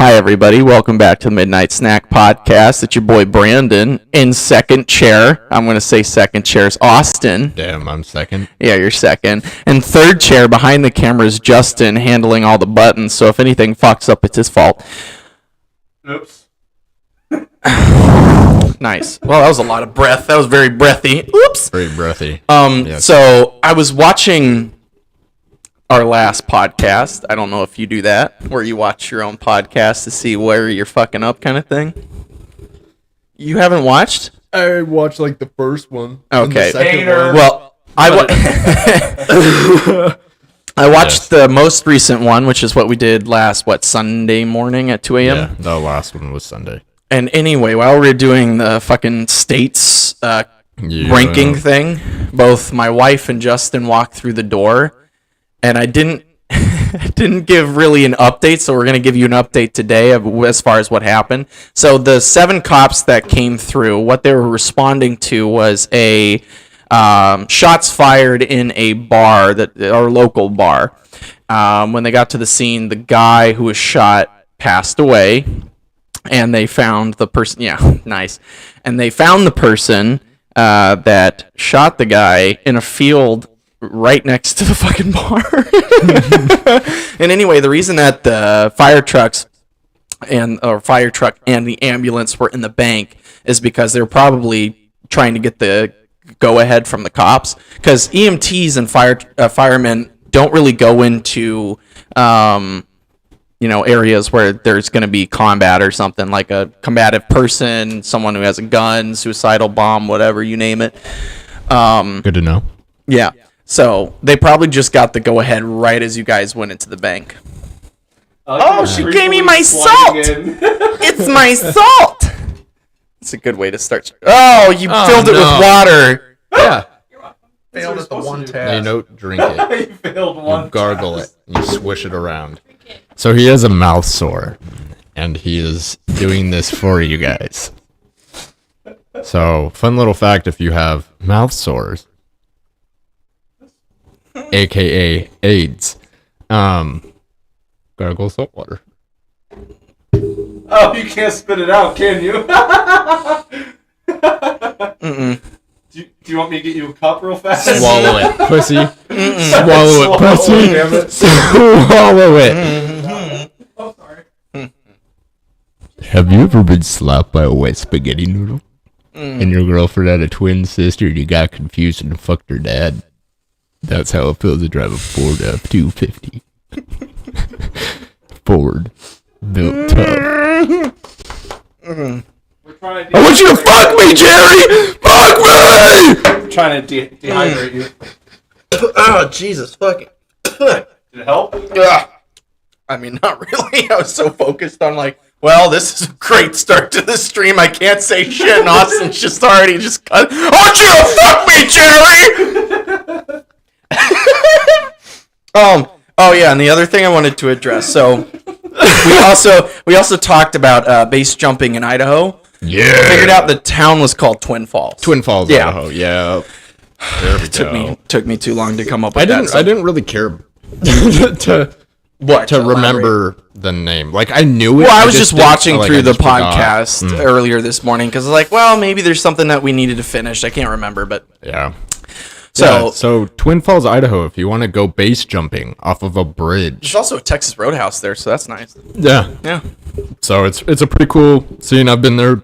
Hi, everybody. Welcome back to the Midnite Snak podcast. It's your boy Brandon. In second chair, I'm going to say second chair is Austin. Damn, I'm second. Yeah, you're second. And third chair behind the camera is Justin, handling all the buttons. So if anything fucks up, it's his fault. Oops. Nice. Well, that was a lot of breath. That was very breathy. Oops. Very breathy. Yes. So I was watching our last podcast. I don't know if you do that, where you watch your own podcast to see where you're fucking up kind of thing. You haven't watched? I watched like the first one. Okay. Hater. Well, I watched the most recent one, which is what we did last, Sunday morning at 2 a.m.? Yeah, the last one was Sunday. And anyway, while we were doing the fucking states ranking thing, both my wife and Justin walked through the door, and I didn't give really an update, so we're going to give you an update today as far as what happened. So the 7 cops that came through, what they were responding to was a shots fired in a bar, our local bar. When they got to the scene, the guy who was shot passed away, and they found the person. Yeah, nice. And they found the person that shot the guy in a field right next to the fucking bar. And anyway, the reason that the fire truck and the ambulance were in the bank is because they were probably trying to get the go ahead from the cops, because EMTs and firemen don't really go into areas where there's going to be combat or something, like a combative person, someone who has a gun, suicidal bomb, whatever, you name it. Good to know. Yeah. So they probably just got the go-ahead right as you guys went into the bank. Oh, she gave me my salt! It's my salt! It's a good way to start. Oh, you filled it with water. Yeah. Failed at the one You task. don't drink it. You failed one. You gargle it. You swish it around. So he has a mouth sore, and he is doing this for you guys. So, fun little fact, if you have mouth sores, aka AIDS, gargle salt water. Oh, you can't spit it out, can you? Mm-mm. Do you want me to get you a cup real fast? Swallow it, pussy. Mm-mm. Swallow it, pussy. Damn it. Swallow it. Oh, sorry. Have you ever been slapped by a wet spaghetti noodle? And your girlfriend had a twin sister and you got confused and fucked her dad? That's how it feels to drive a Ford F-250. Ford. Built tough. We're trying to I want you to fuck me, Jerry! Fuck me! We're trying to dehydrate you. Oh, Jesus fucking. Did it help? I mean, not really. I was so focused on well, this is a great start to the stream. I can't say shit, and Austin's just already cut. I want you to fuck me, Jerry! Oh yeah, and the other thing I wanted to address. So we also talked about base jumping in Idaho. Yeah. Figured out the town was called Twin Falls. Twin Falls, Yeah. Idaho. Yeah. There we go. Took me too long to come up with I that. didn't really care to elaborate? remember the name. Like, I knew it. Well, I was just didn't- watching like, through I the just forgot. podcast earlier this morning because I was like, well, maybe there's something that we needed to finish. I can't remember, but Yeah. so So Twin Falls, Idaho, if you want to go base jumping off of a bridge. there's also a Texas Roadhouse there, so that's nice. Yeah. Yeah. So it's a pretty cool scene. I've been there,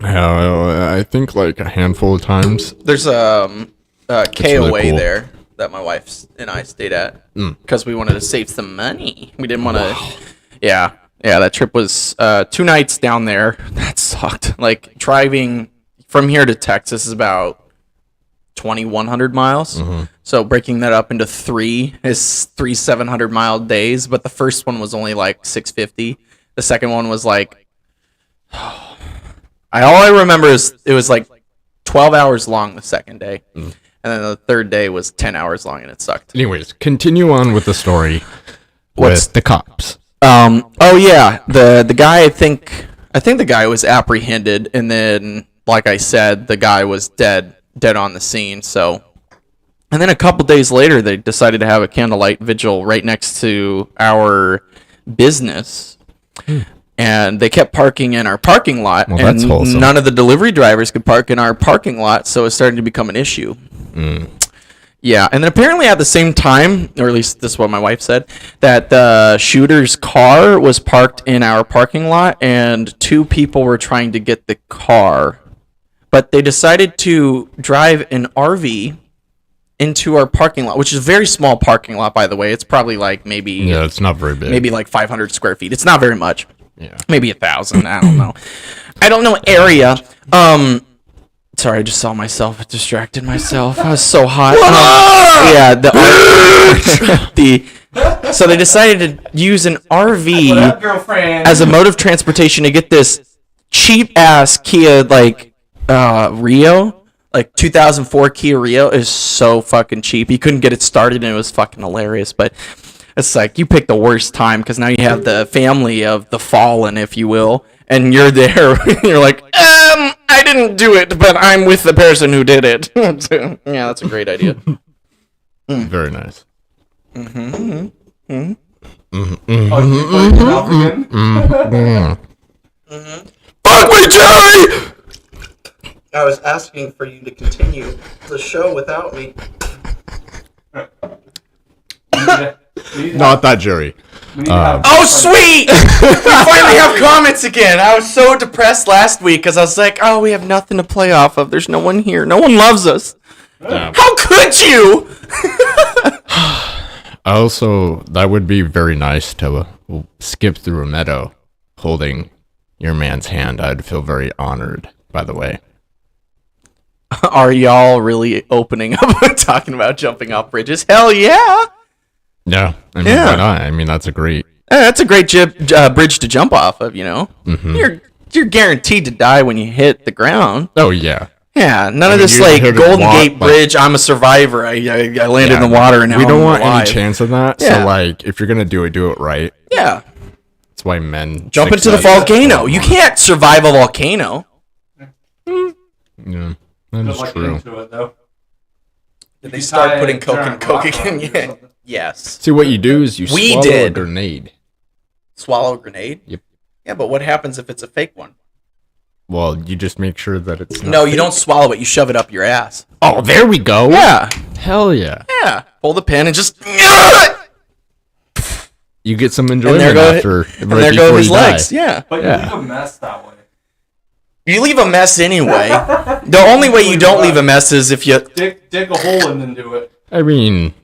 I think, like a handful of times. There's a KOA really cool. there that my wife and I stayed at because we wanted to save some money. We didn't want to. Yeah. That trip was 2 nights down there. That sucked. Like driving from here to Texas is about 2,100 miles. So breaking that up into 3 is 3 700-mile days. But the first one was only like 650. The second one was like. All I remember is it was like 12 hours long the second day. And then the third day was 10 hours long and it sucked. Anyways, continue on with the story. With the cops. Oh yeah, the guy I think the guy was apprehended, and then like I said, the guy was dead on the scene. So, and then a couple days later, they decided to have a candlelight vigil right next to our business. and they kept parking in our parking lot, Well, and that's wholesome. none of the delivery drivers could park in our parking lot, so it's starting to become an issue. Yeah, and then apparently at the same time, or at least this is what my wife said, that the shooter's car was parked in our parking lot, and 2 people were trying to get the car, but they decided to drive an RV into our parking lot, which is a very small parking lot, by the way. It's probably like maybe it's not very big. maybe like 500 square feet. It's not very much. Yeah. Maybe 1,000. I don't know. I don't know area. Sorry, I just saw myself. Distracted myself. I was so hot. Yeah. So they decided to use an What up, RV girlfriend? as a mode of transportation to get this cheap ass Kia Rio. Like 2004 Kia Rio is so fucking cheap. You couldn't get it started, and it was fucking hilarious. But it's like you picked the worst time because now you have the family of the fallen, if you will, and you're there. You're like, I didn't do it, but I'm with the person who did it. Yeah, that's a great idea. Very nice. Oh, you put your mouth again? Fuck me, Jerry! I was asking for you to continue the show without me. Not that Jerry. Oh, sweet! We finally have comments again. I was so depressed last week because I was like, oh, we have nothing to play off of. There's no one here. No one loves us. Yeah. How could you? Also, that would be very nice to skip through a meadow holding your man's hand. I'd feel very honored, by the way. Are y'all really opening up and talking about jumping off bridges? Hell yeah! Yeah, I mean, Yeah. why not? I mean, that's a great... That's a great bridge to jump off of, you know? You're guaranteed to die when you hit the ground. Oh, yeah. Yeah, none of mean, this you're like here to Golden walk, Gate like- Bridge. I'm a survivor. I landed in the water and now we don't I'm want alive. any chance of that. Yeah. So, like, if you're going to do it right. Yeah, That's why men... jump into the volcano. You can't survive a volcano. Yeah, that Put is like true. into it though. Did they start putting coke in giant coke rock again? on it or Yeah. something. Yes. See, what you do is you We swallow a did. grenade. Swallow a grenade? Yep. Yeah, but what happens if it's a fake one? Well, you just make sure that it's not No, you fake. don't swallow it. You shove it up your ass. Oh, there we go. Yeah. Hell yeah. Yeah. Pull the pin and just. You get some And enjoyment there go, after. and there go his legs. Yeah. But Yeah. you leave a mess that way. You leave a mess anyway. The only way you don't leave a mess is if you. Dig a hole and then do it. I mean,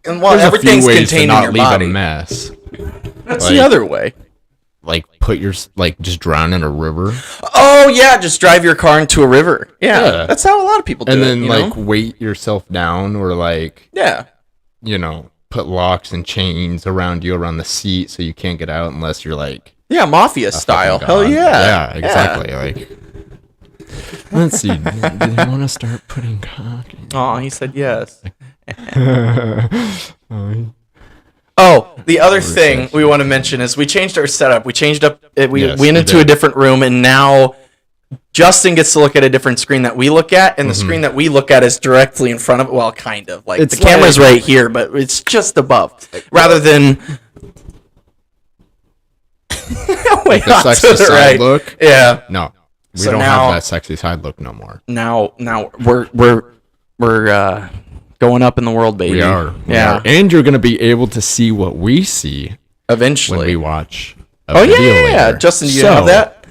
And well, there's everything's a few ways to contained in not your leave body. a mess. That's Like- the other way. Like just drown in a river, Oh yeah, just drive your car into a river. Yeah, Yeah. that's how a lot of people do and it. then you like know? weight yourself down, or like Yeah. put locks and chains around you around the seat so you can't get out unless you're like Yeah, mafia a style. fucking Hell god. yeah. Yeah, exactly. Like, let's see. Do they want to start putting cock? Oh, he said yes. Oh, Oh, the other thing we want to mention is we changed our setup. We changed up. We Yes, went we into a did. different room, and now Justin gets to look at a different screen that we look at, and the screen that we look at is directly in front of. Well, kind of like It's the camera's like- right here, but it's just above, rather than. Way the off to sexy the side right. look. Yeah. No, we So don't now- have that sexy side look no more. Now we're going up in the world, baby. We are. We Yeah. are. And you're gonna be able to see what we see Eventually. when we watch. A Oh yeah, video yeah, yeah. later. Justin, do you So- have that?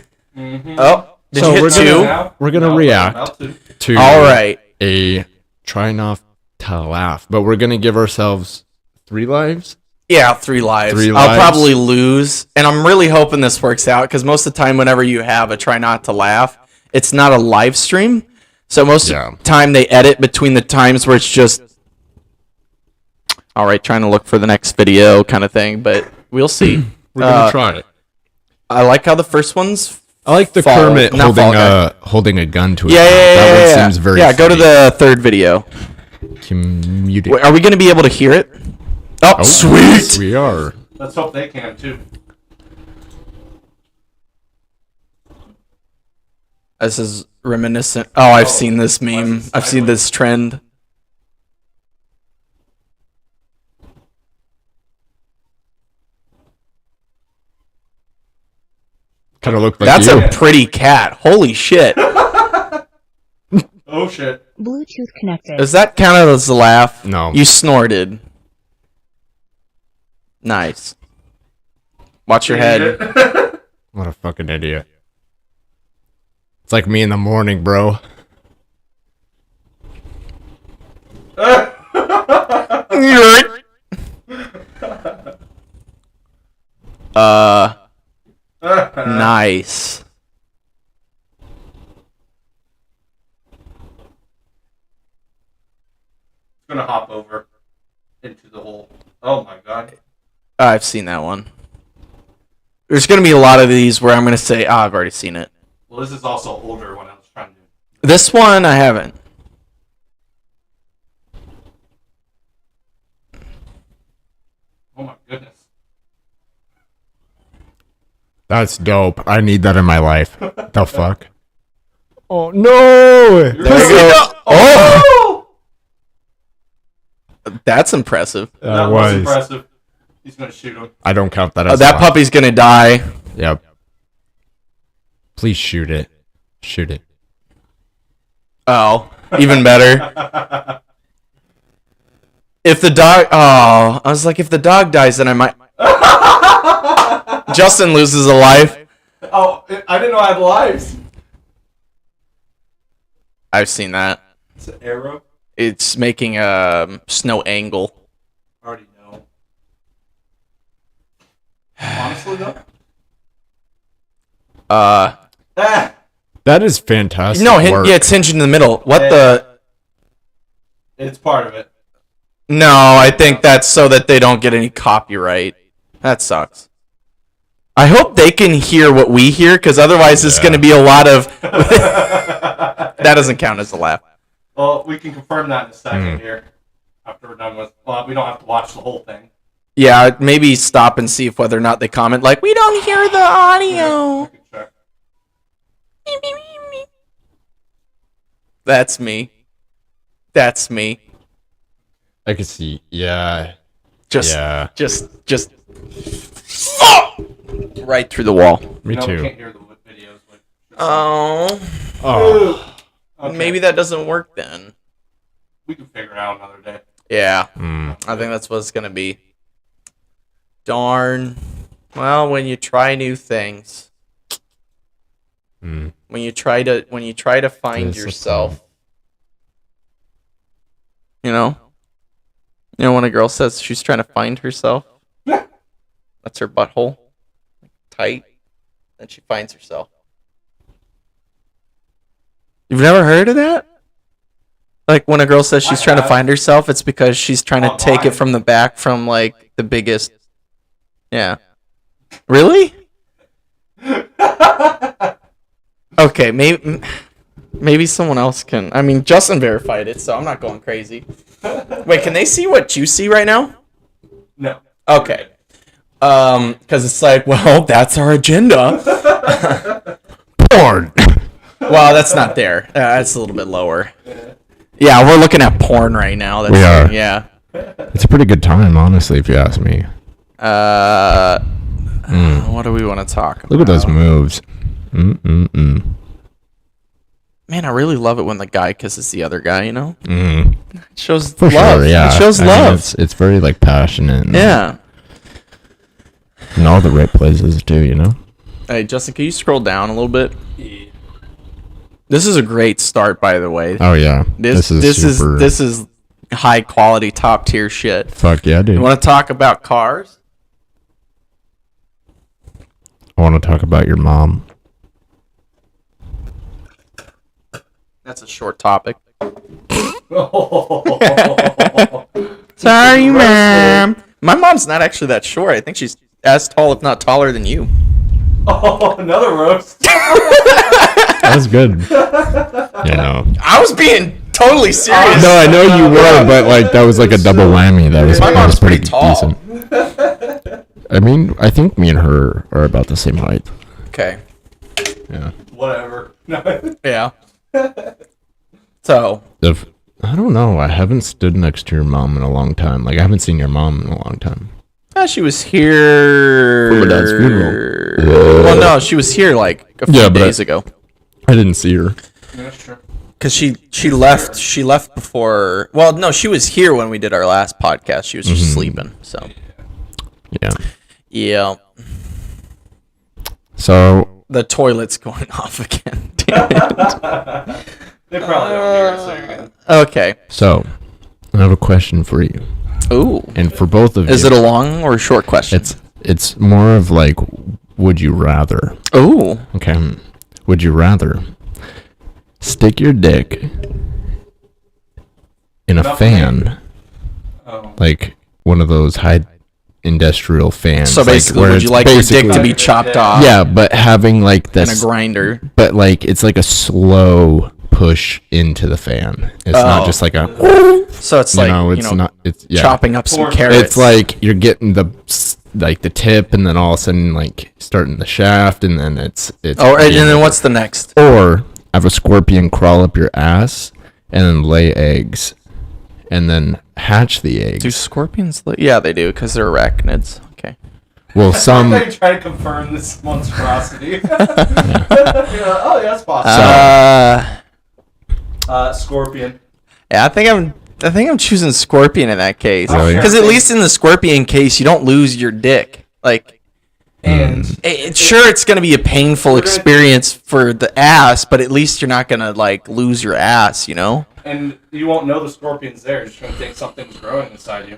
Oh, did So you we're hit gonna- two? Now? We're gonna No, I'm react. about to. To All right. a try not to laugh, but we're gonna give ourselves 3 lives. Yeah, 3 lives. 3 I'll lives. probably lose, and I'm really hoping this works out because most of the time, whenever you have a try not to laugh, it's not a live stream. So most Yeah. of the time, they edit between the times where it's just, all right, trying to look for the next video kind of thing. But we'll see. We're gonna try it. I like how the first one's. I like the Fall- Kermit not Fall Guy. holding a gun to his Yeah, mouth. yeah, yeah, That yeah, one yeah. seems very. Yeah, go to funny. the third video. Commuting. Wait, are we going to be able to hear it? Oh, Oh, sweet. yes, we are. Let's hope they can too. This is reminiscent. Oh, I've seen this meme. I've seen this trend. Kind of looked like That's you. a pretty cat. Holy shit. Oh shit. Bluetooth connected. Does that count as a laugh? No. You snorted. Nice. Watch your head. What a fucking idiot. It's like me in the morning, bro. Nice. It's gonna hop over into the hole. Oh my god. I've seen that one. There's going to be a lot of these where I'm going to say, I've already seen it. Well, this is also older when I was trying to. This one, I haven't. Oh my goodness. That's dope. I need that in my life. The fuck? Oh, no! There you go. Oh! That's impressive. That was impressive. He's gonna shoot him. I don't count that as That a puppy's going to die. Yep. Please shoot it. Shoot it. Oh, even better. If the dog... Oh, I was like, if the dog dies, then I might... Justin loses a life. Oh, I didn't know I had lives. I've seen that. It's an arrow. It's making a snow angle. I already know. Honestly, though. That is fantastic. No, work. yeah, it's hinged in the middle. What the... It's part of it. No, I think that's so that they don't get any copyright. That sucks. I hope they can hear what we hear, because otherwise it's going to be a lot of... That doesn't count as a laugh. Well, we can confirm that in a second here. After we're done with... Well, we don't have to watch the whole thing. Yeah, maybe stop and see if whether or not they comment, like, we don't hear the audio. I can check. That's me. That's me. I can see. Yeah. Just right through the wall. Me No, we too. can't hear the videos. But... Oh. Okay. Maybe that doesn't work then. We can figure it out another day. Yeah. I think that's what it's going to be. Darn. Well, when you try new things, when you try to find yourself, you know when a girl says she's trying to find herself, that's her butthole, tight, then she finds herself. You've never heard of that? Like when a girl says she's trying to find herself, it's because she's trying to take it from the back from like the biggest. Yeah. Really? Okay, maybe someone else can. I mean, Justin verified it, so I'm not going crazy. Wait, can they see what you see right now? No. Okay. Because it's like, well, that's our agenda. Porn. Well, that's not there. That's a little bit lower. Yeah, we're looking at porn right now. That's, We are. Yeah. It's a pretty good time, honestly, if you ask me. What do we want to talk about? Look at those moves. Man, I really love it when the guy kisses the other guy, you know? It shows For love. sure, yeah. It shows I mean, love. it's very, like, passionate. And, Yeah. In all the right places, too, you know? Hey, Justin, can you scroll down a little bit? This is a great start, by the way. Oh, yeah. This is high quality, top tier shit. Fuck yeah, dude. You want to talk about cars? I want to talk about your mom. That's a short topic. Sorry, ma'am. My mom's not actually that short. I think she's as tall, if not taller, than you. Oh, another roast. That was good. You know. I was being totally serious. No, I know you were, but like that was like a double whammy. That was, My that was mom's pretty tall. decent. I mean, I think me and her are about the same height. Okay. Yeah. Whatever. Yeah. So. I don't know. I haven't stood next to your mom in a long time. Like I haven't seen your mom in a long time. She was here For my dad's funeral. here. Well, no, she was here like a few days ago. I didn't see her. Yeah, that's true. Because she left. She left before. Well, no, she was here when we did our last podcast. She was just sleeping. So. Yeah. Yeah. So. The toilet's going off again. Damn it. They probably don't hear it, so you're good. Okay. So, I have a question for you. Ooh. And for both of you. Is it a long or a short question? It's more of like, would you rather? Ooh. Okay. Would you rather stick your dick in a fan, like one of those high industrial fans? So basically, would you like your dick to be chopped off? Yeah, but having like this in a grinder. But like it's like a slow push into the fan. It's not just like a. So it's like not. It's chopping up some carrots. It's like you're getting the tip, and then all of a sudden like starting the shaft, and then it's. Oh, and then what's the next? Or have a scorpion crawl up your ass and then lay eggs, and then hatch the eggs. Do scorpions? Yeah, they do because they're arachnids. Okay. Well, some. I try to confirm this monstrosity. Oh, yeah, that's possible. Scorpion. Yeah, I think I'm choosing scorpion in that case. Really? Because at least in the scorpion case, you don't lose your dick. Like, And sure, it's gonna be a painful experience for the ass, but at least you're not gonna like lose your ass, you know? and you won't know the scorpion's there. You're just gonna think something's growing inside you.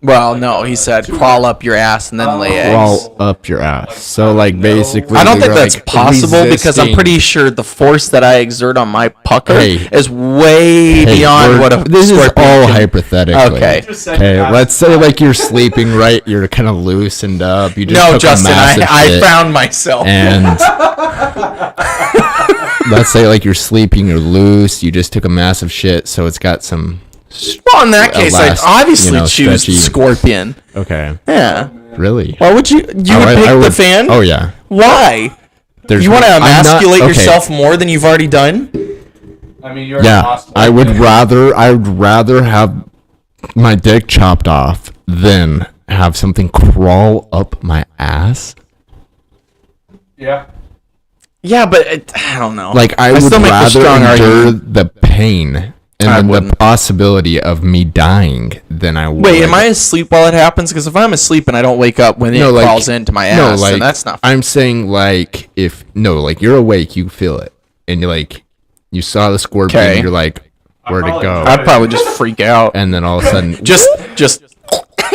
Well, no, he said crawl up your ass and then lay eggs. Crawl up your ass. So like basically. I don't think you're, that's like, possible because I'm resisting- pretty sure the force that I exert on my pucker Hey. is way beyond we're- what a this is scorpion all can- hypothetically. Okay. Just said Okay, you have let's to say stop. like you're sleeping, right? You're kind of loosened up. You just No, took Justin, a massive I shit, found myself. and let's say like you're sleeping, you're loose. You just took a massive shit, so it's got some. Well, in that case, I'd last, obviously choose stretchy. the scorpion. Okay. Yeah. Really? Why would you? You would pick the fan? Oh yeah. Why? There's You want to I'm not- emasculate okay. yourself more than you've already done? I mean, you're Yeah, lost. I would rather have my dick chopped off than have something crawl up my ass. Yeah. Yeah, but I don't know. Like I would still make the rather strong endure argument. the pain I and then the wouldn't. possibility of me dying than I would. Wait, am I asleep while it happens? Because if I'm asleep and I don't wake up when it crawls into my ass, then that's not. I'm saying like like you're awake, you feel it, and you're like you saw the scorpion, Okay. you're like, where'd it probably go? I'd probably just freak out. And then all of a sudden, Just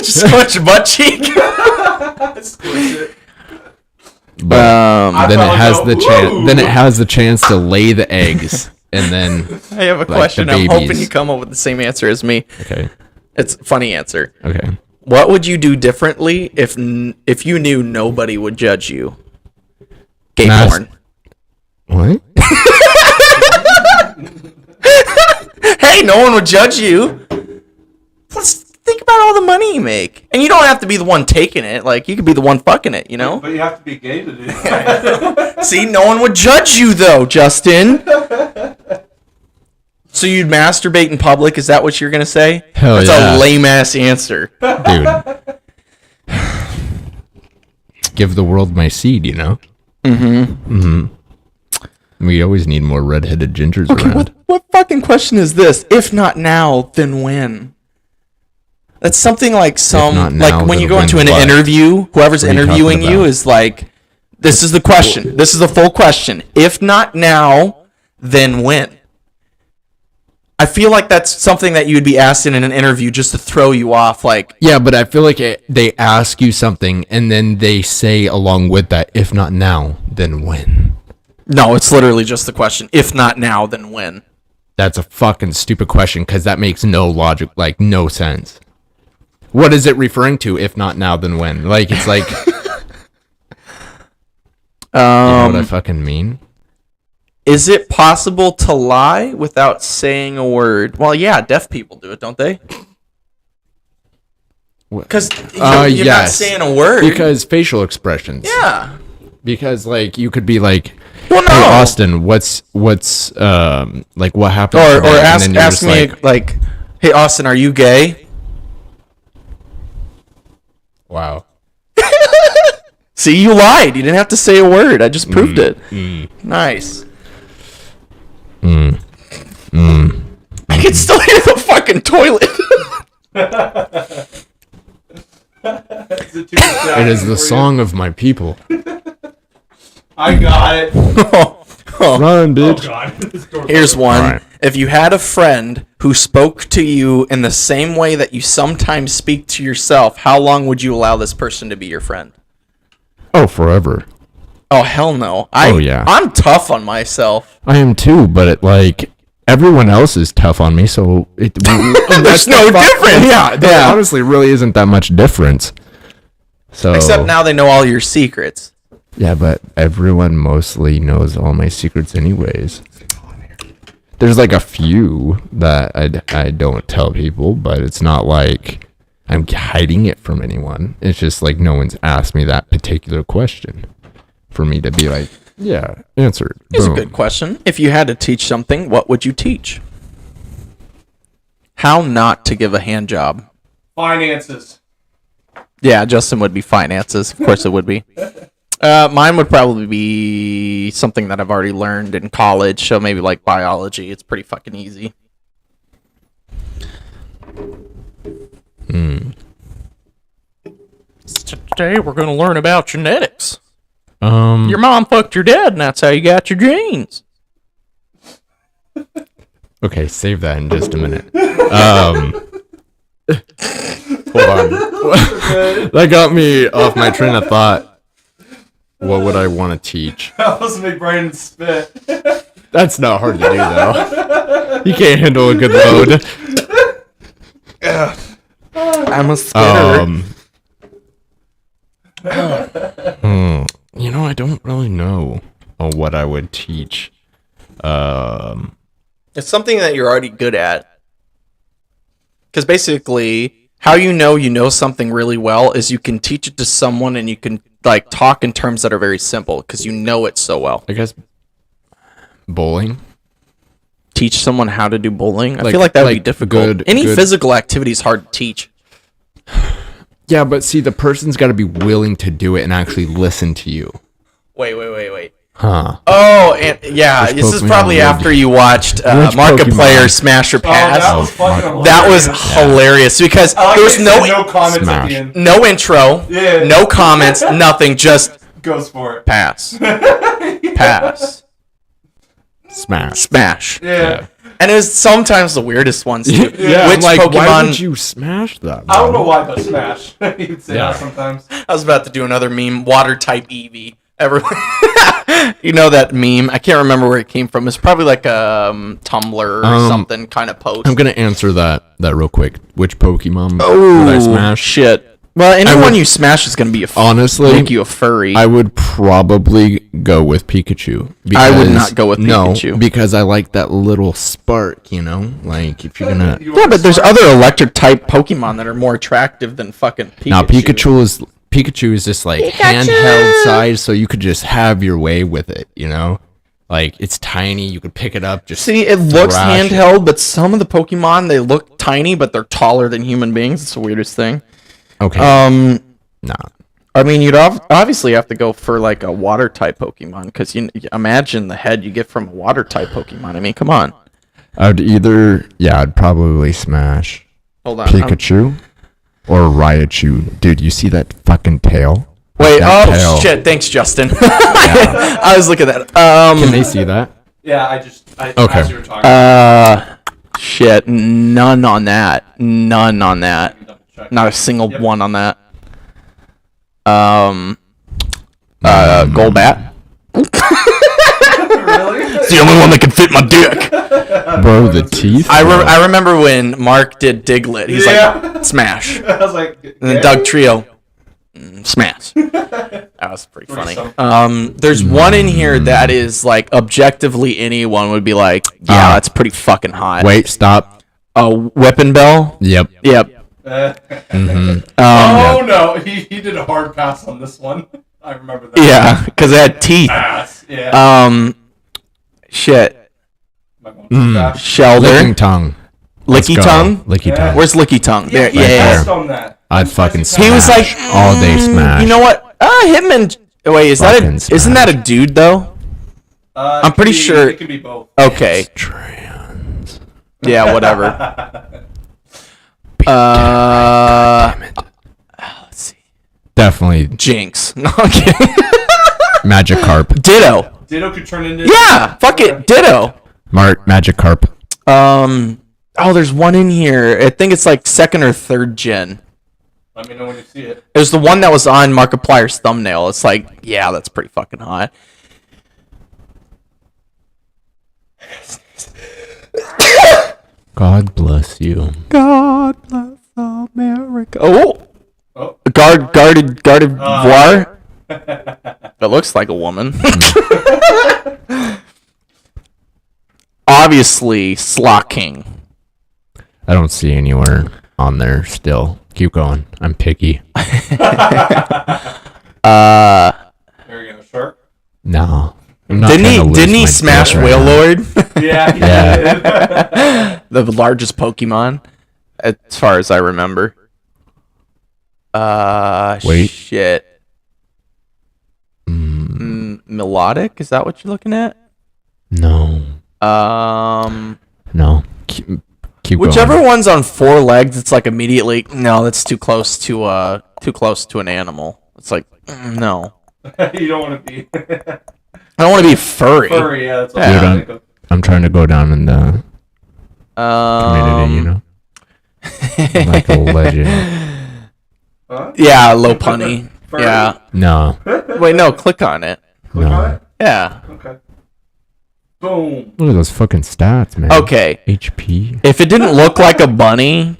scratch your butt cheek. but then it probably has go, the chance. "Woo!" Then it has the chance to lay the eggs, and then I have a the question. I'm hoping babies. you come up with the same answer as me. okay, It's a funny answer. okay. What would you do differently if you knew nobody would judge you? Gay Mas- porn. What? Hey, no one would judge you. Let's think about all the money you make, and you don't have to be the one taking it. Like you could be the one fucking it. You know. But you have to be gay to do that. See, no one would judge you though, Justin. So you'd masturbate in public? Is that what you're gonna say? Hell That's yeah. a lame ass answer. Dude. Give the world my seed, you know? We always need more redheaded gingers around. What fucking question is this? If not now, then when? That's something like not now, like when you then go into when an what? interview, whoever's What are you interviewing talking you about? is like, this is the question. This is the full question. If not now, then when? I feel like that's something that you would be asked in an interview just to throw you off. Like, Yeah, but I feel like they ask you something and then they say along with that, if not now, then when? no, it's literally just the question. If not now, then when? That's a fucking stupid question because that makes no logic, like no sense. What is it referring to? If not now, then when? Like it's like, you know what I fucking mean? Is it possible to lie without saying a word? Well, yeah, deaf people do it, don't they? Because you're not yes. saying a word. Because facial expressions. Yeah. Because like you could be like, Well, no. hey Austin, what's like what happened? Or today? And ask then you're ask just me like, hey Austin, are you gay? wow. See, you lied. You didn't have to say a word. I just proved it. Nice. I can still hear the fucking toilet. It is the song of my people. I got it. Run, Oh bitch. God. Here's one. All right. If you had a friend who spoke to you in the same way that you sometimes speak to yourself, how long would you allow this person to be your friend? Oh, forever. Oh, hell no. Yeah. I'm tough on myself. I am too, but everyone else is tough on me, so There's no difference. Yeah, there honestly really isn't that much difference. So Except now they know all your secrets. yeah, but everyone mostly knows all my secrets anyways. There's like a few that I don't tell people, but it's not like I'm hiding it from anyone. It's just like no one's asked me that particular question for me to be like, yeah, answered. Here's a Boom. good question. If you had to teach something, what would you teach? How not to give a hand job. Finances. Yeah, Justin would be finances. Of course it would be. Mine would probably be something that I've already learned in college, so maybe like biology. It's pretty fucking easy. Today we're going to learn about genetics. Your mom fucked your dad, and that's how you got your genes. Okay, save that in just a minute. Hold on. That got me off my train of thought. What would I want to teach? That was make Brandon spit. That's not hard to do, though. You can't handle a good load. I'm a spitter. You know, I don't really know what I would teach. It's something that you're already good at. Because basically, how you know something really well is you can teach it to someone and you can like talk in terms that are very simple because you know it so well. I guess bowling. Teach someone how to do bowling? I Like- feel like that would be like difficult. Any good- physical activity is hard to teach. Yeah, but see, the person's got to be willing to do it and actually listen to you. Wait. Huh. Oh, and yeah, Which this is Pokemon probably would- after you watched Which Markiplier Pokemon? Smash or Oh, that Pass. was fucking That was hilarious. hilarious because I like there was that it said no no comments at Smash. the end. no intro, Yeah. no comments, nothing, just Goes for it. pass. Pass. Smash. Yeah. And it was sometimes the weirdest ones too. Yeah, Which I'm like, Pokemon why would you smash that? I don't bro? know why, but Smash. You'd say Yeah. that sometimes. I was about to do another meme, water type Eevee. Everyone you know that meme. I can't remember where it came from. It's probably like a Tumblr or something kind of post. I'm gonna answer that real quick. Which Pokemon Oh, would I smash? shit. Well, anyone would- you smash is going to be Honestly, make you a furry. I would probably go with Pikachu. I would not go with Pikachu. No, because I like that little spark, you know? Like, if you're gonna... Yeah, but there's other electric type Pokemon that are more attractive than fucking Pikachu. Now, Pikachu is just, like, handheld size, so you could just have your way with it, you know? Like, it's tiny, you could pick it up, just... See, it looks thrash it. handheld, but some of the Pokemon, they look tiny, but they're taller than human beings. It's the weirdest thing. Okay. Nah. I mean, you'd obviously have to go for like a water type Pokemon because you imagine the head you get from a water type Pokemon. I mean, come on. I'd probably smash Hold on. Pikachu or Raichu. Dude, you see that fucking tail? Wait. That Oh tail. shit! Thanks, Justin. Yeah. I was looking at. Can they see that? Yeah, Okay. as you were talking. Shit. None on that. None on that. Not a single one on that. Golbat. Really? It's the only one that can fit my dick. Bro, the teeth? I remember when Mark did Diglett. He's Yeah. like, smash. I was like, And then Doug Trio, smash. That was pretty funny. something. There's one in here that is like objectively anyone would be like, yeah, that's pretty fucking hot. Wait, stop. Weapon Bell. Yep. Yep. Oh no, he did a hard pass on this one. I remember that. Yeah, because it had teeth. Pass. Yeah. Shit. Am I going too fast? Licking Shelder. tongue. Let's Licky go. tongue. Licky Yeah. tongue. Where's Licky tongue? There. You Yeah. there. passed on that. I'd fucking He was like, all day smash. You know what? Hitman. Wait, isn't Fucking that a dude though? I'm pretty sure. It can be both. Okay. Trans. Yeah, whatever. Let's see. Definitely Jinx. No, I'm kidding. Magikarp. Ditto. Ditto could turn into. Yeah, fuck it. Ditto. Magikarp. Oh, there's one in here. I think it's like 2nd or 3rd gen. Let me know when you see it. There's the one that was on Markiplier's thumbnail. It's like, yeah, that's pretty fucking hot. God bless you. God bless America. Oh, Oh. guarded voir. It looks like a woman. Obviously, Slot King. I don't see anywhere on there still. Keep going. I'm picky. There you go, shark. No. I'm not Didn't trying to lose he my smash dick right Whale now. Lord? Yeah, he Yeah. did. The largest Pokemon, as far as I remember. Wait. Shit. Melodic? Is that what you're looking at? No. No. Keep Whichever going. one's on 4 legs, it's like immediately no. That's too close to an animal. It's like no. You don't want to be I don't want to be furry. furry. Yeah, that's what Yeah. I think of. I'm trying to go down in the community, you know? Like a legend. Huh? Yeah, low punny. Furry? Yeah. No. Wait, no. Click on it. Click No. on it. Yeah. Okay. Boom. Look at those fucking stats, man. Okay. HP. If it didn't look like a bunny,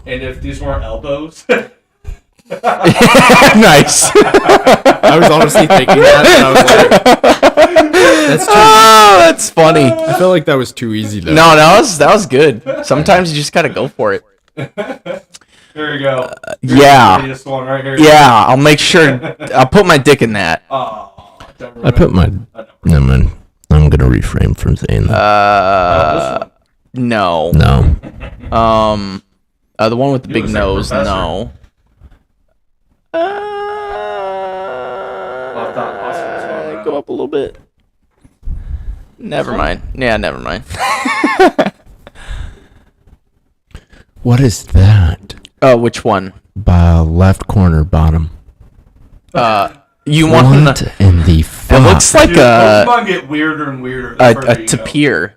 And if these weren't elbows, nice. I was honestly thinking that, and I was like, that's too Oh, that's funny. I feel like that was too easy, though. No, that was good. Sometimes you just gotta go for it. there you go. Yeah. This one right here. Yeah, I'll make sure. I'll put my dick in that. Oh, don't I put my... remember. I don't No, man. I'm gonna refrain from saying that. No. No. The one with the big look like a nose. professor. No. Well, I thought Oscar was going around. Go up a little bit. Never mind. Yeah, never mind. What is that? Oh, which one? Left corner bottom. You want What the? in the It fuck? looks like Dude, a Pokemon get weirder and weirder. the a further you go. tapir.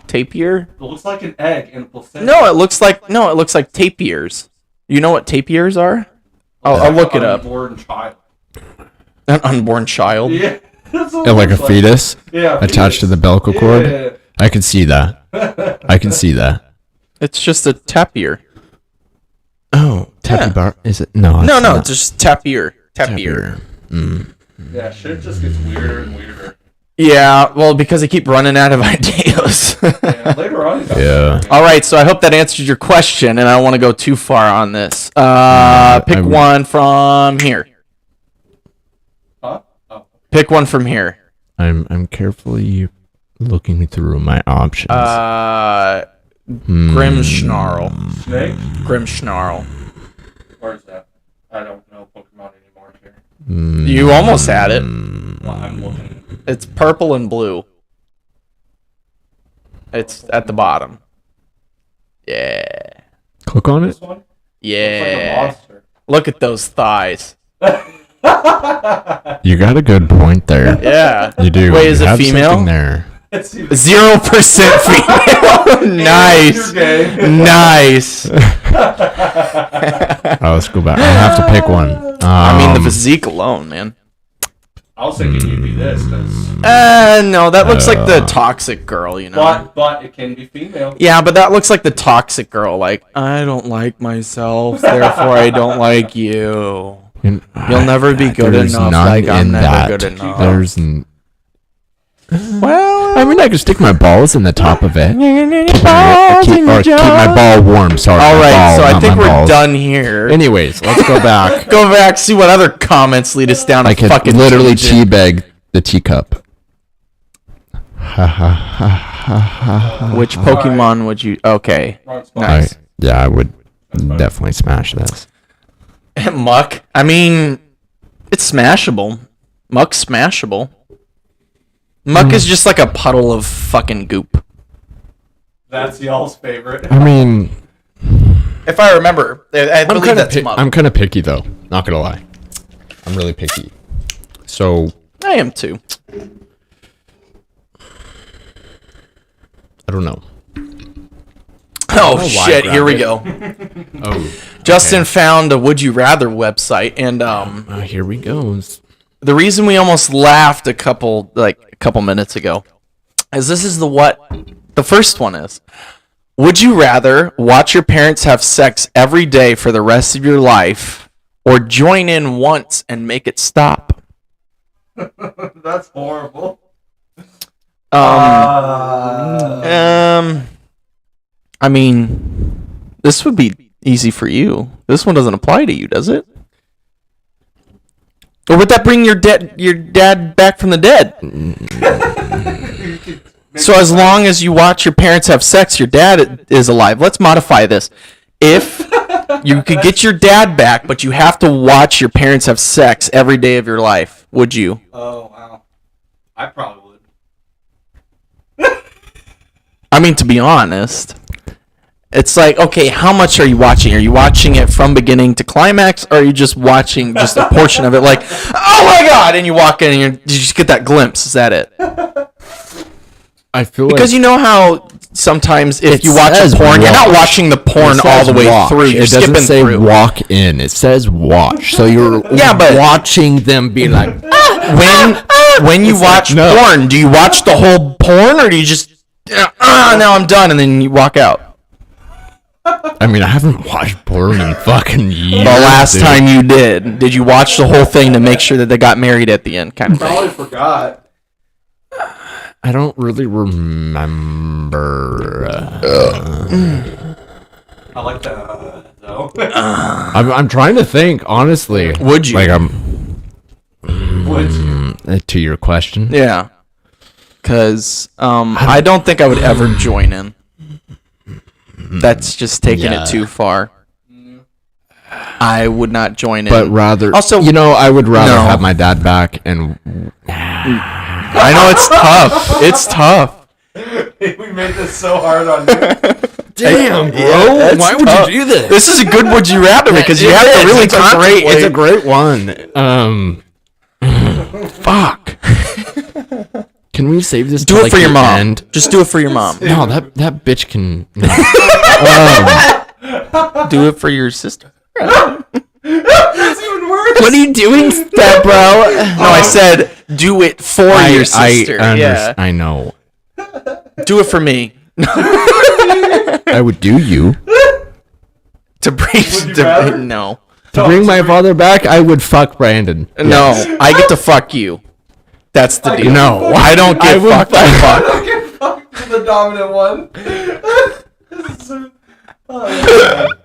Tapir? It looks like an egg and a placenta. No, it looks like tapirs. You know what tapirs are? I'll look it up. Unborn child. An unborn child. Yeah. That's what it Like a looks fetus Yeah. attached to the umbilical cord? Yeah. I can see that. I can see that. It's just a tapir. Oh, tappy Yeah. bar? Is it? No. No, it's no, not. just tapir. Tapir. Yeah, shit just gets weirder and weirder. Yeah, well, because I keep running out of ideas. Yeah, later on. Yeah. All right, so I hope that answered your question, and I don't want to go too far on this. Pick I would- one from here. Huh? Oh. Pick one from here. I'm carefully looking through my options. Grimmsnarl. Snake? Grimmsnarl. Where's that? I don't know Pokemon anymore here. You almost had it. Well, I'm looking. It's purple and blue. It's at the bottom. Yeah. Click on it. This one? Looks like a Yeah. monster. Look at those thighs. You got a good point there. Yeah. You do. Wait, is You it have female? something there. Let's see. 0% female. Nice. You're gay. Nice. Let's go back. I have to pick one. I mean, the physique alone, man. I was thinking you'd be this, because. No, that looks like the toxic girl, you know. But it can be female. Yeah, but that looks like the toxic girl. Like, I don't like myself, therefore I don't like you. You'll never be good There's enough. none Like, I'm in never that. good enough. There's. Well, I mean, I could stick my balls in the top of it. keep Keep my ball warm. Sorry. All my right, ball, so I not think my we're balls. done here. Anyways, let's go back. Go back, see what other comments lead us down a I could fucking literally tangent. teabag the teacup. Which Pokemon would you? Okay, Wrong spot. nice. Yeah, I would definitely smash this. Muck. I mean, it's smashable. Muck's smashable. Muck is just like a puddle of fucking goop. That's y'all's favorite. I mean, If I remember, I believe that's Muck. I'm kind of picky though. Not gonna lie, I'm really picky. So I am too. I don't know. Oh shit! Here we go. Oh, Justin found a Would You Rather website, and here we go. the reason we almost laughed a couple minutes ago is this is the first one is. Would you rather watch your parents have sex every day for the rest of your life, or join in once and make it stop? That's horrible. I mean, this would be easy for you. This one doesn't apply to you, does it? Or would that bring your dad back from the dead? So as long as you watch your parents have sex, your dad is alive. Let's modify this. If you could get your dad back, but you have to watch your parents have sex every day of your life, would you? Oh, wow. I probably would. I mean, to be honest, it's like, okay, how much are you watching? Are you watching it from beginning to climax, or are you just watching just a portion of it, like, oh my god, and you walk in and you just get that glimpse? Is that it? I feel Because like you know how sometimes if It you watch a says porn, you're not watch. watching the porn it all says the way watch. through. You're It doesn't skipping say through. walk in. It says watch. So you're Yeah, but- watching them be like, When you watch no. porn, do you watch the whole porn, or do you just now I'm done, and then you walk out? I mean, I haven't watched porn in fucking years. The last dude. time you did you watch the whole thing to make sure that they got married at the end, kind of thing? Probably forgot. I don't really remember. I like that, though. I'm trying to think, honestly. Would you? Like, Would you? to your question. Yeah, because I don't think I would ever join in. That's just taking Yeah. it too far. I would not join in. But rather, Also- I would rather No. have my dad back. And I know it's tough. It's tough. We made this so hard on you. damn, that's why would tough. you do this? This is a good would you rather because you have to really contemplate. It's a great one. Fuck. Can we save this? Do to, it like, for your the mom. end? Just do it for your mom. No, that bitch can. No. Do it for your sister. That's even worse. What are you doing, step bro? No, I said do it for your sister. Yeah. I know. Do it for me. I would do you. To bring you rather? no. To bring my father back, I would fuck Brandon. No, I get to fuck you. That's the deal. No. I don't get fucked. I fuck. Get fucked to the dominant one.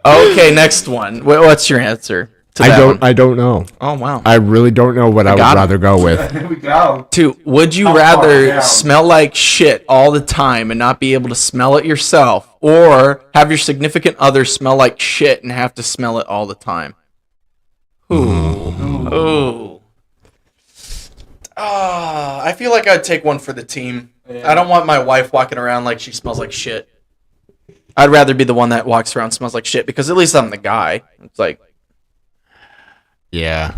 Okay, next one. What's your answer to that one? I don't know. Oh wow. I really don't know what I would got him. rather go with. Here we go. Two. Would you How far rather down? smell like shit all the time and not be able to smell it yourself, or have your significant other smell like shit and have to smell it all the time? Ooh. I feel like I'd take one for the team. Yeah. I don't want my wife walking around like she smells like shit. I'd rather be the one that walks around and smells like shit because at least I'm the guy. It's like Yeah.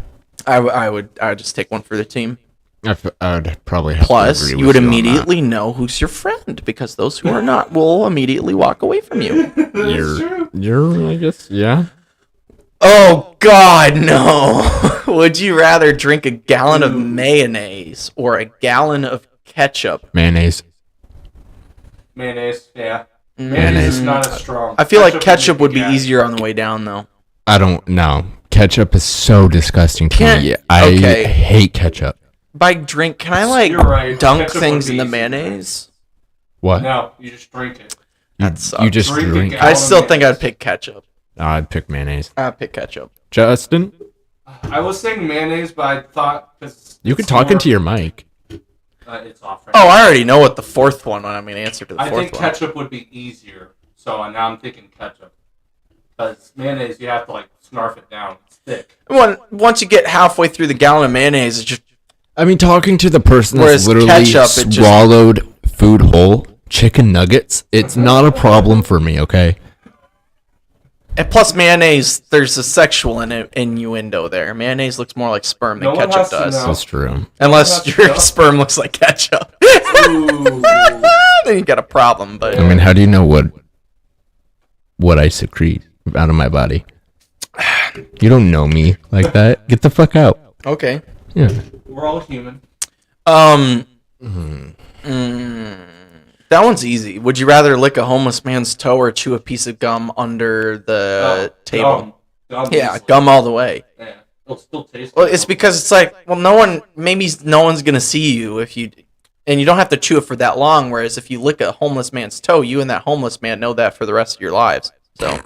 I would just take one for the team. I would probably have to Plus, agree you with would on immediately know who's your friend because those who are not will immediately walk away from you. that. You're, I guess, yeah. Oh God, no! Would you rather drink a gallon of mayonnaise or a gallon of ketchup? Mayonnaise. Mayonnaise, yeah. Mm. Mayonnaise is not as strong. I feel like ketchup would be gas. easier on the way down, though. I don't know. Ketchup is so disgusting to Can't- me. I okay. hate ketchup. By drink, can I like You're right. dunk Ketchup things would in be the easier. mayonnaise? What? No, you just drink it. That sucks. You just Drink a drink. gallon. I still think I'd pick ketchup. I'd pick mayonnaise. I'd pick ketchup. Justin, I was saying mayonnaise, but I thought because you could talk into your mic. It's off. Right Oh, now. I already know what the fourth one. When I'm gonna answer to the I fourth think one. ketchup would be easier. So now I'm thinking ketchup. Because mayonnaise, you have to like snarf it down. It's thick. Once you get halfway through the gallon of mayonnaise, it's just. I mean, talking to the person Whereas that's literally ketchup, it swallowed food whole, chicken nuggets, it's not a problem for me, okay? And plus mayonnaise, there's a sexual innuendo there. Mayonnaise looks more like sperm than ketchup does. That's true. Unless your sperm looks like ketchup. Then you got a problem. But I mean, how do you know what I secrete out of my body? You don't know me like that. Get the fuck out. Okay. Yeah. We're all human. That one's easy. Would you rather lick a homeless man's toe or chew a piece of gum under the table? Gum Yeah, easily. gum all the way. Yeah. It'll still taste Well, like it's gum. because it's like, well, no one's gonna see you if you, and you don't have to chew it for that long. Whereas if you lick a homeless man's toe, you and that homeless man know that for the rest of your lives. So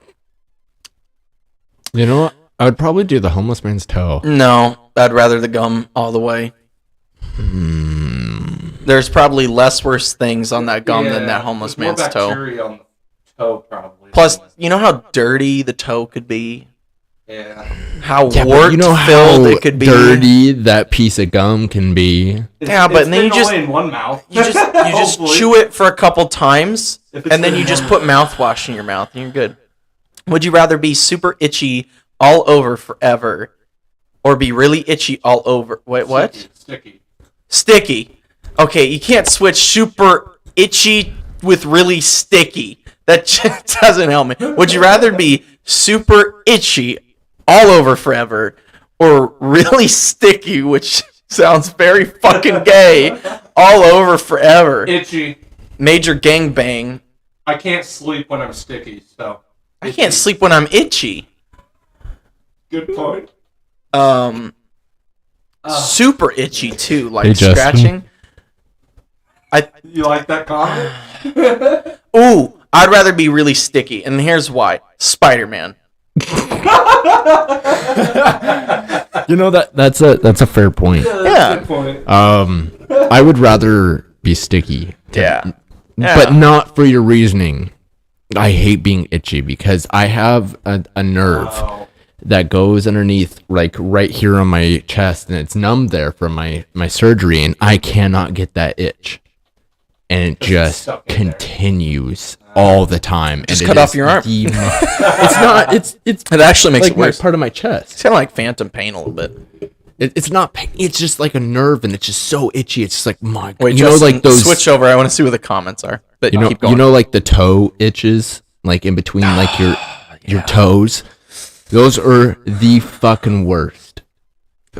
You know what? I would probably do the homeless man's toe. no, I'd rather the gum all the way. There's probably less worse things on that gum than that homeless there's man's more toe. bacteria on the toe, probably. Plus, you know how dirty the toe could be? Yeah. How Yeah, but wart you know filled how it could be. dirty that piece of gum can be. Yeah, but it's then you fitting just- only in one mouth. You just Hopefully. chew it for a couple times, If it's and then in you just one put mouthwash in your mouth, and you're good. Would you rather be super itchy all over forever, or be really itchy all over? Wait, what? Sticky. Sticky. Okay, you can't switch super itchy with really sticky. That just doesn't help me. Would you rather be super itchy all over forever, or really sticky, which sounds very fucking gay, all over forever? Itchy. Major gangbang. I can't sleep when I'm sticky, so. I can't sleep when I'm itchy. Good point. Super itchy too, like Hey, Justin. scratching. You like that comment? Ooh, I'd rather be really sticky, and here's why: Spider-Man. You know that's a fair point. Yeah. Good point. I would rather be sticky. Yeah. But not for your reasoning. I hate being itchy because I have a nerve Oh. that goes underneath, like right here on my chest, and it's numb there from my surgery, and I cannot get that itch. And it just stuck in there. continues all the time. Just and cut it off is your arm. It's not. It's It actually makes like it worse. part of my chest. It's kind of like phantom pain a little bit. It's not pain. It's just like a nerve, and it's just so itchy. It's just like my. Wait, you know, Justin, like those. switch over. I want to see what the comments are. But keep going. You know, like the toe itches, like in between, like your toes. Those are the fucking worst.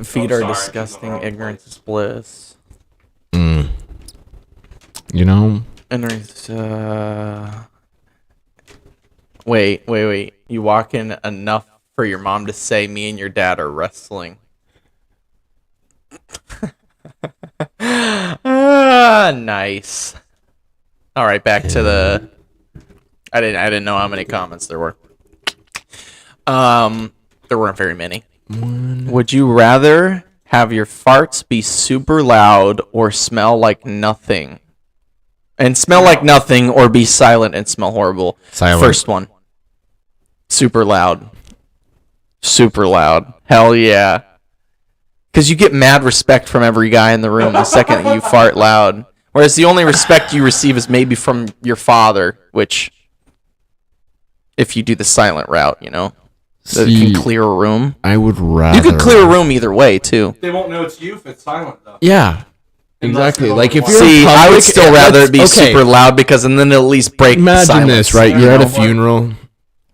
Feet I'm are sorry, disgusting. keep going. Ignorance is bliss. You know. Ignorance. Wait. You walk in enough for your mom to say me and your dad are wrestling. Nice. All right, back to the. I didn't know how many comments there were. There weren't very many. Would you rather have your farts be super loud or smell like nothing? And smell like nothing, or be silent and smell horrible. Silent. First one. Super loud. Super loud. Hell yeah. Because you get mad respect from every guy in the room the second that you fart loud. Whereas the only respect you receive is maybe from your father, which, if you do the silent route, you know, that See, can clear a room. I would rather. You could clear a room either way, too. They won't know it's you if it's silent, though. Yeah. Unless Exactly. you're Like if going you're to in See, I public, would still rather it be okay. super loud, because and then it'll at least break the Imagine silence. this, right? You You're at a know? funeral.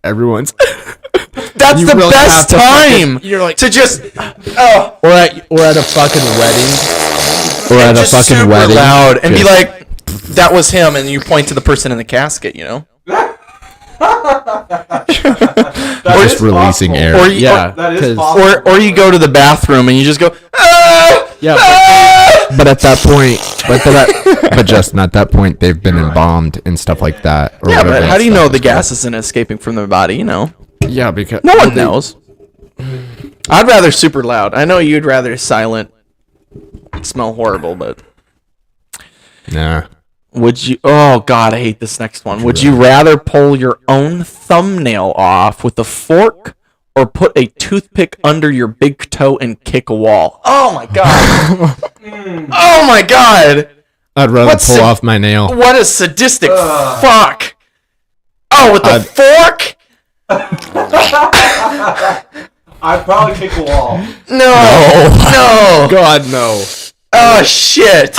Everyone's. That's You the really best have to time fucking- you're like- to just oh, or at a fucking wedding. Or at a just fucking super wedding. loud and be Just- like, "That was him," and you point to the person in the casket, you know. That just is releasing possible. air. Or you- yeah. That is 'cause- possible. Or you go to the bathroom and you just go, "Ah! Yeah, Ah!" but at that point, but Justin, at that point, they've been embalmed and stuff like that. Or Yeah, whatever but that how do you know stuff the is called. gas isn't escaping from the body? You know, Yeah, because no one knows. I'd rather super loud. I know you'd rather silent, smell horrible, but Nah. Would you? Oh God, I hate this next one. Would you rather pull your own thumbnail off with a fork, or put a toothpick under your big toe and kick a wall? Oh my God! Oh my God! I'd rather pull off my nail. What a sadistic fuck! Oh, with the fork? I'd probably kick a wall. No. God, no. Oh shit!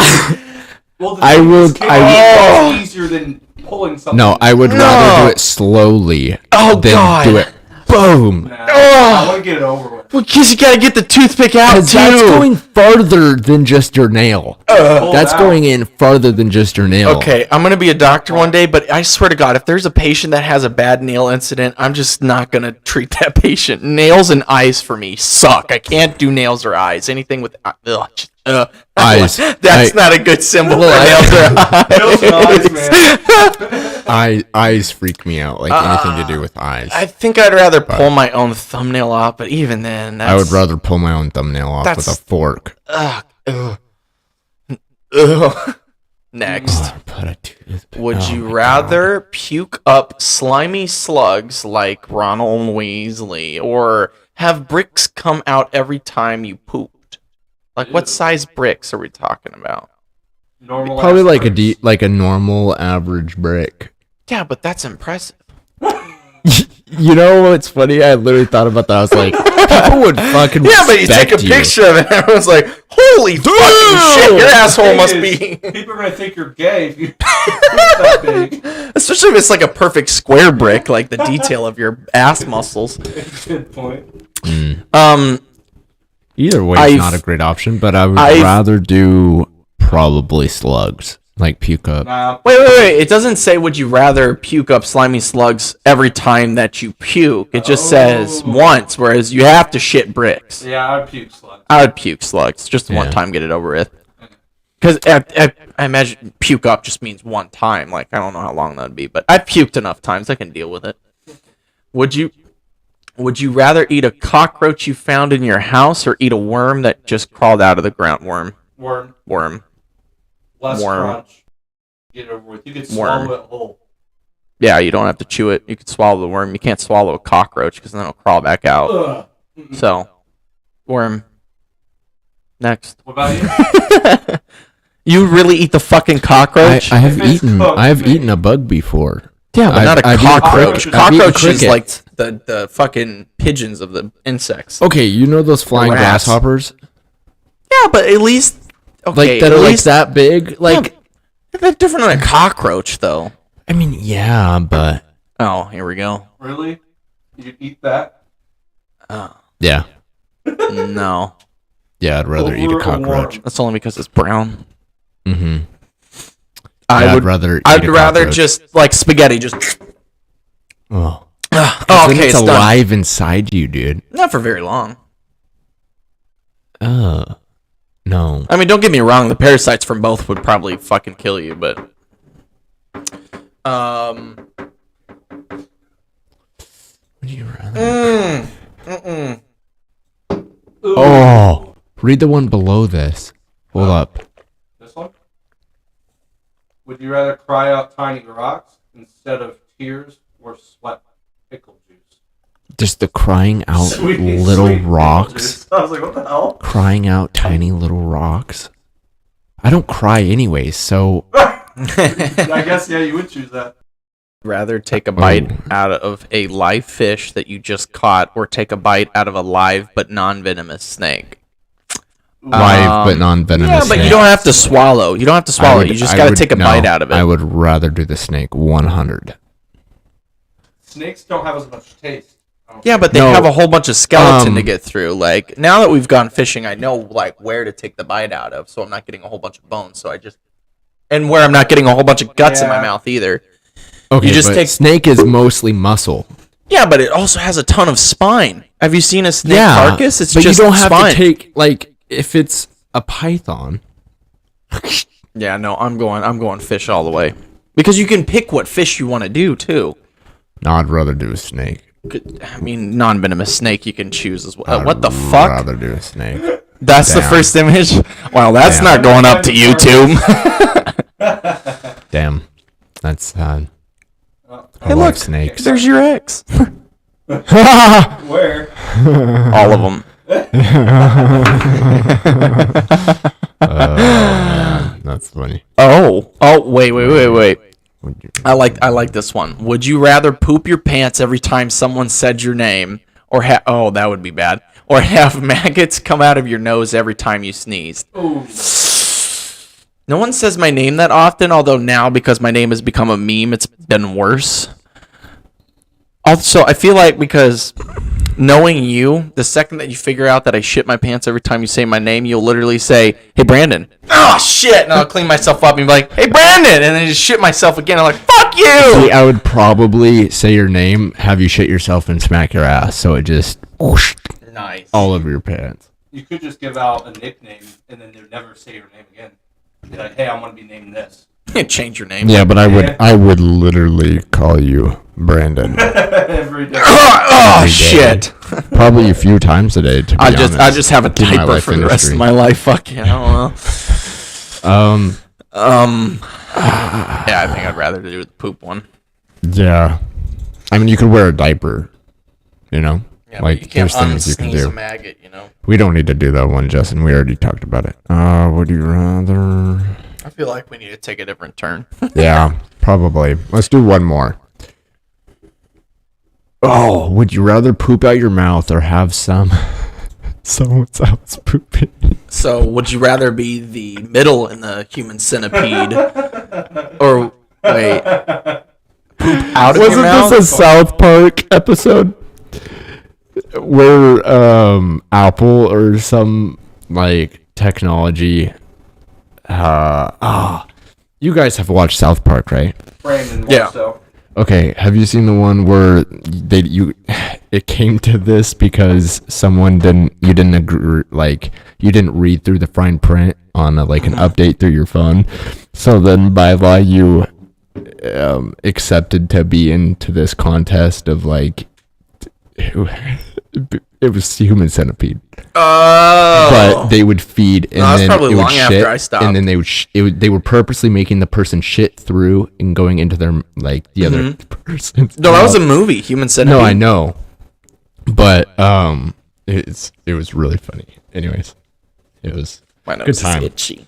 Well, I would. It's easier than pulling something. No, I would rather do it slowly than do it. Boom. I want to get it over with. Well, because you gotta get the toothpick out too. That's going farther than just your nail. That's going in farther than just your nail. Okay, I'm gonna be a doctor one day, but I swear to God, if there's a patient that has a bad nail incident, I'm just not gonna treat that patient. Nails and eyes for me suck. I can't do nails or eyes. Anything with Eyes. That's not a good symbol for nails or eyes. Nails and eyes, man. Eyes freak me out. Like anything to do with eyes. I think I'd rather pull my own thumbnail off, but even then, I would rather pull my own thumbnail off with a fork. Ugh. Next. Would you rather puke up slimy slugs like Ronald Weasley, or have bricks come out every time you pooped? Like, what size bricks are we talking about? Normal Probably like a normal average brick. Yeah, but that's impressive. You know what's funny? I literally thought about that. I was like, people would fucking Yeah, but you take a picture of it, and everyone's like, "Holy fucking shit, your asshole must be." People are gonna think you're gay if you that big. Especially if it's like a perfect square brick, like the detail of your ass muscles. Good point. Either way, it's not a great option, but I would rather do probably slugs. Like puke up. Nah. Wait. It doesn't say would you rather puke up slimy slugs every time that you puke. It just says once, whereas you have to shit bricks. Yeah, I'd puke slugs. I would puke slugs. Just one time, get it over with. Because I imagine puke up just means one time. Like, I don't know how long that would be, but I've puked enough times. I can deal with it. Would you rather eat a cockroach you found in your house, or eat a worm that just crawled out of the ground? Worm. Less Worm. crunch. Get it over with. You could swallow it whole. Yeah, you don't have to chew it. You can swallow the worm. You can't swallow a cockroach because then it'll crawl back out. So, worm. Next. What about you? You really eat the fucking cockroach? I have eaten a bug before. Yeah, but not a cockroach. Cockroach is cricket. like the fucking pigeons of the insects. Okay, you know those flying Rats. grasshoppers? Yeah, but at least Like that are like that big? Like they're different than a cockroach, though. I mean, yeah, but Oh, here we go. Really? You'd eat that? yeah, No, yeah, I'd rather eat a cockroach. that's only because it's brown. Mm-hmm. I'd rather rather just like spaghetti. Just oh, okay, it's it's done. alive inside you, dude. Not for very long. No. I mean, don't get me wrong. The parasites from both would probably fucking kill you, but Would you rather? Oh, read the one below this. Hold up. This one? Would you rather cry out tiny rocks instead of tears or sweat pickle juice? Just the crying out Sweet little pickle rocks. juice. I was like, what the hell? Crying out tiny little rocks. I don't cry anyways, so I guess, yeah, you would choose that. rather take a bite out of a live fish that you just caught, or take a bite out of a live but non-venomous snake. live but non-venomous. Yeah, but you don't have to swallow. You don't have to swallow it. You just got to take a bite out of it. I would rather do the snake 100. Snakes don't have as much taste. Yeah, but they have a whole bunch of skeleton to get through. Like, now that we've gone fishing, I know like where to take the bite out of, so I'm not getting a whole bunch of bones. So and where I'm not getting a whole bunch of guts in my mouth either. Okay, you just but take snake is mostly muscle. Yeah, but it also has a ton of spine. Have you seen a snake carcass? It's but just you don't have spine. to take like if it's a python. Yeah, no, I'm going fish all the way, because you can pick what fish you want to do too. No, I'd rather do a snake. I mean, non-venomous snake you can choose as well. What the fuck? I'd rather do a snake. That's the first image? Well, that's not going up to YouTube. Damn. That's sad. Hey, look, snakes. there's your ex. Where? All of them. That's funny. Oh, wait. I like this one. Would you rather poop your pants every time someone said your name, or that would be bad, or have maggots come out of your nose every time you sneezed? Ooh. No one says my name that often, although now because my name has become a meme, it's been worse. Also, I feel like because knowing you, the second that you figure out that I shit my pants every time you say my name, you'll literally say, "Hey, Brandon." Oh, shit. And I'll clean myself up and be like, "Hey, Brandon." And then just shit myself again. I'm like, "Fuck you." See, I would probably say your name, have you shit yourself, and smack your ass. So it just whoosh, Nice. all over your pants. You could just give out a nickname and then they'd never say your name again. Be like, hey, I'm going to be named this. Change your name. Yeah, but I would literally call you Brandon. Every day. Oh, Every day. Shit. Probably a few times a day. To be I honest. just have a In my diaper life for the rest of industry. my life. Fuck you. I don't know. Yeah, I think I'd rather do the poop one. Yeah. I mean, you could wear a diaper. You know, Yeah, but you like can't there's things you can unsneeze a do. maggot, you know. We don't need to do that one, Justin. We already talked about it. Would you rather? I feel like we need to take a different turn. Yeah, probably. Let's do one more. Oh, would you rather poop out your mouth or have someone else pooping? So, would you rather be the middle in the human centipede, or wait, poop out of your mouth? Wasn't this a South Park episode where Apple or some like technology? You guys have watched South Park, right? Brandon, Yeah. so. Okay, have you seen the one where it came to this because someone you didn't agree, like you didn't read through the fine print on an update through your phone, so then by law you accepted to be into this contest of like it was human centipede. Oh, But they would feed, and that's then probably it would long after shit, I stopped. and then they were purposely making the person shit through and going into their the other person. no, that was a movie, Human Centipede. No, I know, but it was really funny. Anyways, it was My nose good is time. itchy.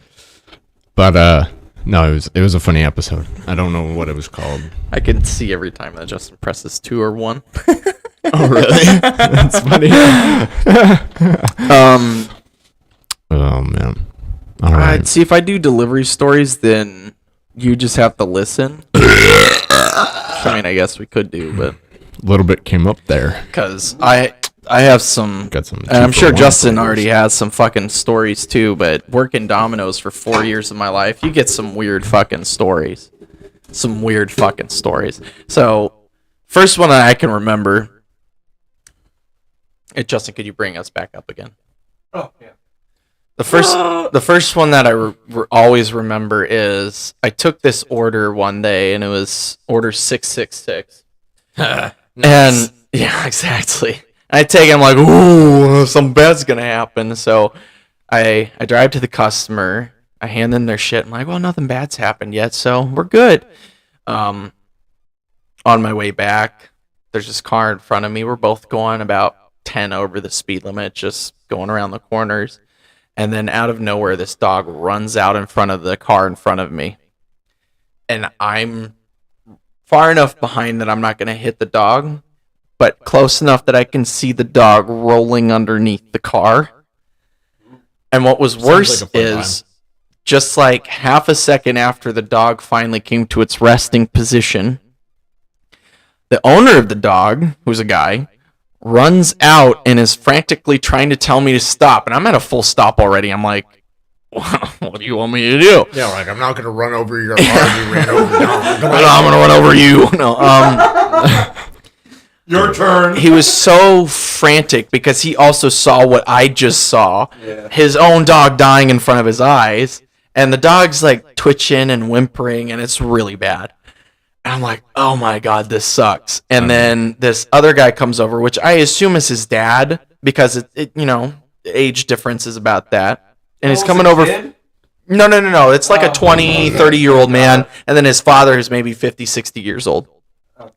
But no, it was a funny episode. I don't know what it was called. I can see every time that Justin presses 2 or 1. Oh really? That's funny. Oh man. All right. See, if I do delivery stories, then you just have to listen. I mean, I guess we could do, but A little bit came up there. because I have some. Got some. And I'm sure 2-for-1 Justin flavors. already has some fucking stories too, but working Domino's for 4 years of my life, you get some weird fucking stories. Some weird fucking stories. So, first one that I can remember. Hey, Justin, could you bring us back up again? Oh, yeah. The first one that I always remember is I took this order one day and it was order 666. And yeah, exactly. I take it, I'm like, ooh, something bad's gonna happen. So I drive to the customer, I hand them their shit. I'm like, well, nothing bad's happened yet, so we're good. On my way back, there's this car in front of me. We're both going about 10 over the speed limit, just going around the corners. And then out of nowhere, this dog runs out in front of the car in front of me. And I'm far enough behind that I'm not going to hit the dog, but close enough that I can see the dog rolling underneath the car. And what was worse like a fun is just like half a second after the dog finally came to its resting position, the owner of the dog, who's a guy, runs out and is frantically trying to tell me to stop. And I'm at a full stop already. I'm like, what do you want me to do? Yeah, like I'm not gonna run over your car. You ran over the dog. I'm gonna run over you. No, Your turn. he was so frantic because he also saw what I just saw. Yeah. His own dog dying in front of his eyes. And the dog's like twitching and whimpering and it's really bad. And I'm like, oh my God, this sucks. And then this other guy comes over, which I assume is his dad because it age difference is about that. And he's coming over. No. It's like a 20, 30-year-old man, and then his father is maybe 50, 60 years old. Okay.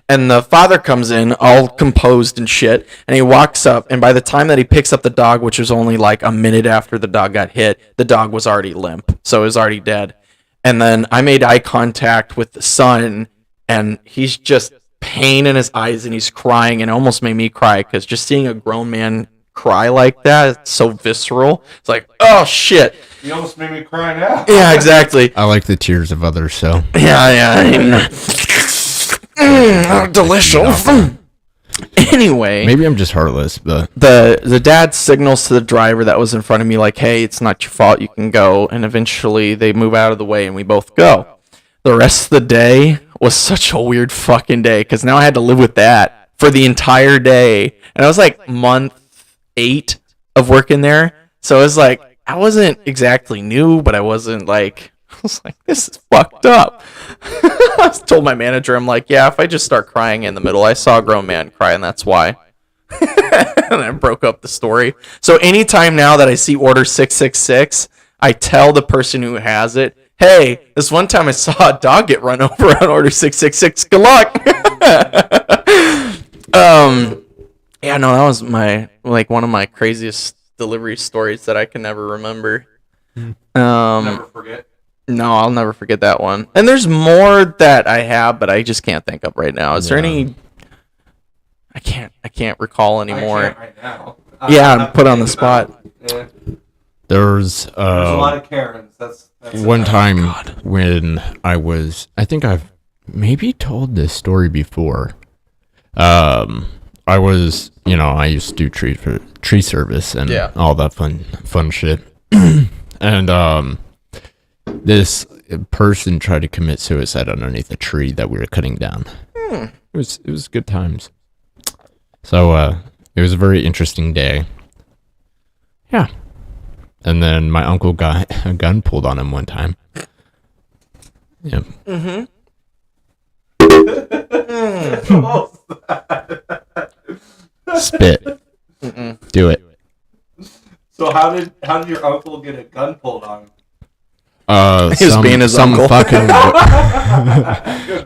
And the father comes in all composed and shit, and he walks up, and by the time that he picks up the dog, which was only like a minute after the dog got hit, the dog was already limp, so it was already dead. And then I made eye contact with the son, and he's just pain in his eyes, and he's crying, and it almost made me cry, because just seeing a grown man cry like that, it's so visceral. It's like, oh shit. You almost made me cry now. Yeah, exactly. I like the tears of others, so. Yeah. Delicious. Anyway, Maybe I'm just heartless, but the dad signals to the driver that was in front of me like, hey, it's not your fault, you can go. And eventually they move out of the way and we both go. The rest of the day was such a weird fucking day, because now I had to live with that for the entire day. And I was like month 8 of working there, so it was like I wasn't exactly new, but I wasn't like, I was like, this is fucked up. I told my manager, I'm like, yeah, if I just start crying in the middle, I saw a grown man cry, and that's why. And I broke up the story. So anytime now that I see order 666, I tell the person who has it, hey, this one time I saw a dog get run over on order 666. Good luck. Yeah, no, that was one of my craziest delivery stories that I can never remember. Never forget. No, I'll never forget that one. And there's more that I have, but I just can't think of right now. Is there any? I can't recall anymore. I can't right now. Yeah, I'm put on the spot. Yeah. there's There's a lot of Karens. That's one time when I think I've maybe told this story before. I was, I used to do tree service and all that fun shit. And this person tried to commit suicide underneath a tree that we were cutting down. It was good times. So it was a very interesting day. Yeah. And then my uncle got a gun pulled on him one time. Yeah. Mm-hmm. Spit. Do it. So how did your uncle get a gun pulled on him? He was being his uncle.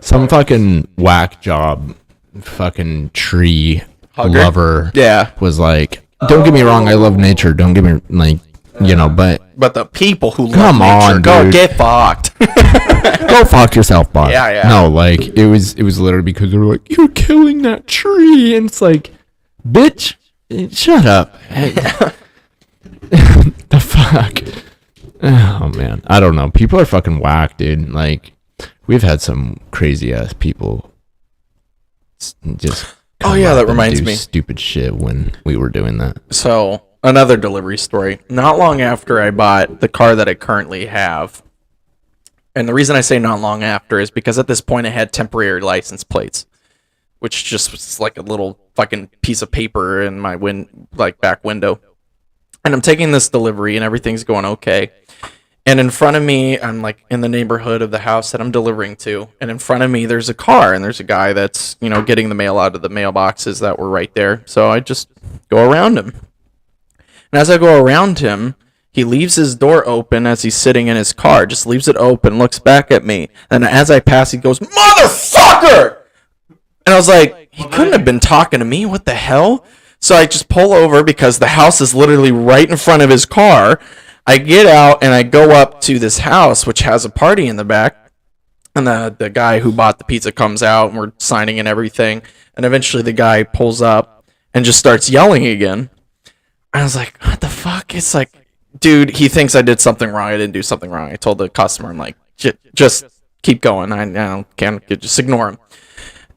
Some fucking whack job fucking tree Hugger? lover Yeah. was like, don't get me wrong, I love nature, don't get me but the people who Come love nature, on, go dude. get fucked. go fuck yourself, bud. Yeah. No, like it was literally because they were like, you're killing that tree, and it's like, bitch, shut up. The fuck. Oh man, I don't know. People are fucking whack, dude. Like, we've had some crazy ass people just. Oh yeah, that reminds me. Stupid shit when we were doing that. So another delivery story. Not long after I bought the car that I currently have, and the reason I say not long after is because at this point I had temporary license plates, which just was like a little fucking piece of paper in my back window. And I'm taking this delivery and everything's going okay. And in front of me, I'm like in the neighborhood of the house that I'm delivering to. And in front of me, there's a car and there's a guy that's, getting the mail out of the mailboxes that were right there. So I just go around him. And as I go around him, he leaves his door open as he's sitting in his car, just leaves it open, looks back at me. And as I pass, he goes, "Motherfucker!" And I was like, he couldn't have been talking to me. What the hell? So I just pull over because the house is literally right in front of his car. I get out and I go up to this house, which has a party in the back. And the guy who bought the pizza comes out and we're signing and everything. And eventually the guy pulls up and just starts yelling again. I was like, what the fuck? It's like, dude, he thinks I did something wrong. I didn't do something wrong. I told the customer, I'm like, just keep going. I can't just ignore him.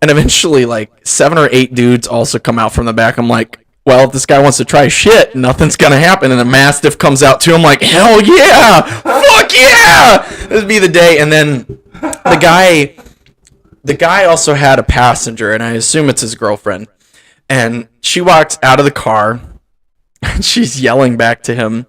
And eventually, 7 or 8 dudes also come out from the back. I'm like, well, if this guy wants to try shit, nothing's going to happen. And a Mastiff comes out too. I'm like, hell yeah! Fuck yeah! This would be the day. And then the guy also had a passenger, and I assume it's his girlfriend. And she walks out of the car, and she's yelling back to him,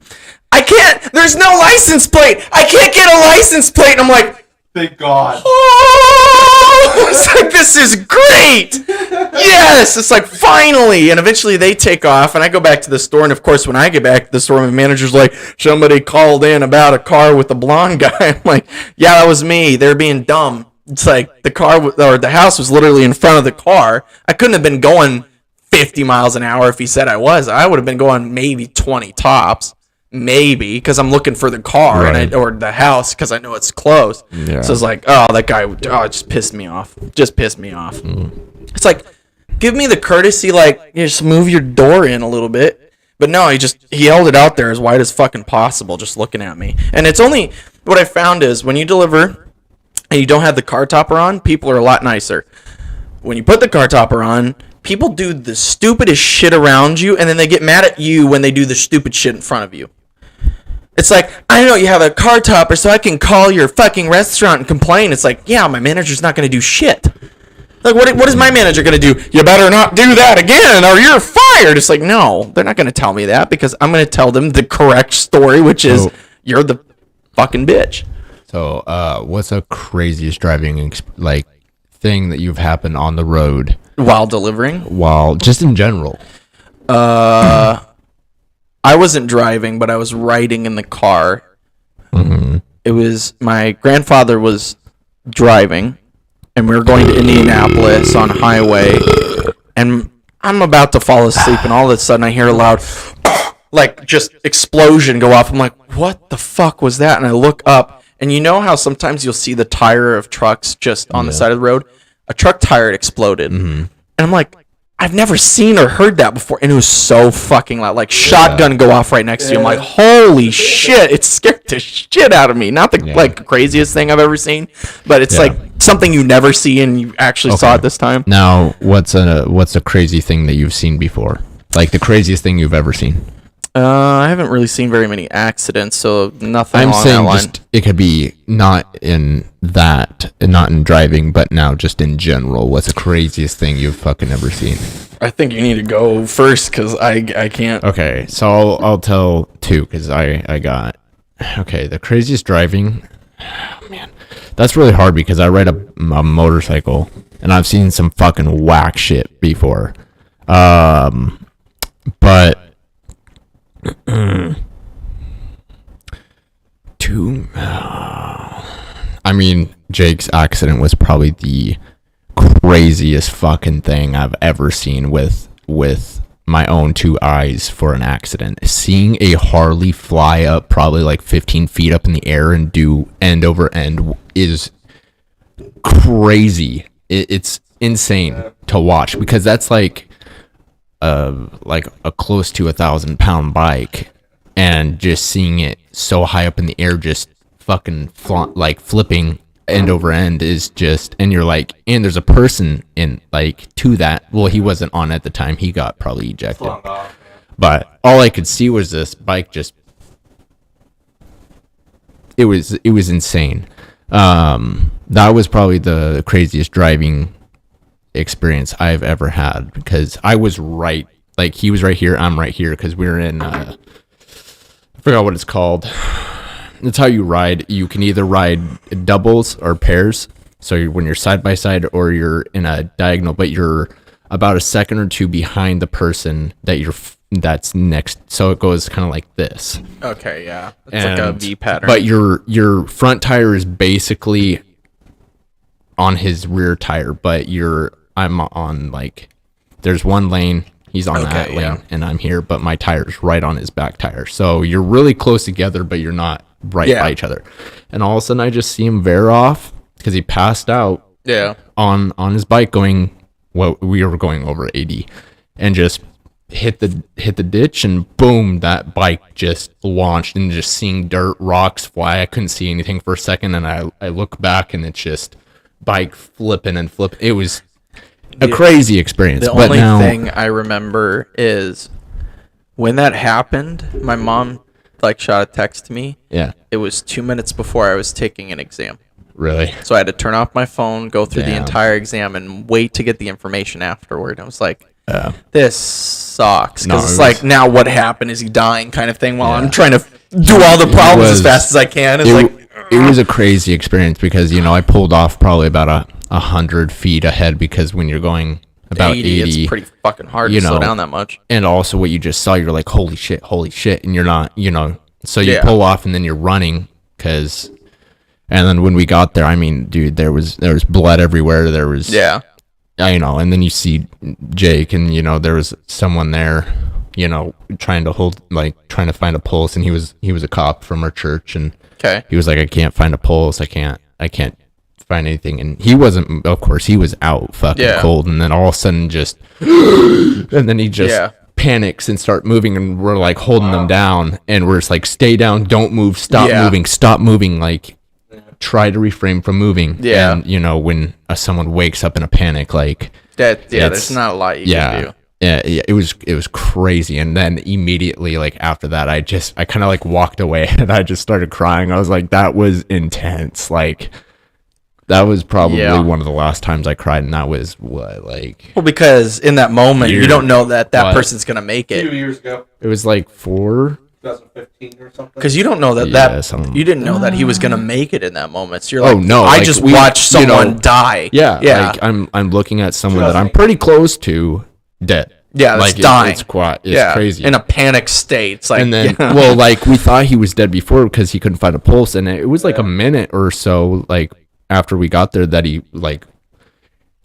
I can't! There's no license plate! I can't get a license plate! And I'm like, thank God. Oh! It's like, this is great. Yes. It's like, finally. And eventually they take off and I go back to the store. And of course, when I get back to the store, my manager's like, somebody called in about a car with a blonde guy. I'm like, yeah, that was me. They're being dumb. It's like the car or the house was literally in front of the car. I couldn't have been going 50 miles an hour if he said I was. I would have been going maybe 20 tops. Maybe, because I'm looking for the car or the house because I know it's close. Yeah. So it's like, oh, that guy, it just pissed me off. It's like, give me the courtesy, like, just move your door in a little bit. But no, he held it out there as wide as fucking possible, just looking at me. And it's only, what I found is when you deliver and you don't have the car topper on, people are a lot nicer. When you put the car topper on, people do the stupidest shit around you, and then they get mad at you when they do the stupid shit in front of you. It's like, I know you have a car topper, so I can call your fucking restaurant and complain. It's like, yeah, my manager's not going to do shit. Like, what is my manager going to do? You better not do that again, or you're fired. It's like, no, they're not going to tell me that, because I'm going to tell them the correct story, which is, you're the fucking bitch. So, what's the craziest driving, thing that you've happened on the road? While delivering? Just in general. I wasn't driving, but I was riding in the car. Mm-hmm. It was, my grandfather was driving, and we were going to Indianapolis on highway, and I'm about to fall asleep, and all of a sudden I hear a loud, like, just explosion go off. I'm like, what the fuck was that? And I look up, and you know how sometimes you'll see the tire of trucks just on the side of the road? A truck tire had exploded. Mm-hmm. And I'm like, I've never seen or heard that before. And it was so fucking loud. Like, shotgun go off right next to you. I'm like, holy shit. It scared the shit out of me. Not the craziest thing I've ever seen, but it's like something you never see and you actually saw it this time. Now, what's a crazy thing that you've seen before? Like the craziest thing you've ever seen? I haven't really seen very many accidents, so nothing. I'm saying that line. Just it could be not in driving, but now just in general. What's the craziest thing you've fucking ever seen? I think you need to go first because I can't. Okay, so I'll tell two because I got the craziest driving. Oh, man, that's really hard because I ride a motorcycle and I've seen some fucking whack shit before. But. I mean, Jake's accident was probably the craziest fucking thing I've ever seen with my own two eyes for an accident. Seeing a Harley fly up probably like 15 feet up in the air and do end over end is crazy. It's insane to watch because that's like a close to 1,000-pound bike, and just seeing it so high up in the air, just fucking flipping end over end is just, and you're like, and there's a person in to that. Well, he wasn't on at the time; he got probably ejected. But all I could see was this bike just. It was insane. That was probably the craziest driving experience I've ever had because I was right, he was right here, I'm right here because we were in I forgot what it's called. It's how you ride. You can either ride doubles or pairs, so when you're side by side, or you're in a diagonal, but you're about a second or two behind the person that's next, so it goes kind of like this. Okay, yeah, it's like a V pattern, but your front tire is basically on his rear tire, but I'm on there's one lane, he's on that lane, and I'm here, but my tire's right on his back tire. So you're really close together, but you're not right by each other. And all of a sudden I just see him veer off because he passed out on his bike we were going over 80 and just hit the ditch, and boom, that bike just launched, and just seeing dirt, rocks fly. I couldn't see anything for a second, and I look back and it's just bike flipping and flipping. It was a crazy experience. The only thing I remember is when that happened, my mom shot a text to me. Yeah. It was 2 minutes before I was taking an exam. Really? So I had to turn off my phone, go through the entire exam, and wait to get the information afterward. I was like, this sucks. Because it's now what happened? Is he dying kind of thing while I'm trying to do all the problems as fast as I can. It was a crazy experience because, I pulled off probably about 100 feet ahead, because when you're going about 80, it's pretty fucking hard you to know, slow down that much. And also what you just saw, you're like, holy shit, and you're not, so you Yeah. pull off and then you're running, and then when we got there, I mean, dude, there was blood everywhere. There was, Yeah. And then you see Jake, and there was someone there, trying to find a pulse, and he was a cop from our church, and Okay. he was like, I can't find a pulse, I can't find anything, and he wasn't, of course, he was out fucking cold, and then all of a sudden just, and then he just panics and start moving, and we're like holding them down, and we're just like, stay down, don't move, stop moving, like, try to refrain from moving. Yeah. And when someone wakes up in a panic, like there's not a lot you can do. Yeah, it was crazy. And then immediately, like, after that, I kind of like walked away, and I just started crying. I was like, that was intense. Like, that was probably one of the last times I cried, and that was well, because in that moment, you don't know that person's gonna make A few it. years ago, it was like 2015 or something. Because you don't know you didn't know that he was gonna make it in that moment. So you're like, no, I like, just watched someone die. Yeah. Like, I'm looking at someone that I'm pretty close to dead. Yeah, that's like, dying. It's crazy. In a panic state. It's like, And then, well, like, we thought he was dead before because he couldn't find a pulse, and it was like a minute or so, like, after we got there, that he like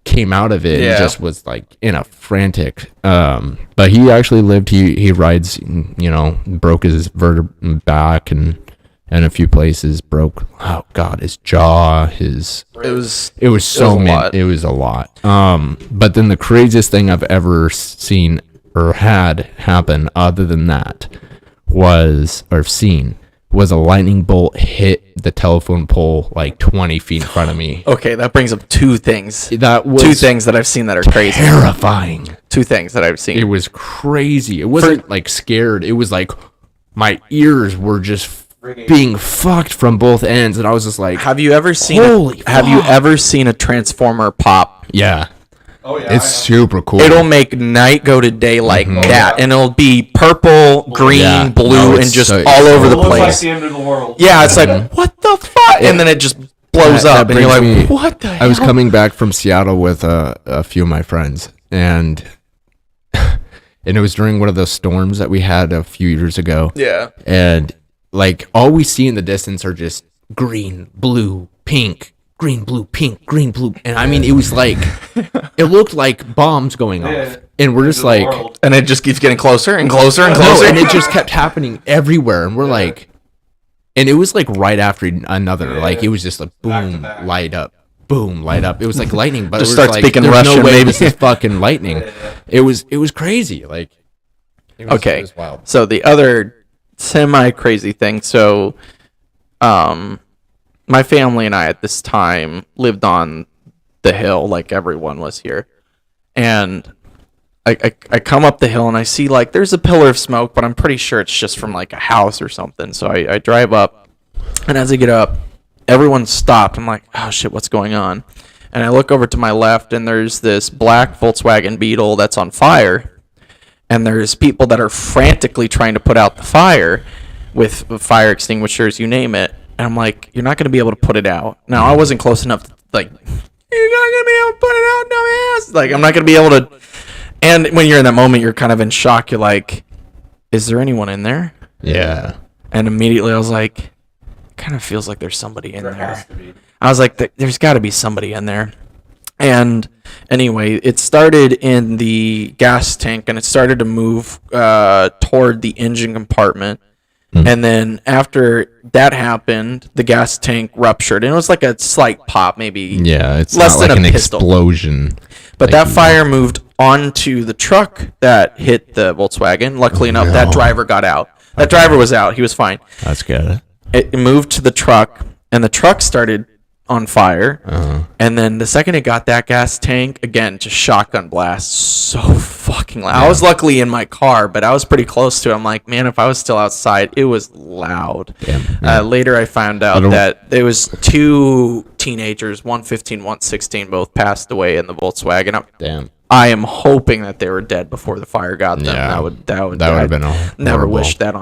came out of it and just was like in a frantic. But he actually lived. He rides. Broke his vertebrae back and a few places. Broke. Oh God, his jaw. It was a lot. But then the craziest thing I've ever seen or had happen, other than that, was a lightning bolt hit the telephone pole like 20 feet in front of me. Okay, that brings up two things. That was two things that I've seen that are crazy. Terrifying. Two things that I've seen. It was crazy. It wasn't like scared. It was like my ears were just being fucked from both ends, and I was just like, Have you ever seen a transformer pop? Yeah. Oh yeah, it's super cool. It'll make night go to day like that, and it'll be purple, green, blue, and just all over the It looks like place. the end of the world. Yeah, it's like, what the fuck? And then it just blows up, and you're like, what the hell? I was coming back from Seattle with a few of my friends, and it was during one of those storms that we had a few years ago. Yeah. And like, all we see in the distance are just green, blue, pink, green, blue, pink, green, blue. And I mean, it was like, it looked like bombs going off. And we're just like, and it just keeps getting closer and closer and closer. And it just kept happening everywhere. And we're like, and it was like right after another, like, it was just like boom, light up, boom, light up. It was like lightning, but Just it was start like, speaking there's Russian, no way maybe. this is fucking lightning. It was crazy. Like, it was wild. So the other semi crazy thing. So, my family and I at this time lived on the hill, like everyone was here, and I come up the hill and I see like there's a pillar of smoke, but I'm pretty sure it's just from like a house or something. So I drive up, and as I get up, everyone stopped. I'm like, oh shit, what's going on? And I look over to my left, and there's this black Volkswagen Beetle that's on fire, and there's people that are frantically trying to put out the fire with fire extinguishers, you name it. And I'm like, you're not going to be able to put it out. Now, I wasn't close enough to, like, you're not going to be able to put it out, dumbass. Like, I'm not going to be able to. And when you're in that moment, you're kind of in shock. You're like, is there anyone in there? Yeah. And immediately I was like, kind of feels like there's somebody in There there. has to be. I was like, there's got to be somebody in there. And anyway, it started in the gas tank, and it started to move toward the engine compartment. And then after that happened, the gas tank ruptured, and it was like a slight pop, maybe. Yeah, it's less not than like a an pistol. explosion. But that fire moved onto the truck that hit the Volkswagen. Luckily enough, that driver got out. That driver was out. He was fine. That's good. It moved to the truck, and the truck started on fire. And then the second it got that gas tank, again, just shotgun blast, so fucking loud. I was luckily in my car, but I was pretty close to it. I'm like, man, if I was still outside, it was loud. Later I found out that there was two teenagers, one 15, one 16, both passed away in the Volkswagen. Damn. I am hoping that they were dead before the fire got them. Yeah. That would have been never horrible. wish that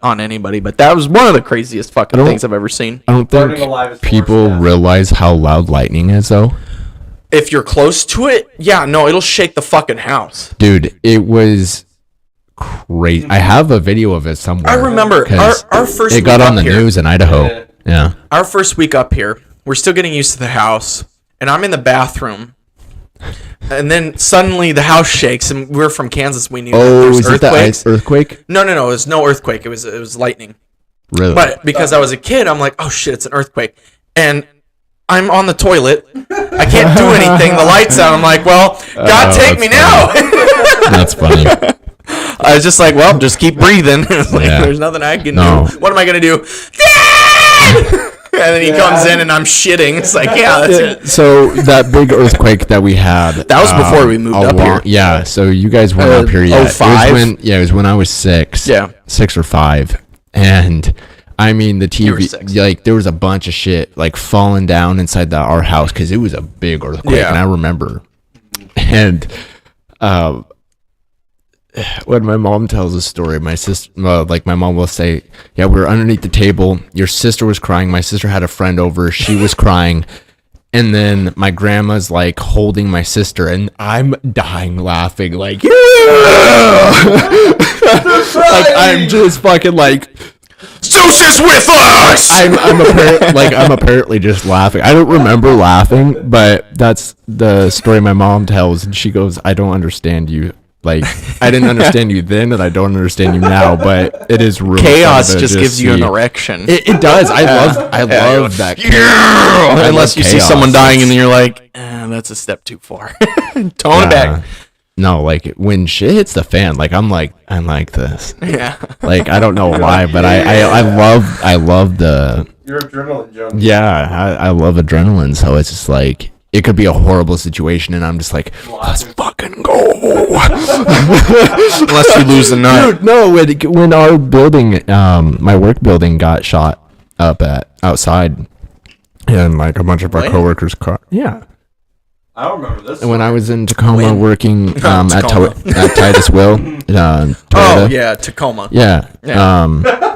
on anybody, but that was one of the craziest fucking things I've ever seen. I don't Burning alive is think the people worst death. realize how loud lightning is, though. if you're close to it, yeah, no, it'll shake the fucking house. Dude, it was crazy. I have a video of it somewhere. I remember our first. It got week on the up here, news in Idaho. Yeah. Our first week up here, we're still getting used to the house, and I'm in the bathroom, and then suddenly the house shakes, and we're from Kansas. We knew Oh, that is it the earthquakes. earthquake? No, it was no earthquake. It was lightning. Really? But because I was a kid, I'm like, oh shit, it's an earthquake, and I'm on the toilet. I can't do anything. The lights out. I'm like, well, God, take me now. That's funny. I was just like, well, just keep breathing. It's like, Yeah. there's nothing I can No. do. What am I gonna do? And then he comes in and I'm shitting. It's like, yeah, that's it. So that big earthquake that we had. That was before we moved up here. Yeah. So you guys weren't up here yet. 05? It was when I was 6. Yeah. 6 or 5. And I mean, the You were TV, 6. like, there was a bunch of shit, like, falling down inside our house because it was a big earthquake. Yeah. And I remember. And when my mom tells a story, my sister, my mom will say, yeah, we were underneath the table. Your sister was crying. My sister had a friend over. She was crying. And then my grandma's, like, holding my sister. And I'm dying laughing, like, yeah! Like, I'm just fucking, like... Zeus is with us. I'm apparently just laughing. I don't remember laughing, but that's the story my mom tells, and she goes, "I don't understand you. Like, I didn't understand you then, and I don't understand you now. But it is really Chaos fun to just gives you an see." erection. It does. I love that. Yeah. Unless you see chaos. someone dying and then you're like, that's a step too far. Tone it back. No, like when shit hits the fan, like I'm like this. Yeah. Like I don't know why, but I love the. You're adrenaline junkie. Yeah, I love adrenaline, so it's just like it could be a horrible situation, and I'm just like, let's fucking go. Unless you lose the nut. Dude, no, when our building, my work building got shot up outside, and like a bunch of our What? coworkers yeah. I don't remember this. When I was in Tacoma When? working Tacoma. at Titus Will, Toyota. Oh yeah, Tacoma. Yeah. Yeah.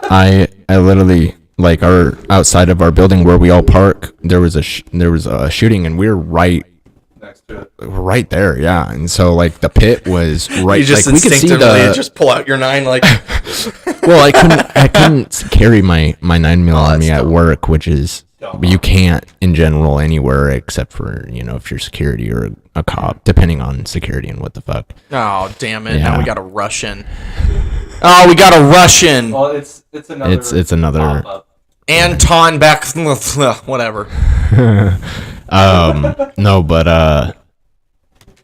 I literally, like, our outside of our building where we all park, there was a shooting, and we were right next to it. there. Yeah. And so like the pit was right. You just like we could see instinctively just pull out your 9 like. Well, I couldn't carry my 9mm on me that's at dumb. work, which is. You can't in general anywhere except for, if you're security or a cop, depending on security and what the fuck. Oh damn it! Yeah. Now we got a Russian. Oh, we got a Russian. Well, it's another. It's another. pop-up. Anton back. Whatever. No, but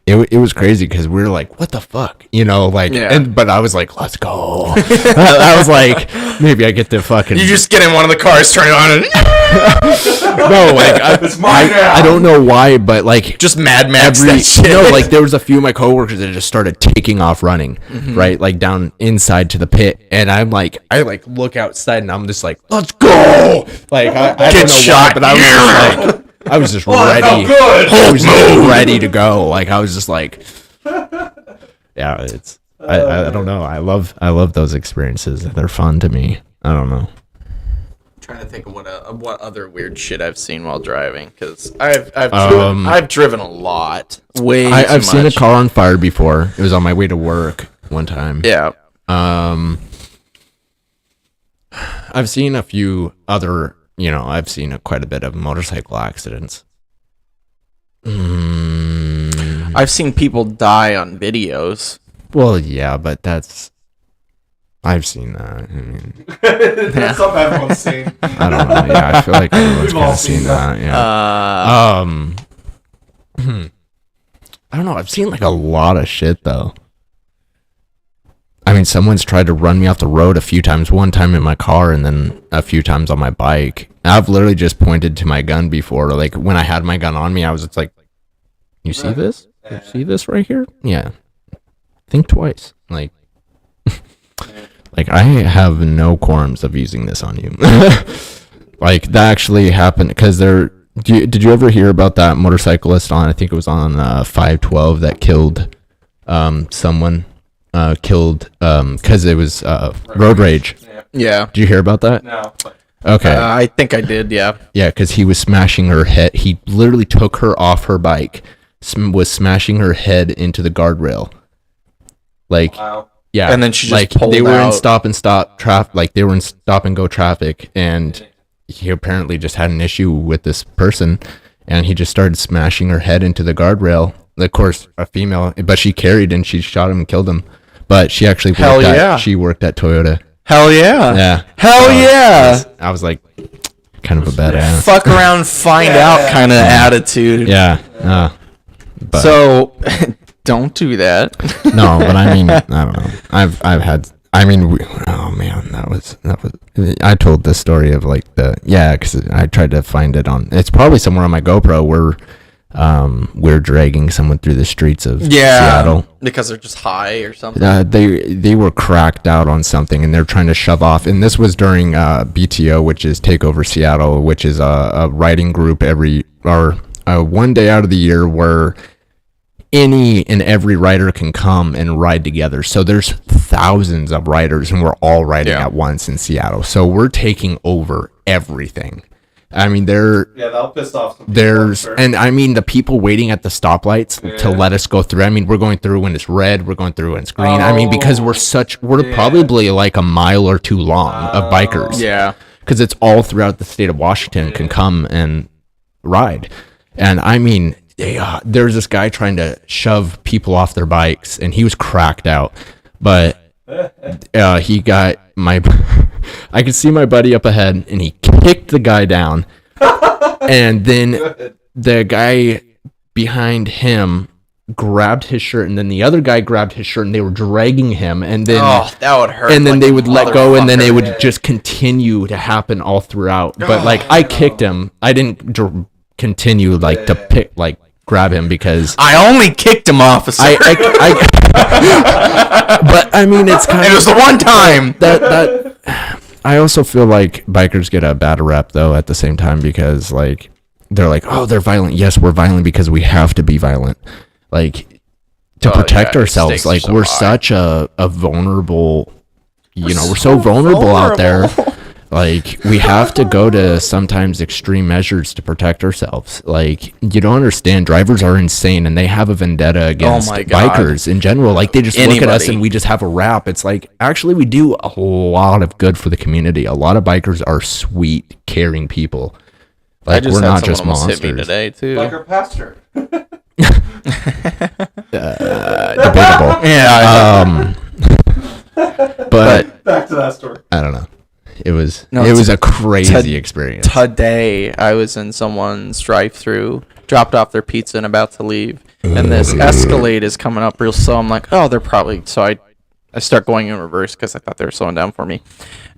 it was crazy because we were like, what the fuck, Yeah. but I was like, let's go. I was like, maybe I get to fucking. You just get in one of the cars, turn it on, and No, like It's mine now. I don't know why, but like just Mad Max that shit. like there was a few of my coworkers that just started taking off running, right, like down inside to the pit, and I look outside and I'm just like, let's go, like I Get don't know shot, why, but I was just like, I was just that ready, felt good. I was just ready to go, like I was just like, yeah, it's I don't know, I love those experiences, they're fun to me. I don't know. Trying to think of what other weird shit I've seen while driving, because I've driven a lot. I've seen a car on fire before. It was on my way to work one time. Yeah. I've seen a few other, I've seen quite a bit of motorcycle accidents. I've seen people die on videos. Well, yeah, but I've seen that. I mean, That's something everyone's seen. I don't know. Yeah, I feel like everyone's We've all kind of seen seen that. Yeah. I don't know. I've seen like a lot of shit though. I mean, someone's tried to run me off the road a few times. One time in my car, and then a few times on my bike. I've literally just pointed to my gun before. Like when I had my gun on me, I was just like, "You see this? You see this right here? Yeah. Think twice." Like, like I have no qualms of using this on you. Like that actually happened because did you ever hear about that motorcyclist I think it was on 512 that killed someone? Killed because it was road rage. Yeah. Did you hear about that? No. Okay. I think I did. Yeah. Yeah, because he was smashing her head. He literally took her off her bike, was smashing her head into the guardrail. Like, Wow. yeah, And then she just like pulled they were in out. stop traffic, like they were in stop and go traffic, and he apparently just had an issue with this person, and he just started smashing her head into the guardrail. Of course, a female, but she carried and she shot him and killed him. But she actually she worked at Toyota. Hell yeah. Yeah. Hell yeah. I was like, kind of a badass. Fuck around, find out kind of attitude. Yeah. But So, don't do that. no, but I mean, I don't know. I've had. I mean, oh man, that was. I told this story of like because I tried to find it on. It's probably somewhere on my GoPro where we're dragging someone through the streets of Seattle because they're just high or something. They were cracked out on something and they're trying to shove off. And this was during BTO, which is Take Over Seattle, which is a riding group one day out of the year where any and every rider can come and ride together. So there's thousands of riders and we're all riding at once in Seattle. So we're taking over everything. I mean, that'll piss off some people, and I mean, the people waiting at the stoplights to let us go through. I mean, we're going through when it's red, we're going through when it's green. I mean, because we're probably like a mile or two long of bikers. Yeah. Because it's all throughout the state of Washington can come and ride. And I mean, there's this guy trying to shove people off their bikes and he was cracked out. But he got I could see my buddy up ahead and he kicked the guy down. And then the guy behind him grabbed his shirt and then the other guy grabbed his shirt and they were dragging him and then that would hurt. and then like they would let go and then motherfucker. it would just continue to happen all throughout. But like I kicked him. I didn't continue to grab him because I only kicked him, officer. but I mean, it's kind it was the one time. that I also feel like bikers get a bad rep though at the same time because like they're like, oh, they're violent. Yes, we're violent because we have to be violent, like to protect ourselves. Like we're such a vulnerable, we're so vulnerable out there. Like we have to go to sometimes extreme measures to protect ourselves. Like you don't understand, drivers are insane and they have a vendetta against bikers in general. Like they just look at us and we just have a rap. It's like actually we do a lot of good for the community. A lot of bikers are sweet, caring people. Like we're not just monsters. Hit me today too. Like our pastor. Debatable. Yeah. But Back to that story. I don't know. It was a crazy experience. Today, I was in someone's drive-through, dropped off their pizza and about to leave, and this Escalade is coming up real slow. I'm like, oh, they're probably... So I start going in reverse because I thought they were slowing down for me.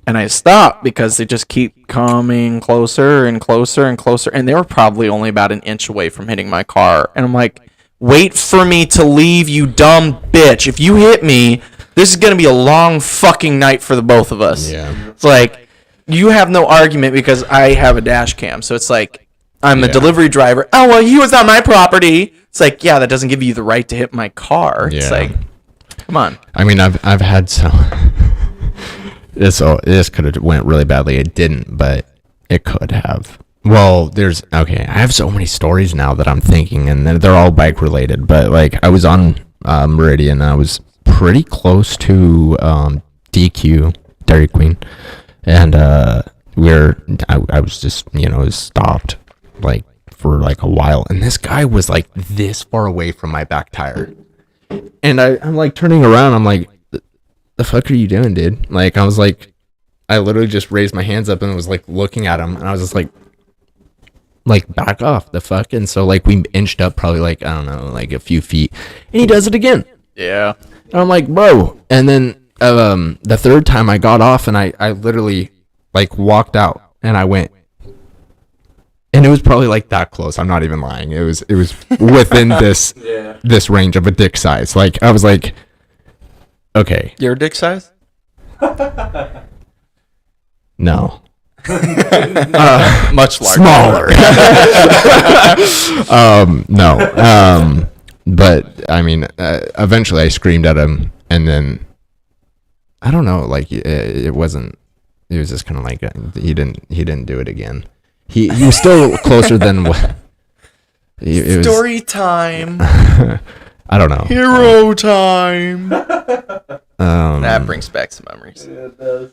And I stop because they just keep coming closer and closer and closer, and they were probably only about an inch away from hitting my car. And I'm like, wait for me to leave, you dumb bitch. If you hit me... This is going to be a long fucking night for the both of us. Yeah. It's like, you have no argument because I have a dash cam. So it's like, I'm the delivery driver. Oh, well, he was on my property. It's like, yeah, that doesn't give you the right to hit my car. Yeah. It's like, come on. I mean, I've had some... this could have went really badly. It didn't, but it could have. Well, I have so many stories now that I'm thinking, and they're all bike related. But like, I was on Meridian, and I was pretty close to DQ, Dairy Queen, and I was just stopped like for like a while, and this guy was like this far away from my back tire, and I'm like turning around, I'm like, the fuck are you doing, dude? Like I was like, I literally just raised my hands up and was like looking at him, and I was just like back off the fuck. And so like we inched up probably like, I don't know, like a few feet, and he does it again. Yeah. And I'm like, bro. And then the third time I got off and I literally like walked out and I went. And it was probably like that close. I'm not even lying. It was within this this range of a dick size. Like I was like, okay. Your dick size? No. Much larger. Smaller. No. But I mean, eventually I screamed at him, and then I don't know, like it wasn't. It was just kind of like he didn't do it again. He was still closer than what. It was, Story time. I don't know. Hero time. Um, That brings back some memories. Yeah, it does.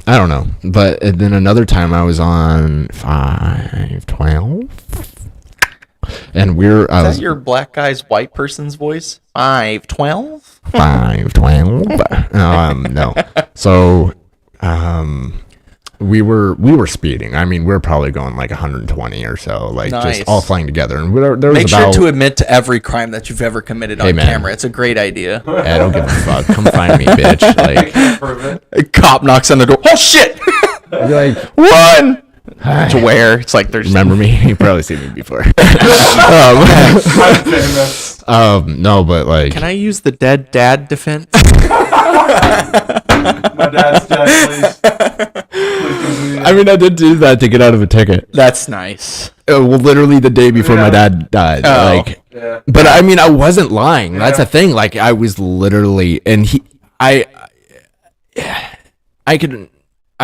I don't know. But then another time I was on 512. And Is that your black guy's white person's voice? 512? 512. No. So we were speeding. I mean, we were probably going like 120 or so, like Nice. just all flying together. And there was Make about, sure to admit to every crime that you've ever committed on man. camera. It's a great idea. I don't give a fuck. Come find me, bitch. Like, Prove it. A cop knocks on the door. Oh shit! you're like, Run! hi. To where? It's like there's Remember me? You probably seen me before. I'm famous. No, but like, Can I use the dead dad defense? My dad's dead, please. Please continue. I mean, I did do that to get out of a ticket. That's nice. Well, literally the day before my dad died. Oh. Like, Yeah. but I mean, I wasn't lying. That's Yeah. the thing. Like, I was literally, and I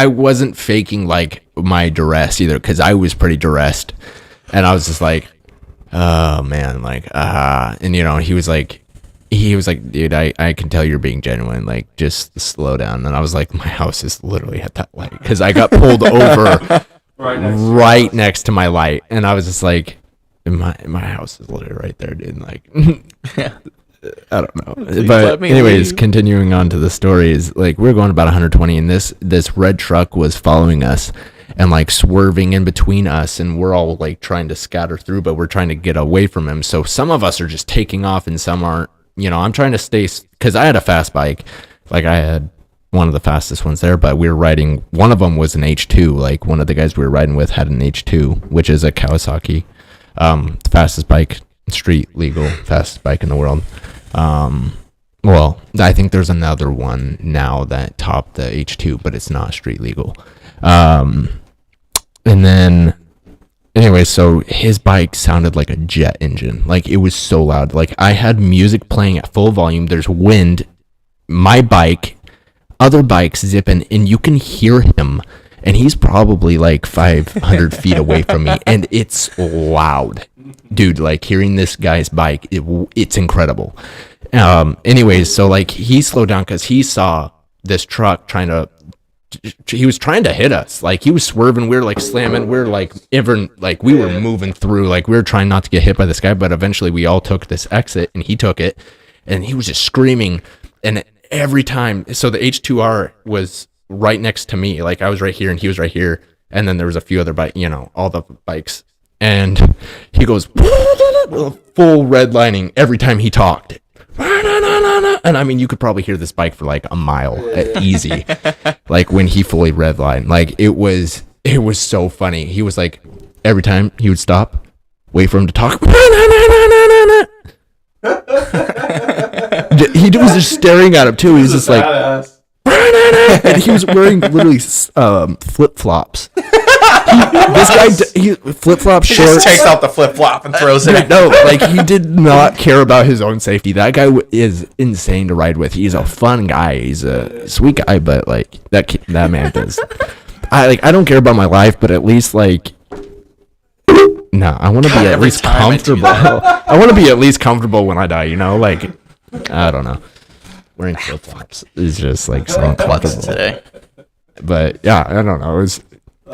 wasn't faking like my duress either, because I was pretty duressed, and I was just like, oh man, like, and you know, he was like, dude, I can tell you're being genuine. Like, just slow down. And I was like, my house is literally at that light, because I got pulled over right next to my light, and I was just like, my house is literally right there, dude. Like, I don't know. Please But let me anyways, leave. continuing on to the stories, like, we were going about 120, and this red truck was following us and like swerving in between us, and we're all like trying to scatter through, but we're trying to get away from him. So some of us are just taking off and some aren't. You know, I'm trying to stay, because I had a fast bike. Like, I had one of the fastest ones there, but we were riding, one of them was an H2. Like, one of the guys we were riding with had an H2, which is a Kawasaki, fastest bike, street legal, fastest bike in the world. Well, I think there's another one now that topped the H2, but it's not street legal. And then, anyway, so his bike sounded like a jet engine. Like, it was so loud. Like, I had music playing at full volume. There's wind, my bike, other bikes zipping, and you can hear him. And he's probably like 500 feet away from me, and it's loud, dude. Like, hearing this guy's bike, it's incredible. Anyways, so like, he slowed down because he saw this truck he was trying to hit us. Like, he was swerving, we were like slamming, we were like even like we were moving through, like we were trying not to get hit by this guy. But eventually we all took this exit, and he took it, and he was just screaming. And every time, so the H2R was right next to me. Like, I was right here and he was right here, and then there was a few other all the bikes, and he goes full redlining every time he talked. And I mean, you could probably hear this bike for like a mile easy. Like, when he fully redlined, like, it was so funny. He was like, every time he would stop, wait for him to talk. He was just staring at him too. He was just like, Badass. and he was wearing literally flip flops. This guy, he flip flop He shorts. just takes out the flip flop and throws it. No, like, he did not care about his own safety. That guy is insane to ride with. He's a fun guy. He's a sweet guy, but like, that man does. I don't care about my life, but at least like, no, I want to be at Every least time I do comfortable. I want to be at least comfortable when I die. You know, like, I don't know. Wearing flip flops is just like so What's uncomfortable. today? But yeah, I don't know.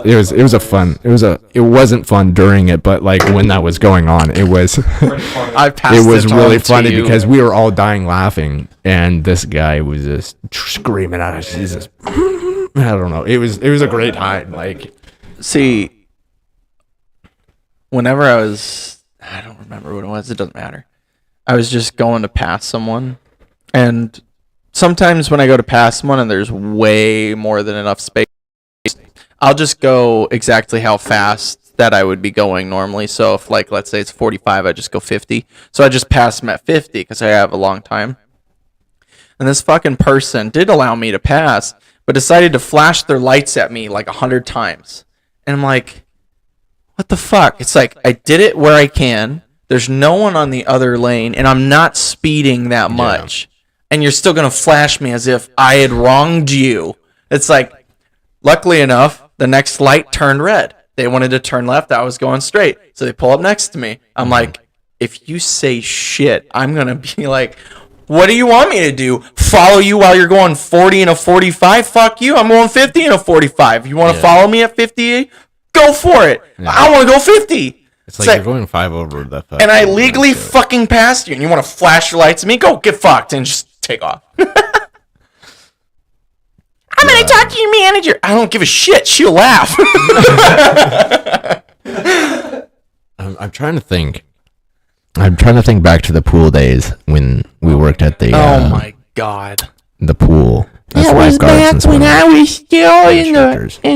It wasn't fun during it, but like, when that was going on, it was I passed it was really on to funny you. because we were all dying laughing, and this guy was just screaming at us. He's just, I don't know. It was a great time. Like, See, whenever I don't remember what it was. It doesn't matter. I was just going to pass someone, and sometimes when I go to pass someone and there's way more than enough space, I'll just go exactly how fast that I would be going normally. So if, like, let's say it's 45, I just go 50. So I just pass them at 50 because I have a long time. And this fucking person did allow me to pass, but decided to flash their lights at me like 100 times. And I'm like, what the fuck? It's like, I did it where I can. There's no one on the other lane, and I'm not speeding that much. And you're still going to flash me as if I had wronged you. It's like, luckily enough, the next light turned red. They wanted to turn left. I was going straight. So they pull up next to me. I'm like, if you say shit, I'm going to be like, what do you want me to do? Follow you while you're going 40 and a 45? Fuck you. I'm going 50 and a 45. You want to follow me at 50? Go for it. I want to go 50. It's like you're going 5 over the fuck. And I legally fucking passed you, and you want to flash your lights at me? Go get fucked and just take off. I'm going to talk to your manager. I don't give a shit. She'll laugh. I'm trying to think. I'm trying to think back to the pool days when we worked at the. Oh my god. The pool. That was back when I was still in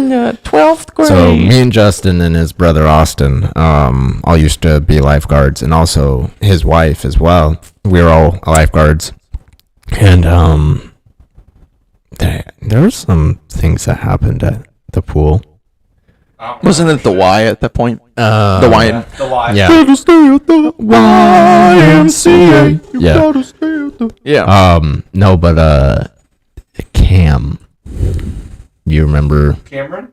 the 12th grade. So me and Justin and his brother Austin all used to be lifeguards, and also his wife as well. We were all lifeguards. And there were some things that happened at the pool. Wasn't it the Y at that point? The Y. The Y. Yeah. Gotta stay at the YMCA. You Yeah. gotta stay at the... Yeah. No, but Cam. You remember? Cameron?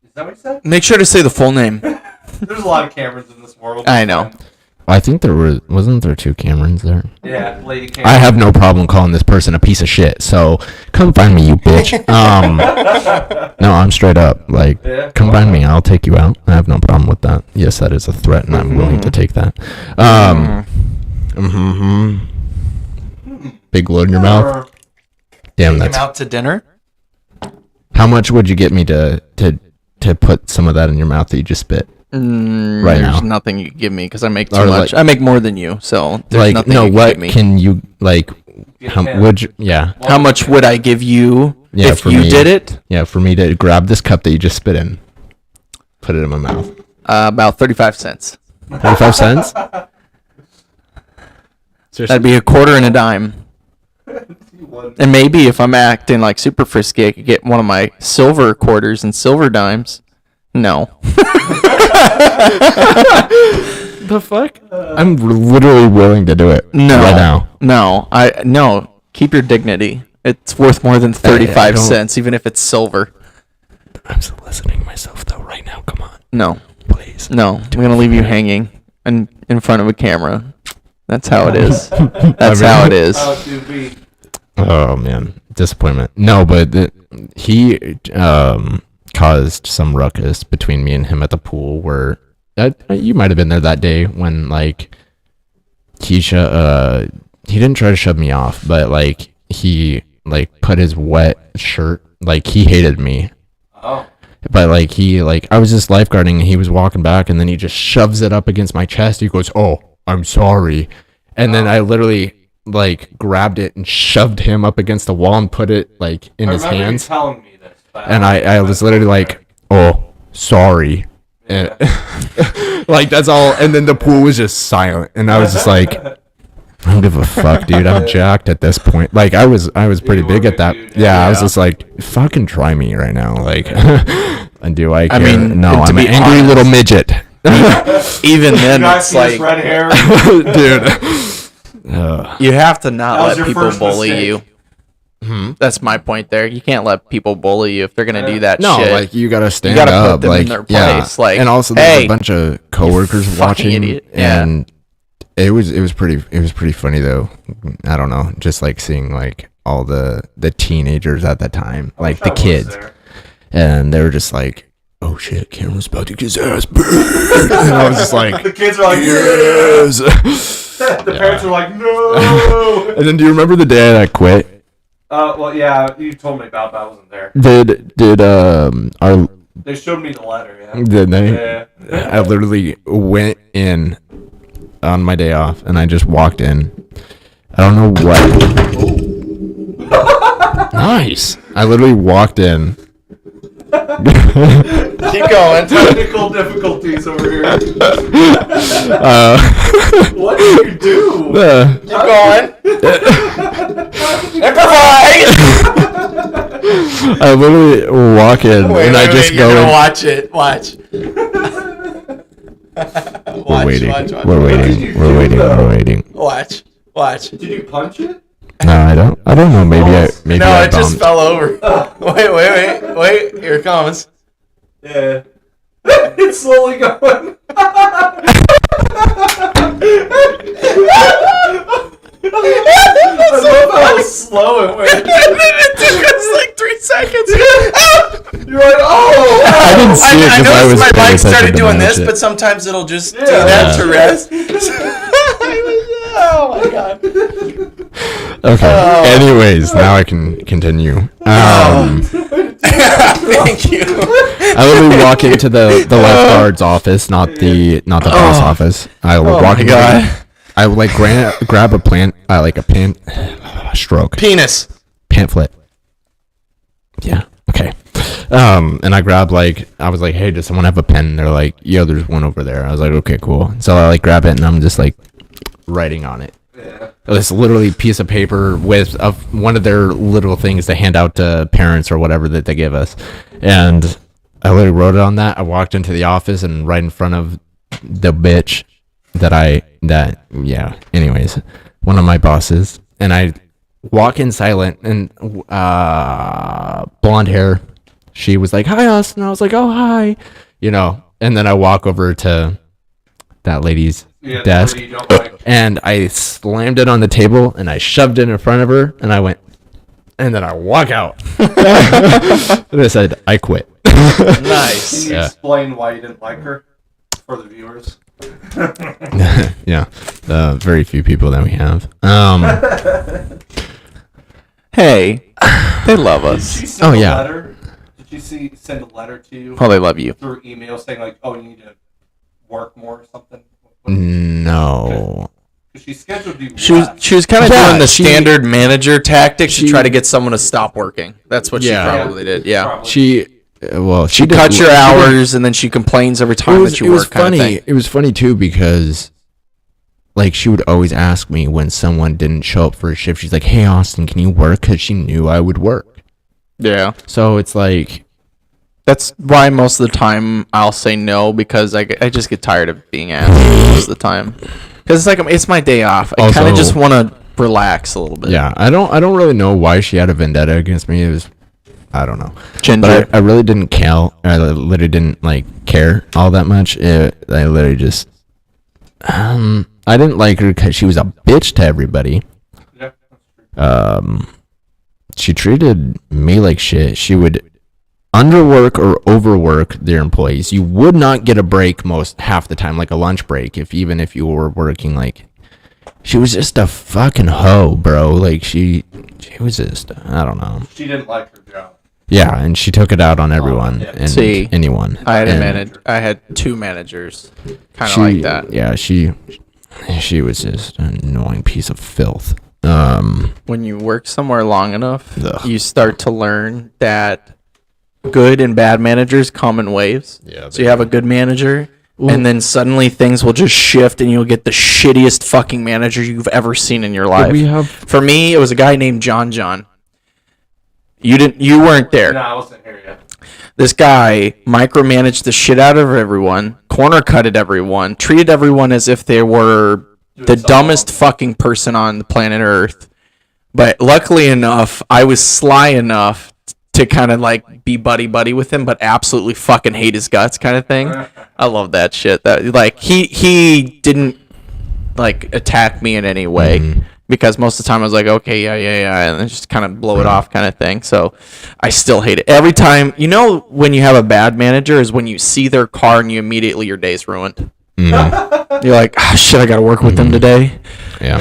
Is that what you said? Make sure to say the full name. There's a lot of Camerons in this world. I know. I think wasn't there 2 Camerons there? Yeah, Lady Cameron. I have no problem calling this person a piece of shit, so come find me, you bitch. No, I'm straight up. Like, come find me. I'll take you out. I have no problem with that. Yes, that is a threat, and I'm willing to take that. Big load in your mouth. Damn, Take him that's. out to dinner? How much would you get me to put some of that in your mouth that you just spit? Right There's now. nothing you can give me because I make too Or much. like- I make more than you, so there's Like, nothing no, you can what give me. can you, like, how him. would you, yeah. How much would I give you Yeah, if for you me. did it? Yeah, for me to grab this cup that you just spit in, put it in my mouth. About 35 cents. 35 cents? That'd be a quarter and a dime. And maybe if I'm acting like super frisky, I could get one of my silver quarters and silver dimes. No. The fuck? I'm literally willing to do it. No. Right now. No. Keep your dignity. It's worth more than 35 don't- cents, even if it's silver. I'm soliciting myself though right now. Come on, No. please. No. I'm gonna leave you hanging in front of a camera. That's how it is. That's how it is. How to be. Oh man, disappointment. No, but he caused some ruckus between me and him at the pool where you might have been there that day when like he didn't try to shove me off, but like he like put his wet shirt, like he hated me. Oh. But like I was just lifeguarding and he was walking back and then he just shoves it up against my chest. He goes, "Oh, I'm sorry." And then I literally like grabbed it and shoved him up against the wall and put it like in his remember hands. you telling me this. But And I was literally like, "Oh, sorry." And like that's all. And then the pool was just silent. And I was just like, I don't give a fuck, dude. I'm jacked at this point. Like I was pretty You big were at that. big, dude. Yeah, I was Yeah. just like, fucking try me right now. Like, and do I care? mean, no, to I'm an be angry honest- little midget. Even You then, guys it's see this like red hair? Dude. you have to not That was let your people first bully mistake. you. That's my point there. You can't let people bully you if they're gonna do that No, shit. like you gotta stand gotta put up, them in like their yeah. place, like, and also there's hey, a bunch of coworkers fucking watching, idiot. Yeah. and it was pretty funny though. I don't know, just like seeing like all the teenagers at the time, like the I was kids, there. and they were just like, "Oh shit, Cameron's about to get his ass burned," and I was just like, The kids are like, "Yes." The parents are like, no. And then do you remember the day I quit? Well, yeah, you told me about that. I wasn't there. Did our They showed me the letter, yeah. did they? Yeah. I literally went in on my day off and I just walked in. I don't know what. Nice. I literally walked in. keep going. Technical difficulties over here. Uh, What did you do? Keep going. Improvise. I literally walk in and I just you're go gonna in. watch it. Watch. We're waiting. Watch. We're waiting. We're waiting. We're waiting. Watch. Did you punch it? No, I don't know. Maybe I No, I it just bumped. fell over. Wait. Here it comes. Yeah. It's slowly going. I love how slow it went. It took us like 3 seconds. You're like, oh! I didn't see it I because I noticed was my paying bike attention started to doing my this, shit. but sometimes it'll just do that to rest. Oh my god. Okay. Anyways, now I can continue. Thank you. I literally walk into the lifeguard's office, not the boss office. I will walk in. I would like grab a plant, like a pant, stroke. Penis. Pamphlet. Yeah. Okay. And I grabbed I was like, hey, does someone have a pen? And they're like, yo, there's one over there. I was like, okay, cool. So I like grab it and I'm just like writing on it. Yeah. It's literally a piece of paper with one of their little things to hand out to parents or whatever that they give us. And I literally wrote it on that. I walked into the office and right in front of the bitch anyways, one of my bosses, and I walk in silent and blonde hair. She was like, hi, Austin. I was like, oh, hi, and then I walk over to that lady's desk and I slammed it on the table and I shoved it in front of her and I went, and then I walk out. And I said, I quit. Nice. Can you explain why you didn't like her for the viewers? Yeah, very few people that we have. Hey, they love us. Did she send Oh, a yeah. letter? Did you send a letter to you Oh, they love you. through email saying like, oh, you need to work more or something? No. Because she scheduled you. She was kind of Yeah, doing the she- standard manager tactic to she- try to get someone to stop working. That's what Yeah. she probably did. Yeah. Probably. She She cuts your hours and then she complains every time that you work. funny. Kind of thing. It was funny too because, like, she would always ask me when someone didn't show up for a shift. She's like, "Hey, Austin, can you work?" Because she knew I would work. Yeah. So it's like, That's why most of the time I'll say no, because I just get tired of being asked most of the time. Because it's like it's my day off. I kind of Also- just want to relax a little bit. yeah, I don't really know why she had a vendetta against me. It was, I don't know. Ginger. But I really didn't care. I literally didn't care all that much. I literally just, I didn't like her because she was a bitch to everybody. Yeah, that's true. She treated me like shit. She would underwork or overwork their employees. You would not get a break half the time, like a lunch break, even if you were working. Like, she was just a fucking hoe, bro. Like, she was just, I don't know. She didn't like her job. Yeah, and she took it out on everyone yeah. and See, anyone. I had And I had 2 managers, kind of she- like that. Yeah, she was just an annoying piece of filth. When you work somewhere long enough, Ugh. you start to learn that good and bad managers come in waves. Yeah, So you have a good manager, and then suddenly things will just shift, and you'll get the shittiest fucking manager you've ever seen in your life. we have- For me, it was a guy named John. You weren't there. No, I wasn't here yet. This guy micromanaged the shit out of everyone, corner cutted everyone, treated everyone as if they were the something dumbest fucking person on the planet Earth. But luckily enough, I was sly enough to kind of be buddy with him, but absolutely fucking hate his guts kind of thing. I love that shit. That he didn't attack me in any way. Because most of the time I was like, okay, yeah, and then just kind of blow it off kind of thing. So I still hate it. Every time, when you have a bad manager is when you see their car and your day's ruined. You're like, shit, I got to work with them today. Yeah.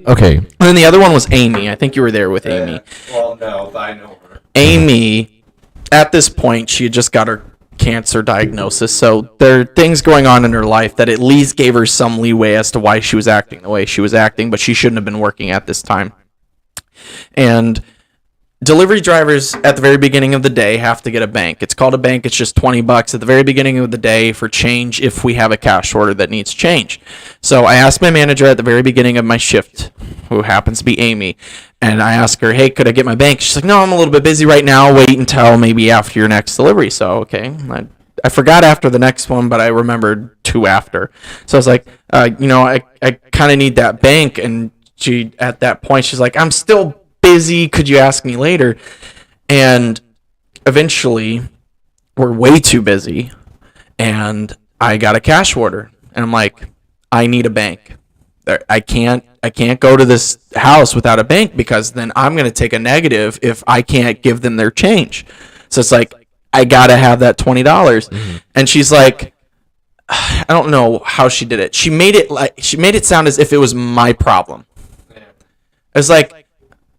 Okay. And then the other one was Amy. I think you were there with Amy. Well, no, but I know her. Amy, at this point, she had just got her cancer diagnosis, so there are things going on in her life that at least gave her some leeway as to why she was acting the way she was acting, but she shouldn't have been working at this time. And delivery drivers at the very beginning of the day have to get a bank. It's called a bank. It's just $20 at the very beginning of the day for change if we have a cash order that needs change. So I asked my manager at the very beginning of my shift, who happens to be Amy, and I asked her, hey, could I get my bank? She's like, no, I'm a little bit busy right now. Wait until maybe after your next delivery. So, okay. I forgot after the next one, but I remembered 2 after. So I was like, I kind of need that bank. And she, at that point, she's like, I'm still busy. Could you ask me later? And eventually, we're way too busy. and I got a cash order, and I'm like, I need a bank. I can't go to this house without a bank because then I'm going to take a negative if I can't give them their change. So it's like, I got to have that $20. Mm-hmm. And she's like, I don't know how she did it. She made it sound as if it was my problem. I was like,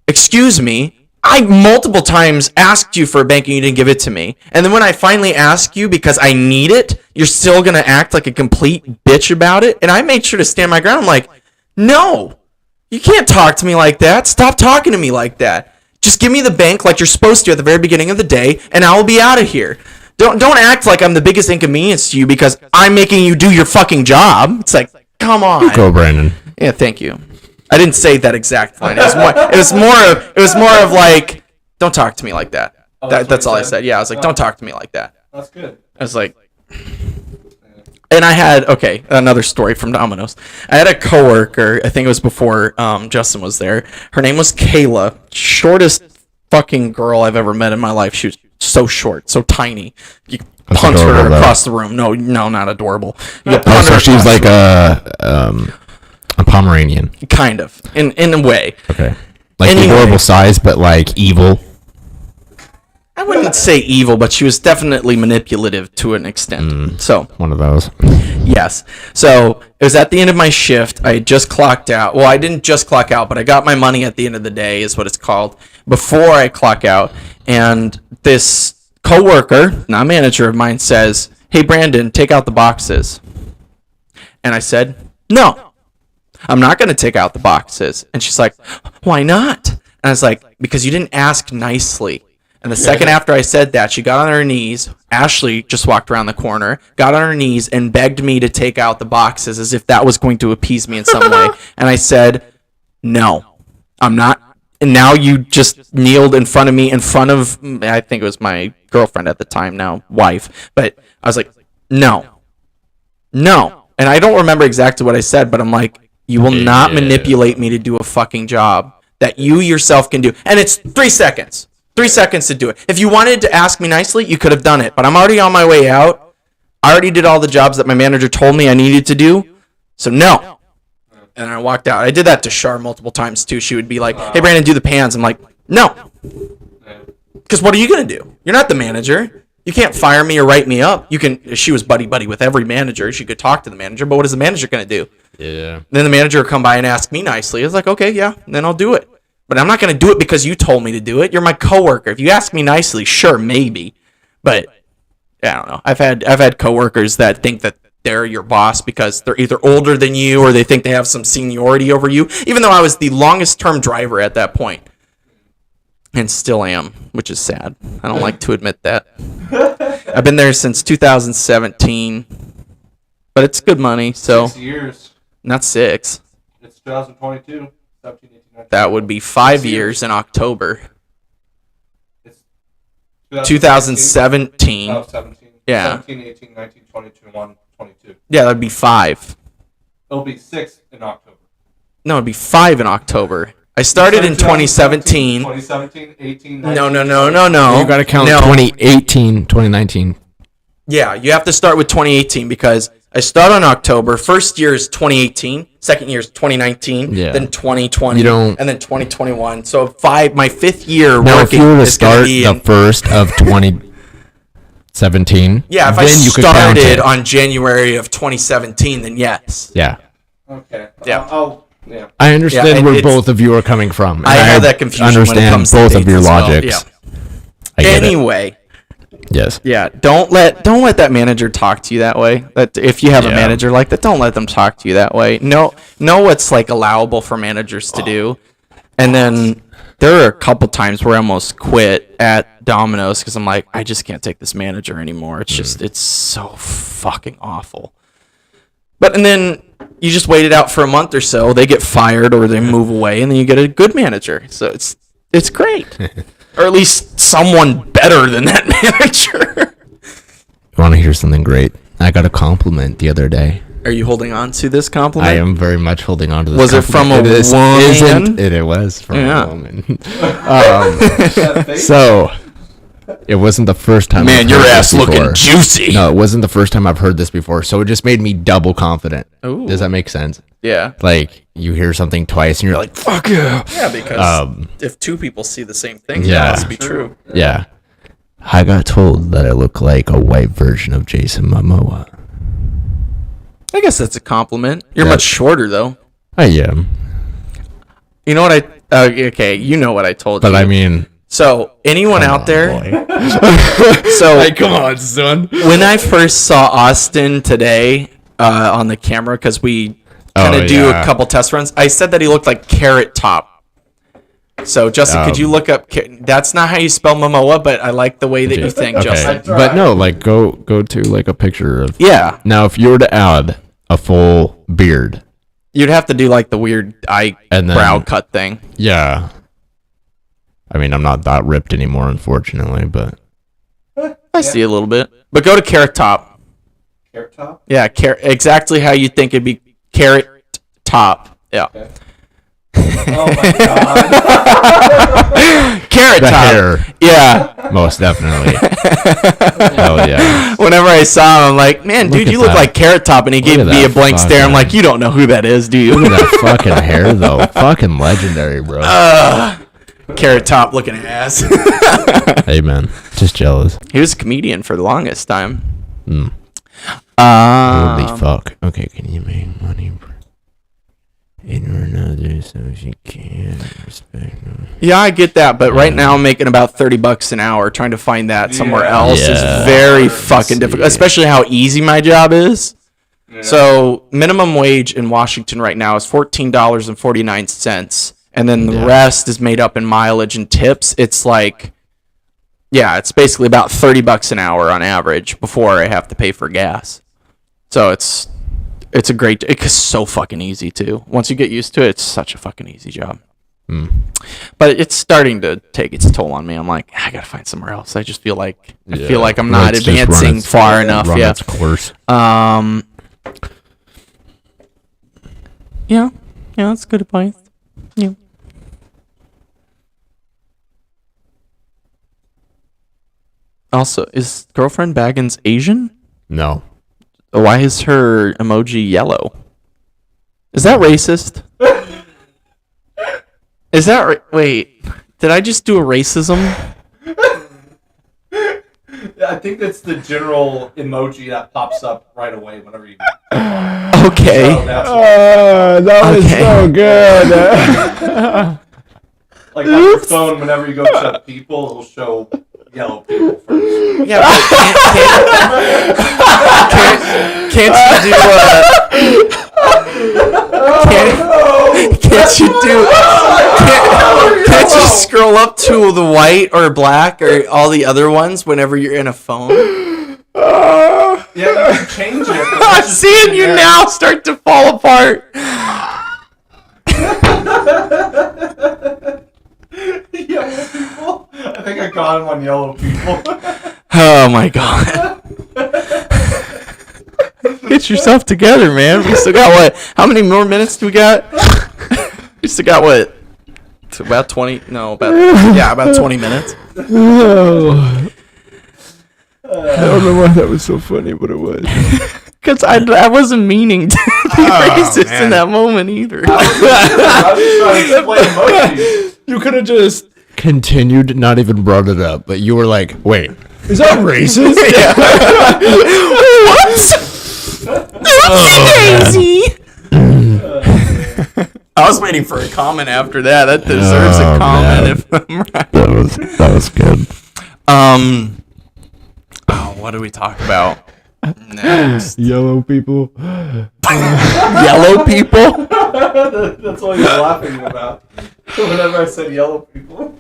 excuse me, I multiple times asked you for a bank and you didn't give it to me. And then when I finally ask you because I need it, you're still going to act like a complete bitch about it. And I made sure to stand my ground. I'm like, no, you can't talk to me like that. Stop talking to me like that. Just give me the bank like you're supposed to at the very beginning of the day, and I will be out of here. Don't act like I'm the biggest inconvenience to you because I'm making you do your fucking job. It's like, come on. Go, Brandon. Yeah, thank you. I didn't say that exact line. It was more of like, don't talk to me like that. That's all I said. Yeah, I was like, don't talk to me like that. That's good. I was like, and I had, another story from Domino's. I had a coworker, I think it was before Justin was there. Her name was Kayla. Shortest fucking girl I've ever met in my life. She was so short, so tiny. You punch her across the room. No, not adorable. You punch her she's like a Pomeranian. Kind of, in a way. Okay. Like adorable size, but like evil. I wouldn't say evil, but she was definitely manipulative to an extent. So one of those. Yes. So it was at the end of my shift. I had just clocked out. Well, I didn't just clock out, but I got my money at the end of the day, is what it's called, before I clock out. And this coworker, not manager of mine, says, "Hey, Brandon, take out the boxes." And I said, "No, I'm not going to take out the boxes." And she's like, "Why not?" And I was like, "Because you didn't ask nicely." And the second after I said that, she got on her knees. Ashley just walked around the corner, got on her knees, and begged me to take out the boxes as if that was going to appease me in some way. And I said, "No, I'm not." And now you just kneeled in front of me, in front of, I think it was my girlfriend at the time, now wife. But I was like, no. And I don't remember exactly what I said, but I'm like, you will not manipulate me to do a fucking job that you yourself can do. And it's 3 seconds. 3 seconds to do it. If you wanted to ask me nicely, you could have done it. But I'm already on my way out. I already did all the jobs that my manager told me I needed to do. So no. And I walked out. I did that to Shar multiple times too. She would be like, "Hey, Brandon, do the pans." I'm like, "No." Because what are you going to do? You're not the manager. You can't fire me or write me up. You can. She was buddy with every manager. She could talk to the manager. But what is the manager going to do? Yeah. And then the manager would come by and ask me nicely. I was like, "Okay, yeah." And then I'll do it. But I'm not going to do it because you told me to do it. You're my coworker. If you ask me nicely, sure, maybe. But I don't know. I've had coworkers that think that they're your boss because they're either older than you or they think they have some seniority over you, even though I was the longest term driver at that point. And still am, which is sad. I don't like to admit that. I've been there since 2017. But it's good money, so 6 years. Not 6. It's 2022. 17, 18, 19. That would be 5 years in October. It's 2017. Oh, 17. Yeah. 17, 18, 19, 20, 21, 22. Yeah, that'd be 5. It'll be 6 in October. No, it'd be 5 in October. I started in 2017. 2017, 18, 19. No. You got to count 2018, 2019. Yeah, you have to start with 2018 because I start on October. First year is 2018. Second year is 2019. Yeah. Then 2020. You don't. And then 2021. So my 5th year Now, working. if you were to is gonna start be the in, first of 2017, yeah, if then I you could count started it. on January of 2017, then yes. Yeah. Okay. Yeah. Yeah. I understand Yeah, where it's- both of you are coming from. and I have that confusion when it understand comes to both of dates your as well. logics. Yeah. I get it. Anyway. Yes. Yeah, don't let that manager talk to you that way. That if you have a manager like that, don't let them talk to you that way. Know what's like allowable for managers to do. And then there are a couple times where I almost quit at Domino's because I'm like, I just can't take this manager anymore. It's just it's so fucking awful. And then you just wait it out for a month or so. They get fired or they move away, and then you get a good manager. So it's great. Or at least someone better than that manager. You want to hear something great? I got a compliment the other day. Are you holding on to this compliment? I am very much holding on to this. Was it from a compliment. woman? It was from Yeah. a woman. So It wasn't the first time. Man, I've your heard ass this looking before. juicy. No, it wasn't the first time I've heard this before. So it just made me double confident. Ooh. Does that make sense? Yeah. Like you hear something twice and you're like, "Fuck yeah!" Yeah, because if two people see the same thing, Yeah. it must be true. Yeah. I got told that I look like a white version of Jason Momoa. I guess that's a compliment. You're Yeah. much shorter though. I am, You know what okay, you know what I told you. but I mean, So anyone come out on, there? boy. So Like, come on, son. when I first saw Austin today on the camera, because we kind of do yeah. a couple test runs, I said that he looked like Carrot Top. So Justin, could you look up? That's not how you spell Momoa, but I like the way that you think, Okay, Justin. but no, like go to like a picture of. Yeah, Now, if you were to add a full beard, you'd have to do like the weird And then- eyebrow cut thing. yeah. I mean, I'm not that ripped anymore, unfortunately, but I see a little bit, but go to Carrot Top. Carrot top? Yeah, exactly how you think it'd be Carrot Top. Yeah. Okay. Oh my god. Carrot the Top. hair, Yeah. most definitely. Hell yeah. Whenever I saw him, I'm like, man, dude, at you look that. like Carrot Top, and he gave at me a that blank stare. I'm fucking- like, you don't know who that is, do you? Look at that fucking hair, though. Fucking legendary, bro. Carrot Top looking ass. Hey, man. Just jealous. He was a comedian for the longest time. Mm. Uh, Holy fuck. Okay, can you make money in another so she can respect them? yeah, I get that, but right now I'm making about $30 an hour. Trying to find that somewhere Yeah. else is Yeah. very fucking difficult, especially how easy my job is. Yeah. So minimum wage in Washington right now is $14.49, and then the Yeah. rest is made up in mileage and tips. It's like, yeah, it's basically about $30 an hour on average before I have to pay for gas. So it's a great. It's so fucking easy too. Once you get used to it, it's such a fucking easy job. Mm. But it's starting to take its toll on me. I'm like, I gotta find somewhere else. I just feel like I Yeah. feel like I'm not Let's just run advancing its- far enough. Run Yeah. its course. Yeah, that's good advice. Yeah. Also, is girlfriend Baggins Asian? No. Why is her emoji yellow? Is that racist? Is that wait? Did I just do a racism? I think that's the general emoji that pops up right away whenever you. Okay. So that's why. That was so good. Like on your phone, whenever you go to people, it'll show yellow people first. Yeah, but can't you do can't you do can't you scroll up to the white or black or all the other ones whenever you're in a phone? Yeah, you can change it. but I'm it's just seeing you generic. now start to fall apart. Yellow people. I think I got him on yellow people. Oh my god. Get yourself together, man. We still got what? How many more minutes do we got? We still got what? It's about 20? No, about 20 minutes. I don't know why that was so funny, but it was. Because I wasn't meaning to be racist in that moment either. I was just trying to explain emojis. You could have just continued, not even brought it up, but you were like, wait, is that racist? Crazy. I was waiting for a comment after that. That deserves a Oh, comment man. if I'm right. That was good. What do we talk about next? Yellow people. Yellow people? That's all you're laughing about. Whenever I said yellow people.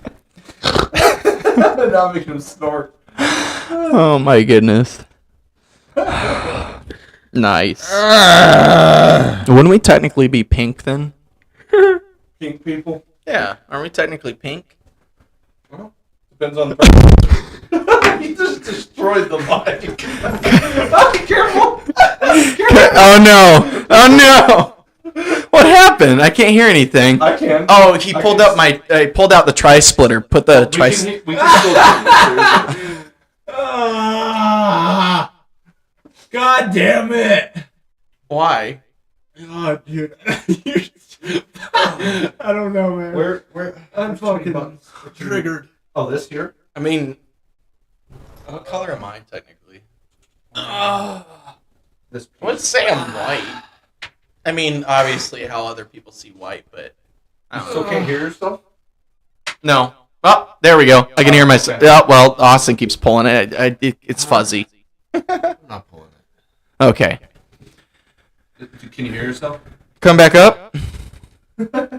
Now making him snort. Oh my goodness. Nice. Wouldn't we technically be pink then? Pink people. Yeah. Aren't we technically pink? Well, depends on the person. He just destroyed the mic. Careful. Oh no! Oh no! What happened? I can't hear anything. I can. Oh, he pulled out pulled out the tri-splitter. Put the We can still do it. God damn it! Why? Oh, dude. I don't know, man. Where? I'm fucking triggered. Oh, this here? I mean, what color am I technically? This. Let's say I'm white. I mean, obviously, how other people see white, but I You don't still know. can't hear yourself? No. Oh, there we go. I can hear myself. Okay. Oh, well, Austin keeps pulling it. It's fuzzy. I'm not pulling it. Okay. Can you hear yourself? Come back up,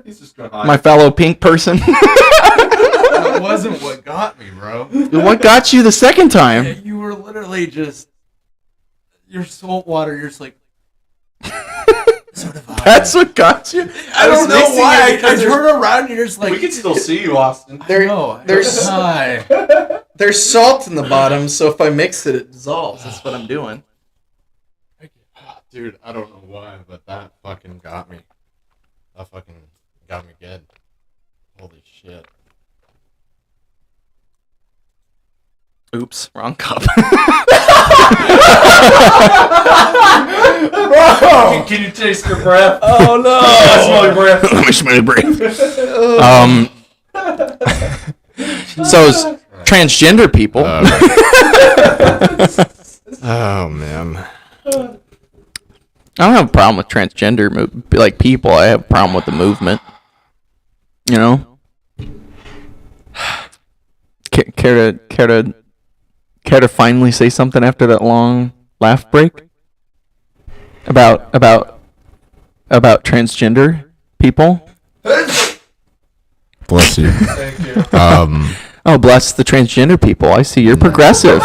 He's just going high. my fellow pink person. That wasn't what got me, bro. What got you the second time? You were literally just... You're salt water. You're just like... So divine. That's what got you? I don't know mixing why. it I because turn around and you're just like... We can still see you, Austin. There's Hi. there's salt in the bottom, so if I mix it, it dissolves. That's what I'm doing. Dude, I don't know why, but that fucking got me. That fucking got me good. Holy shit. Oops, wrong cup. Bro! Can you taste your breath? Oh no! I smell your breath. Let me smell your breath. So it's transgender people. Oh, man. I don't have a problem with transgender like people. I have a problem with the movement. You know. Care to finally say something after that long laugh break about transgender people? Bless you. Thank you. Oh, bless the transgender people. I see you're progressive.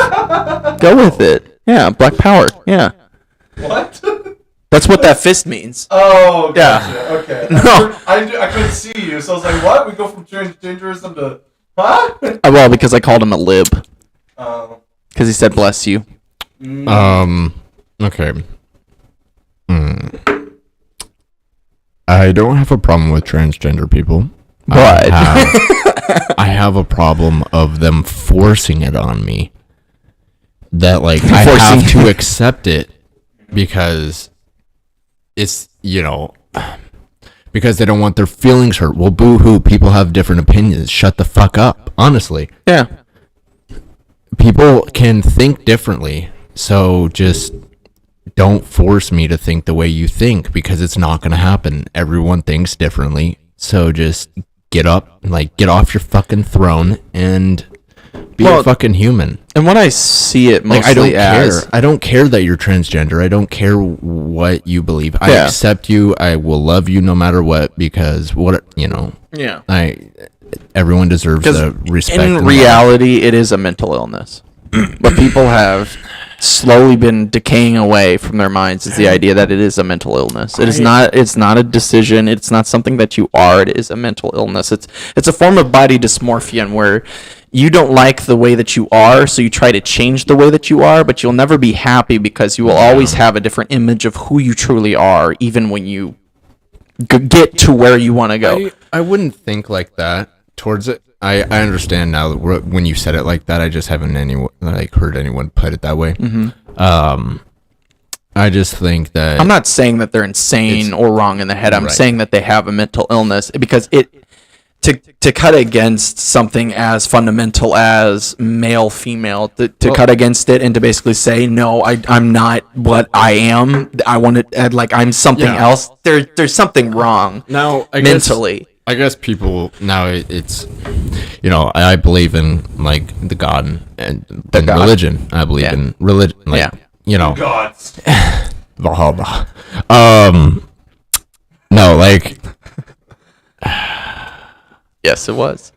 Go with it. Yeah, black power. Yeah. What? That's what that fist means. Oh, Yeah. gotcha. Okay. No. I couldn't see you, so I was like, what? We go from transgenderism to... Huh? Well, because I called him a lib. Oh. Because he said bless you. Okay. I don't have a problem with transgender people. But I have a problem of them forcing it on me. That, like, I have to accept it because it's, you know, because they don't want their feelings hurt. Well, boo-hoo, people have different opinions. Shut the fuck up, honestly. yeah. People can think differently, so just don't force me to think the way you think because it's not going to happen. Everyone thinks differently, so just get up, like, get off your fucking throne and be a fucking human. And when I see it mostly Like, I don't as... care. I don't care that you're transgender. I don't care what you believe. I Yeah. accept you. I will love you no matter what because what, you know, Yeah. everyone deserves the respect. In and reality, it is a mental illness. What people have slowly been decaying away from their minds is the idea that it is a mental illness. It is not. It's not a decision. It's not something that you are. It is a mental illness. It's a form of body dysmorphia, and where you don't like the way that you are, so you try to change the way that you are, but you'll never be happy because you will always have a different image of who you truly are, even when you get to where you want to go. I wouldn't think like that towards it. I understand now that when you said it like that. I just haven't heard anyone put it that way. I just think that I'm not saying that they're insane or wrong in the head. I'm Right. saying that they have a mental illness because to cut against something as fundamental as male female to cut against it and to basically say no, I'm not what I am. I want to like I'm something Yeah. else. There's something wrong now mentally. I guess people now it's, you know, I believe in like the God and God. religion. I believe Yeah. in religion. Like, Yeah. you know, Gods. Valhalla. No, like, Yes, it was.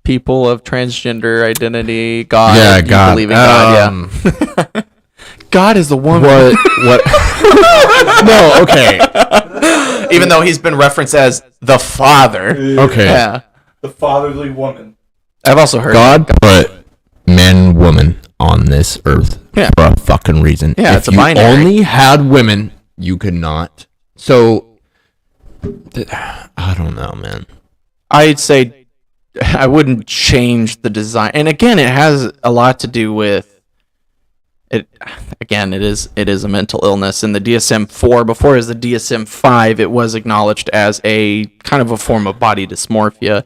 People of transgender identity, God. yeah, you God. believe in God, yeah. God is the one. What? No, okay, Even though he's been referenced as the Father. okay. Yeah. The fatherly woman. I've also heard God put man, woman on this earth Yeah. for a fucking reason. Yeah, if it's a you binary. only had women, you could not. So, I don't know, man. I'd say I wouldn't change the design. And again, it has a lot to do with it. Again, it is a mental illness. In the DSM-4, before it was the DSM-5, it was acknowledged as a kind of a form of body dysmorphia.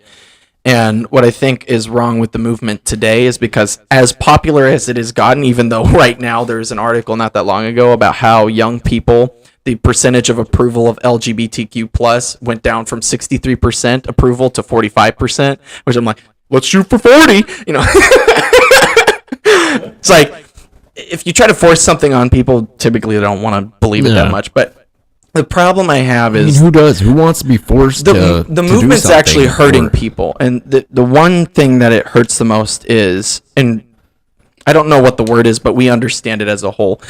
And what I think is wrong with the movement today is because as popular as it has gotten, even though right now there's an article not that long ago about how young people, the percentage of approval of LGBTQ plus went down from 63% approval to 45%, which I'm like, let's shoot for 40, you know. It's like, if you try to force something on people, typically they don't want to believe it that much. But the problem I have is, who does? Who wants to be forced the movement's actually hurting people. And the one thing that it hurts the most is, and I don't know what the word is, but we understand it as a whole.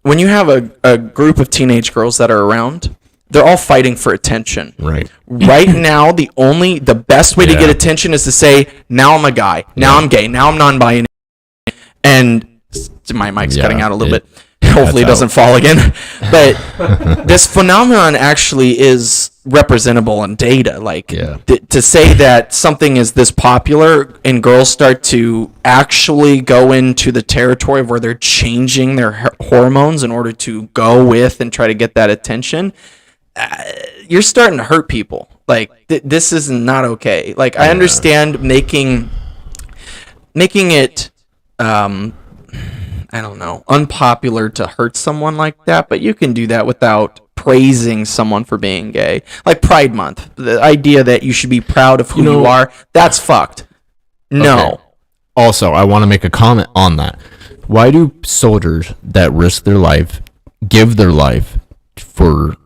When you have a group of teenage girls that are around, they're all fighting for attention. Right. Right now, the best way to get attention is to say, now I'm a guy, now I'm gay, now I'm non-binary. And my mic's cutting out a little bit. Hopefully it doesn't fall again. But this phenomenon actually is representable in data. Like, to say that something is this popular and girls start to actually go into the territory of where they're changing their hormones in order to go with and try to get that attention, you're starting to hurt people. Like, this is not okay. Like, I understand making it I don't know, unpopular to hurt someone like that, but you can do that without praising someone for being gay. Like Pride Month, the idea that you should be proud of who you are, that's fucked. No. Okay. Also, I want to make a comment on that. Why do soldiers that risk their life give their life for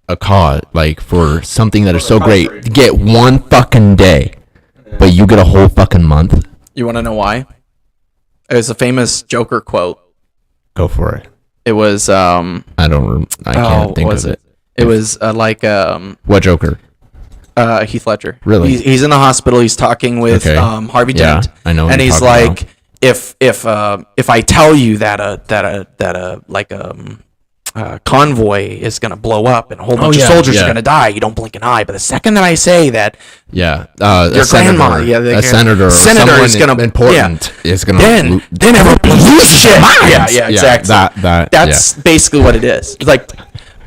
a cause, like for something that is so great, get one fucking day, but you get a whole fucking month? You want to know why? It was a famous Joker quote. Go for it. It was I can't think of it. It was what Joker? Heath Ledger. Really? He's in the hospital. He's talking with Harvey Dent. I know. And he's like, if I tell you that a convoy is gonna blow up and a whole bunch of soldiers are gonna die, you don't blink an eye. But the second that I say that, your grandma, a senator is gonna important is gonna then everybody loses their minds. Yeah, exactly. That's basically what it is. It's like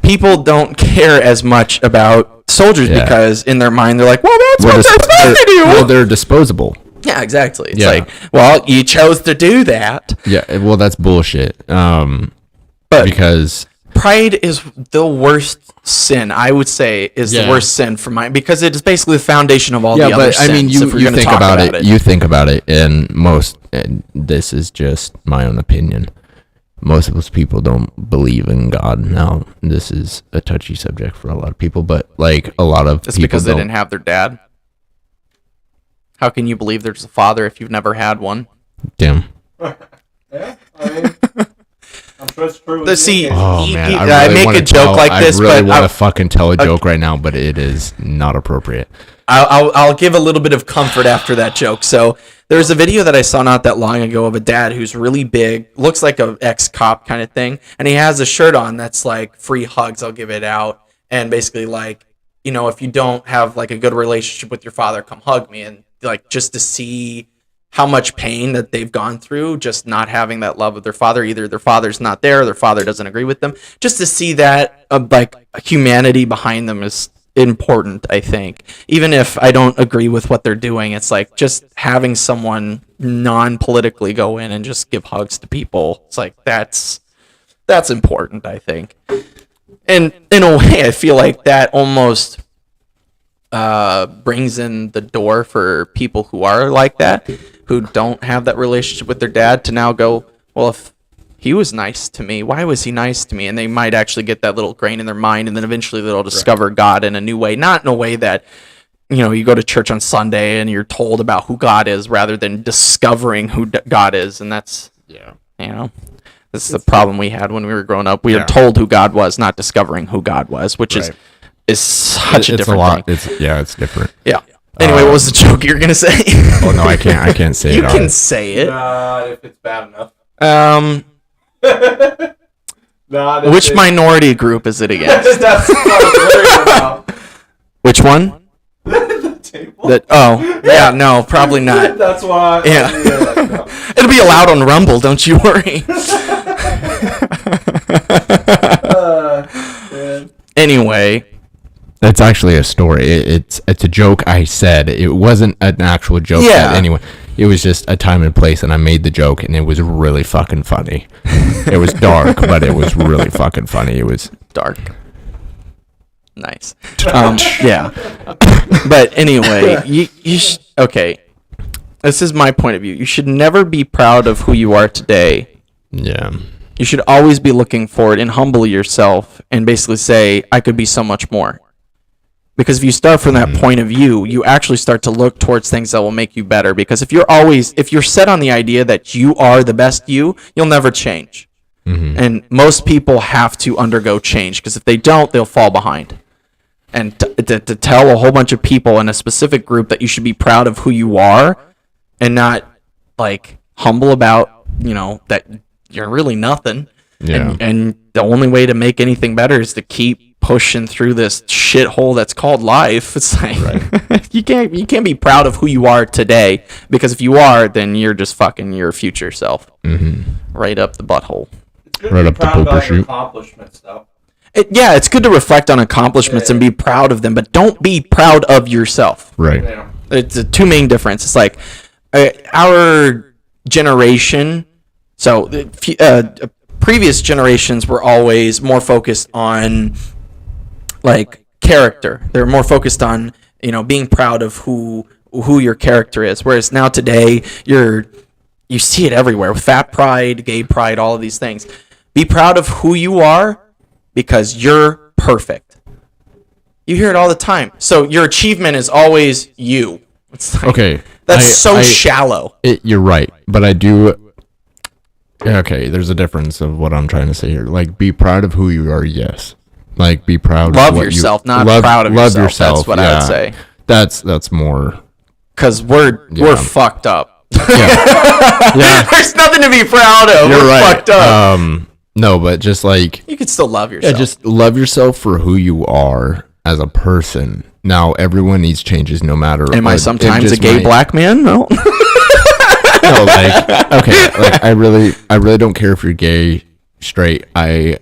people don't care as much about soldiers because in their mind they're like, well, that's what they're supposed to do. Well, they're disposable. Yeah, exactly. It's like, well, you chose to do that. Yeah, well, that's bullshit. But because pride is the worst sin, I would say, is the worst sin for mine, because it is basically the foundation of all the other sins. I mean, you think about it. You think about it, and this is just my own opinion. Most of those people don't believe in God. Now, this is a touchy subject for a lot of people, but like a lot of it's people because they didn't have their dad. How can you believe there's a father if you've never had one? Damn. Yeah, I mean, I'm sure it's true. I make a joke like this, but I really want to fucking tell a joke right now, but it is not appropriate. I'll give a little bit of comfort after that joke. So there's a video that I saw not that long ago of a dad who's really big, looks like an ex-cop kind of thing, and he has a shirt on that's like, free hugs, I'll give it out, and basically like, you know, if you don't have like a good relationship with your father, come hug me. And like, just to see how much pain that they've gone through, just not having that love of their father. Either their father's not there, or their father doesn't agree with them. Just to see that like humanity behind them is important, I think. Even if I don't agree with what they're doing, it's like just having someone non-politically go in and just give hugs to people. It's like that's important, I think. And in a way, I feel like that almost brings in the door for people who are like that, who don't have that relationship with their dad, to now go, well, if he was nice to me, why was he nice to me? And they might actually get that little grain in their mind, and then eventually they'll discover God in a new way. Not in a way that, you know, you go to church on Sunday and you're told about who God is, rather than discovering who God is. And that's, you know, this is the problem we had when we were growing up. We were told who God was, not discovering who God was, which is such a different thing. It's different. Yeah. Anyway, what was the joke you were gonna say? Oh no, I can't say it. You can say it. If it's bad enough. Which minority group is it against? That's what I'm worried about. Which one? The table. Yeah, no, probably not. That's why. Yeah. No. It'll be allowed on Rumble, don't you worry. Anyway. That's actually a story. It's a joke I said. It wasn't an actual joke. Yeah. Anyway, it was just a time and place, and I made the joke, and it was really fucking funny. It was dark, but it was really fucking funny. It was Dark. Nice. Yeah. But anyway, okay. This is my point of view. You should never be proud of who you are today. Yeah. You should always be looking forward and humble yourself and basically say, I could be so much more. Because if you start from that point of view, you actually start to look towards things that will make you better. Because if you're set on the idea that you are the best you'll never change. Mm-hmm. And most people have to undergo change, because if they don't, they'll fall behind. And to tell a whole bunch of people in a specific group that you should be proud of who you are and not like humble about, that you're really nothing. Yeah. And the only way to make anything better is to keep pushing through this shithole that's called life. It's like, right. you can't be proud of who you are today, because if you are, then you're just fucking your future self. Mm-hmm. Right up the butthole. It's good Right to up be the proud about pooper your chute. accomplishments, though. It's good to reflect on accomplishments and be proud of them, but don't be proud of yourself. Right. Yeah. It's a two main difference. It's like our generation. So previous generations were always more focused on like character. They're more focused on being proud of who your character is. Whereas now today you see it everywhere with fat pride, gay pride, all of these things. Be proud of who you are, because you're perfect. You hear it all the time. So your achievement is always you. It's like, Okay. That's shallow. You're right, but I do. Okay, there's a difference of what I'm trying to say here. Like, be proud of who you are. Yes. Like, be proud. Love of what yourself, not love, proud of love yourself. That's what I would say. That's more. Because we're fucked up. Yeah. There's nothing to be proud of. You're we're right. fucked up. No, but just like, You can still love yourself. yeah, just love yourself for who you are as a person. Now, everyone needs changes, no matter. Am I it sometimes a just gay might- black man? No. No, like, okay, like I really don't care if you're gay, straight. I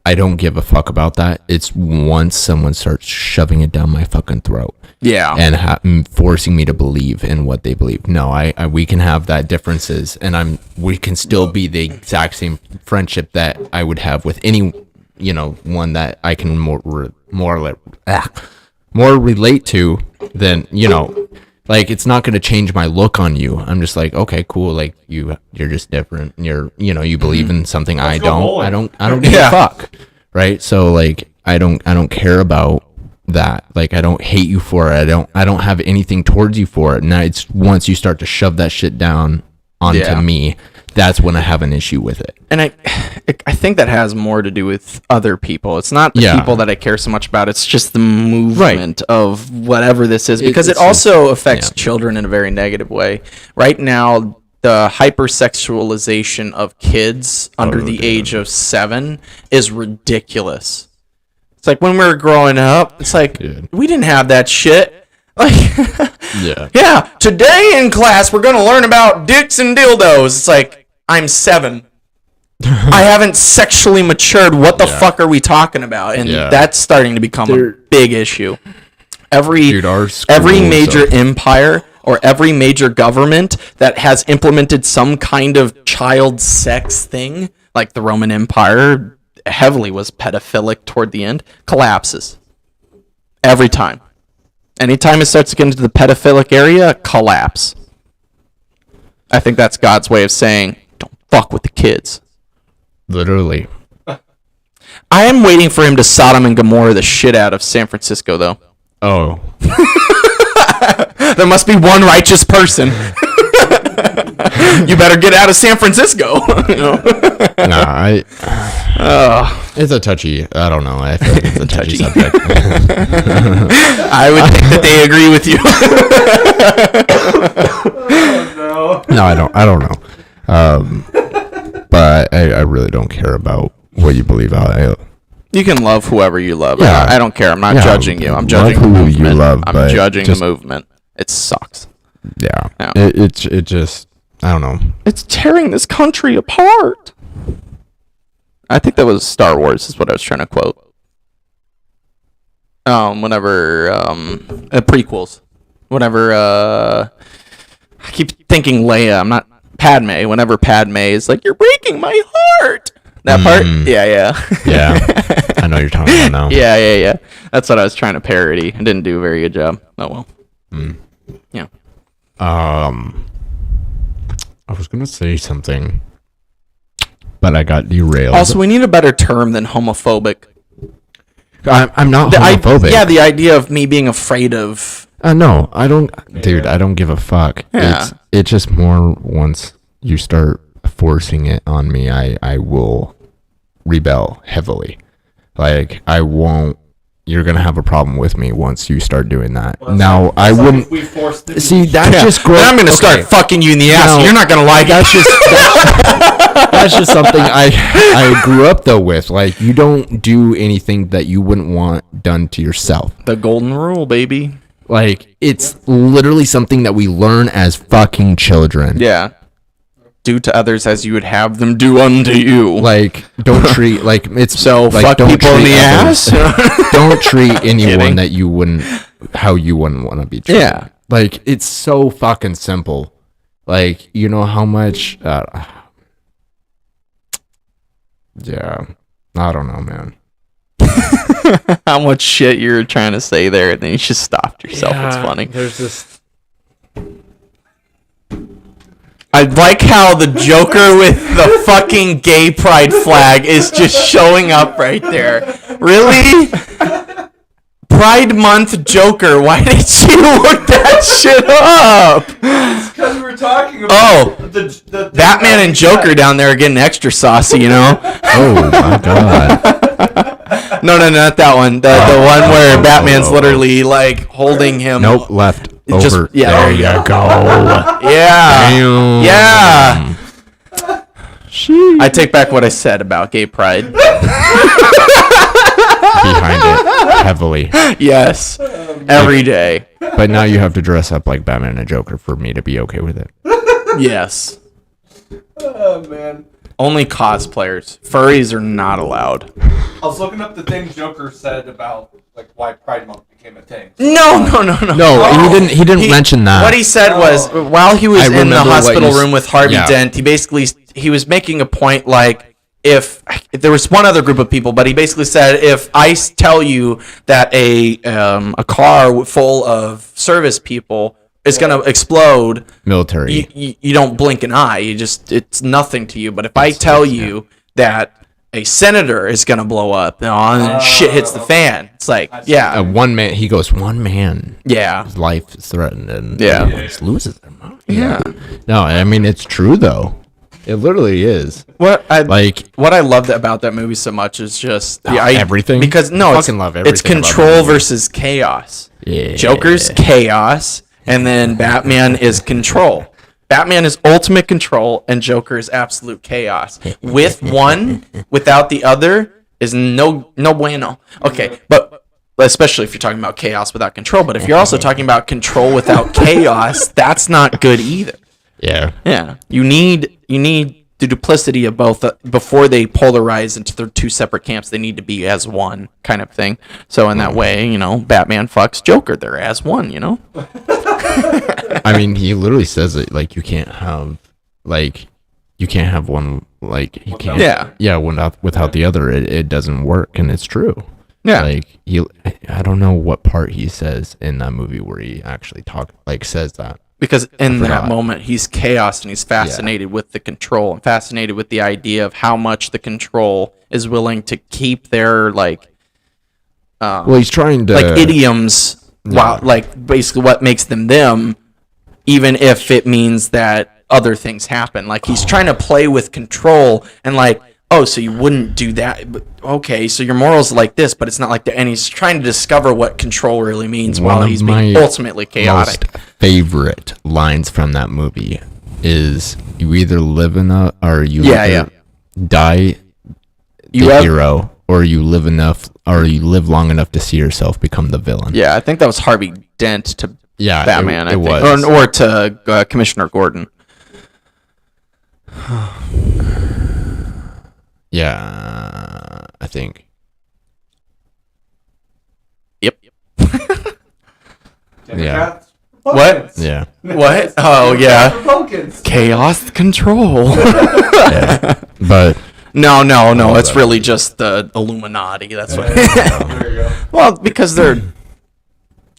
don't give a fuck about that. It's once someone starts shoving it down my fucking throat. Yeah. And forcing me to believe in what they believe. No, we can have that differences, and we can still be the exact same friendship that I would have with any, one that I can more relate to than, like, it's not going to change my look on you. I'm just like, okay, cool. Like, you're just different. You believe in something I go don't. bowling. I don't give a fuck. Right? So like, I don't care about that. Like, I don't hate you for it. I don't have anything towards you for it. Now it's once you start to shove that shit down onto me, that's when I have an issue with it. And I think that has more to do with other people. It's not the people that I care so much about. It's just the movement of whatever this is, because it also affects children in a very negative way. Right now, the hypersexualization of kids under the age of 7 is ridiculous. It's like when we were growing up, it's like, we didn't have that shit. Like, yeah, today in class, we're going to learn about dicks and dildos. It's like, I'm 7. I haven't sexually matured. What the fuck are we talking about? And that's starting to become a big issue. Every major empire or every major government that has implemented some kind of child sex thing, like the Roman Empire heavily was pedophilic toward the end, collapses. Every time. Anytime it starts to get into the pedophilic area, collapse. I think that's God's way of saying, don't fuck with the kids. Literally. I am waiting for him to Sodom and Gomorrah the shit out of San Francisco, though. Oh. There must be one righteous person. You better get out of San Francisco. Nah, it's a touchy. I don't know. I feel like it's a touchy subject. I would think that they agree with you. Oh, no. No, I don't know. but I really don't care about what you believe. You can love whoever you love. Yeah. I don't care. I'm not judging you. I'm love judging the who you movement. love, I'm but judging the just- movement. It sucks. Yeah. Yeah. It just, I don't know. It's tearing this country apart. I think that was Star Wars is what I was trying to quote. Prequels. Whenever I keep thinking Leia, I'm not Padme. Whenever Padme is like, "You're breaking my heart." That part? Yeah. Yeah. I know you're talking about now. Yeah. That's what I was trying to parody. I didn't do a very good job. Oh well. Yeah. I was gonna say something, but I got derailed. Also, we need a better term than homophobic. I'm not homophobic. The idea of me being afraid of. No, I don't, dude. I don't give a fuck. Yeah. It's just more once you start forcing it on me, I will rebel heavily. Like I won't. You're gonna have a problem with me once you start doing that. Now I wouldn't. We forced it. See, that's just gross. Then I'm gonna start fucking you in the ass. No. And you're not gonna like it. That's just something I grew up though with. Like you don't do anything that you wouldn't want done to yourself. The golden rule, baby. Like it's literally something that we learn as fucking children. Yeah. Do to others as you would have them do unto you. Like don't treat like it's So like, fuck don't people in treat the others- ass. Don't treat anyone Kidding. that you wouldn't how you wouldn't want to be treated. Yeah. Like it's so fucking simple. Like you know how much yeah. I don't know, man. How much shit you're trying to say there, and then you just stopped yourself. It's funny. There's this. I like how the Joker with the fucking gay pride flag is just showing up right there. Really? Pride Month Joker, why did you look that shit up? Because we were talking about Oh, the Batman and Joker down there are getting extra saucy, you know? Oh my god. No, not that one. The one where Batman's literally like holding him. Nope, left. Just- Over. yeah. There you go. Yeah. Damn. Yeah. I take back what I said about gay pride. Behind it heavily. Yes. Every day. But now you have to dress up like Batman and Joker for me to be okay with it. Yes. Oh man. Only cosplayers. Furries are not allowed. I was looking up the thing Joker said about like why Pride Month became a thing. No. No, he didn't mention that. What he said was while he was I in the remember what hospital you room with Harvey yeah. Dent, he was making a point like if there was one other group of people, but he basically said if I tell you that a car full of service people is gonna explode, military. you don't blink an eye. It's nothing to you. But if I tell you that a senator is gonna blow up, and then shit hits the fan, it's like One man. He goes, one man. yeah. His life is threatened, and Yeah. everyone just loses their mind. Yeah. No, I mean it's true though. It literally is. What I loved about that movie so much is just everything? because I it's fucking love it's everything about control that movie. versus chaos. Yeah. Joker's chaos, and then Batman is control. Batman is ultimate control, and Joker is absolute chaos. With one, without the other, is no bueno. Okay, but especially if you're talking about chaos without control. But if you're also talking about control without chaos, that's not good either. Yeah. Yeah, you need the duplicity of both before they polarize into their two separate camps. They need to be as one kind of thing. So in that way, Batman fucks Joker. They're as one. I mean, he literally says it like you can't have one like you can't. Yeah. Without the other, it doesn't work, and it's true. Yeah. Like I don't know what part he says in that movie where he actually says that. Because in that forgot. moment, he's chaos and he's fascinated with the control and fascinated with the idea of how much the control is willing to keep their Well, he's trying to idioms, while basically what makes them, even if it means that other things happen. Like he's trying to play with control and so you wouldn't do that. But, okay, so your morals are like this, but it's not like that. And he's trying to discover what control really means while he's being ultimately chaotic. Most favorite lines from that movie is you either live in or you die the hero, or you live long enough to see yourself become the villain. Yeah, I think that was Harvey Dent to Batman. It I think. was. Or to Commissioner Gordon. Yeah, I think. Yep. Democrats, What? Republicans. Yeah. What? Oh yeah. Republicans. Chaos control. Yeah. But No. It's really just the Illuminati. That's what. There you go. Well, because they're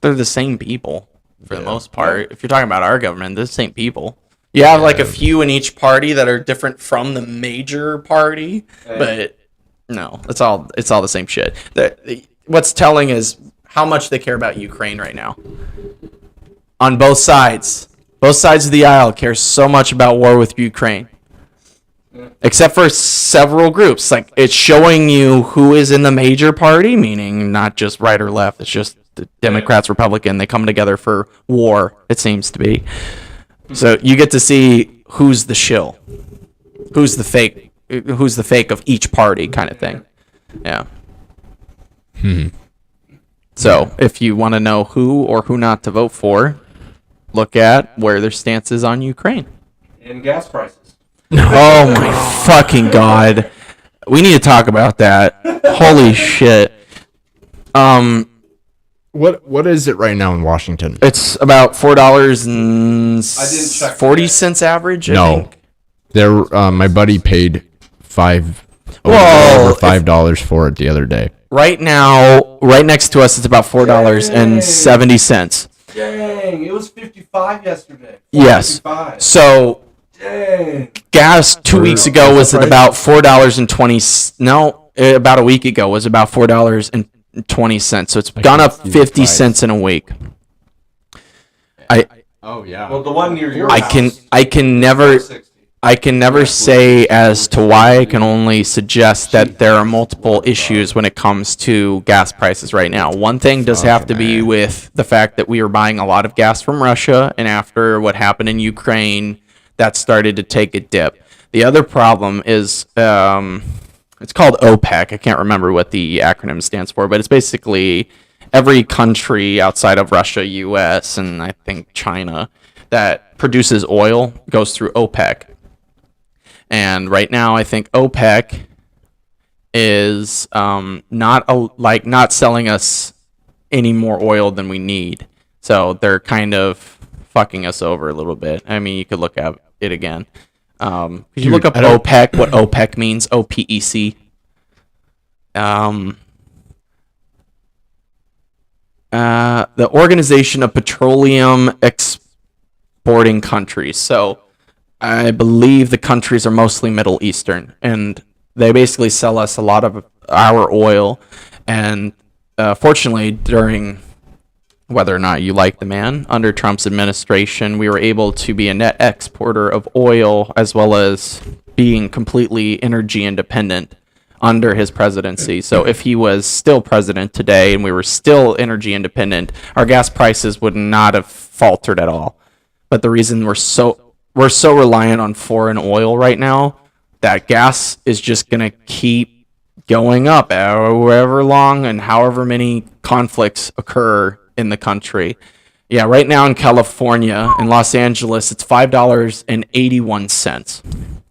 the same people for the most part. If you're talking about our government, they're the same people. You have like a few in each party that are different from the major party, but no, it's all the same shit. What's telling is how much they care about Ukraine right now. On both sides of the aisle care so much about war with Ukraine. Except for several groups. Like, it's showing you who is in the major party, meaning not just right or left. It's just the Democrats, Republican. They come together for war, it seems to be. So you get to see who's the shill, who's the fake of each party kind of thing. Yeah. So if you want to know who or who not to vote for, look at where their stance is on Ukraine. And gas prices. Oh my fucking god. We need to talk about that. Holy shit. what is it right now in Washington? It's about $4.40 average, I No. think. There, my buddy paid over $5 for it the other day. Right now, right next to us, it's about $4.70. Dang, it was 55 yesterday. Yes. 55. So Dang. gas 2 weeks ago was at about $4.20. No, about a week ago was about $4.20. So it's gone up 50 cents in a week. Oh yeah. Well, the one near your I house. can never 460. I can never say as to why. I can only suggest that there are multiple issues when it comes to gas prices right now. One thing does have to be with the fact that we are buying a lot of gas from Russia, and after what happened in Ukraine, that started to take a dip. The other problem is it's called OPEC. I can't remember what the acronym stands for, but it's basically every country outside of Russia, US, and I think China that produces oil goes through OPEC. And right now, I think OPEC is not selling us any more oil than we need. So they're kind of fucking us over a little bit. I mean, you could look at it again. Could you look up OPEC? What OPEC means? OPEC. The Organization of Petroleum Exporting Countries. So I believe the countries are mostly Middle Eastern, and they basically sell us a lot of our oil. And fortunately, during, whether or not you like the man, under Trump's administration, we were able to be a net exporter of oil as well as being completely energy independent under his presidency. So if he was still president today and we were still energy independent, our gas prices would not have faltered at all. But the reason we're so reliant on foreign oil right now that gas is just going to keep going up however long and however many conflicts occur in the country. Yeah, right now in California, in Los Angeles, it's $5.81.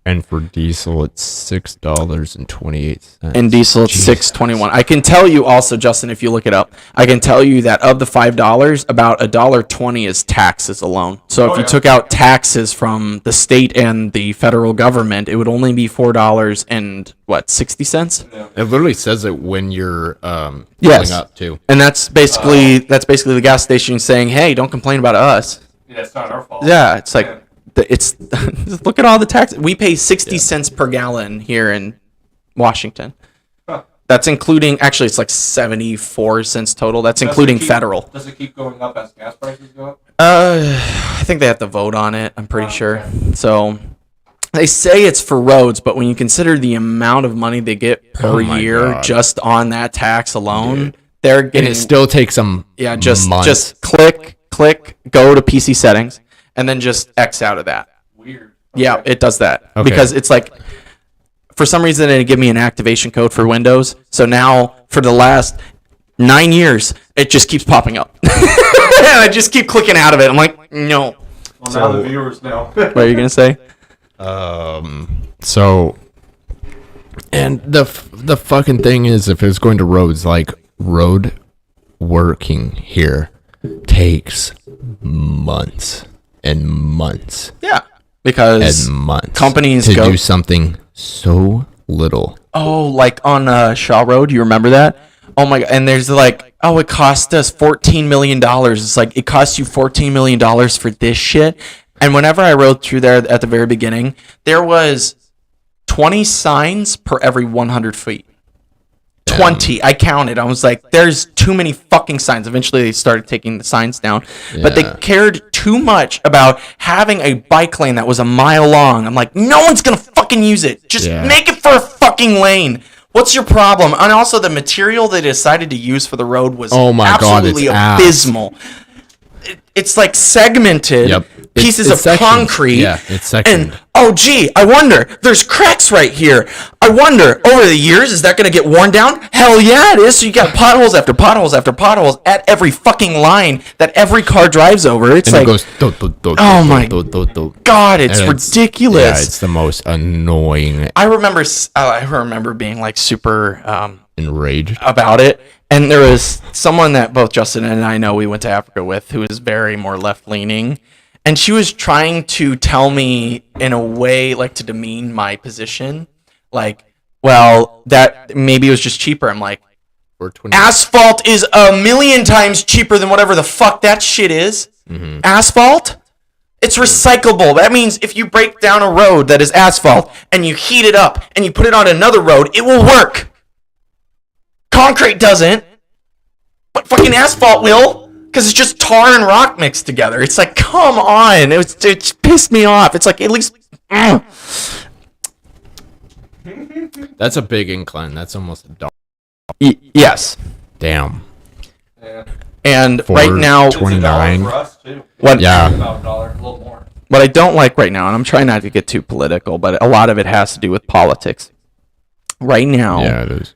And for diesel, it's $6.28. And diesel, it's $6.21. I can tell you also, Justin, if you look it up, I can tell you that of the $5, about $1.20 is taxes alone. So if you took out taxes from the state and the federal government, it would only be $4.60? It literally says it when you're filling up too. And that's basically the gas station saying, "Hey, don't complain about us." Yeah, it's not our fault. Yeah, it's like it's look at all the taxes. We pay 60 cents per gallon here in Washington. Huh. That's including, actually it's like 74 cents total. That's including federal. Does it keep going up as gas prices go up? I think they have to vote on it, I'm pretty sure. So they say it's for roads, but when you consider the amount of money they get per year just on that tax alone, they're getting, and it still takes them months. Just click, go to PC settings, and then just X out of that. Weird. Yeah, Okay. it does that. Okay. Because it's like, for some reason it didn't give me an activation code for Windows. So now for the last 9 years, it just keeps popping up. And I just keep clicking out of it. I'm like, no. Well, now the viewers know. What are you going to say? So, and the fucking thing is, if it's going to roads, like road working here takes months and months. Yeah. Because and months companies to go do something so little. Oh, like on Shaw Road, you remember that? Oh my god! And there's like, oh, it cost us $14 million. It's like it cost you $14 million for this shit. And whenever I rode through there at the very beginning, there was 20 signs per every 100 feet. 20. I counted. I was like, there's too many fucking signs. Eventually, they started taking the signs down. Yeah. But they cared too much about having a bike lane that was a mile long. I'm like, no one's going to fucking use it. Just make it for a fucking lane. What's your problem? And also, the material they decided to use for the road was absolutely abysmal. It's like segmented pieces of concrete. Yeah, it's sectioned. And, oh, gee, I wonder, there's cracks right here. I wonder, over the years, is that going to get worn down? Hell yeah, it is. So you got potholes after potholes after potholes at every fucking line that every car drives over. It's like, oh my God, it's ridiculous. Yeah, it's the most annoying. I remember being like super enraged about it. And there was someone that both Justin and I know we went to Africa with who is very more left-leaning. And she was trying to tell me in a way, like, to demean my position. Like, well, that maybe it was just cheaper. I'm like, asphalt is 1,000,000 times cheaper than whatever the fuck that shit is. Mm-hmm. Asphalt? It's recyclable. That means if you break down a road that is asphalt and you heat it up and you put it on another road, it will work. Concrete doesn't, but fucking asphalt will, because it's just tar and rock mixed together. It's like, come on. It pissed me off. It's like, at least... That's a big incline. That's almost a dog. Yes. Damn. Yeah. And right now... $29. For us too. What, yeah. About $1, a little more. What I don't like right now, and I'm trying not to get too political, but a lot of it has to do with politics. Right now... Yeah, it is.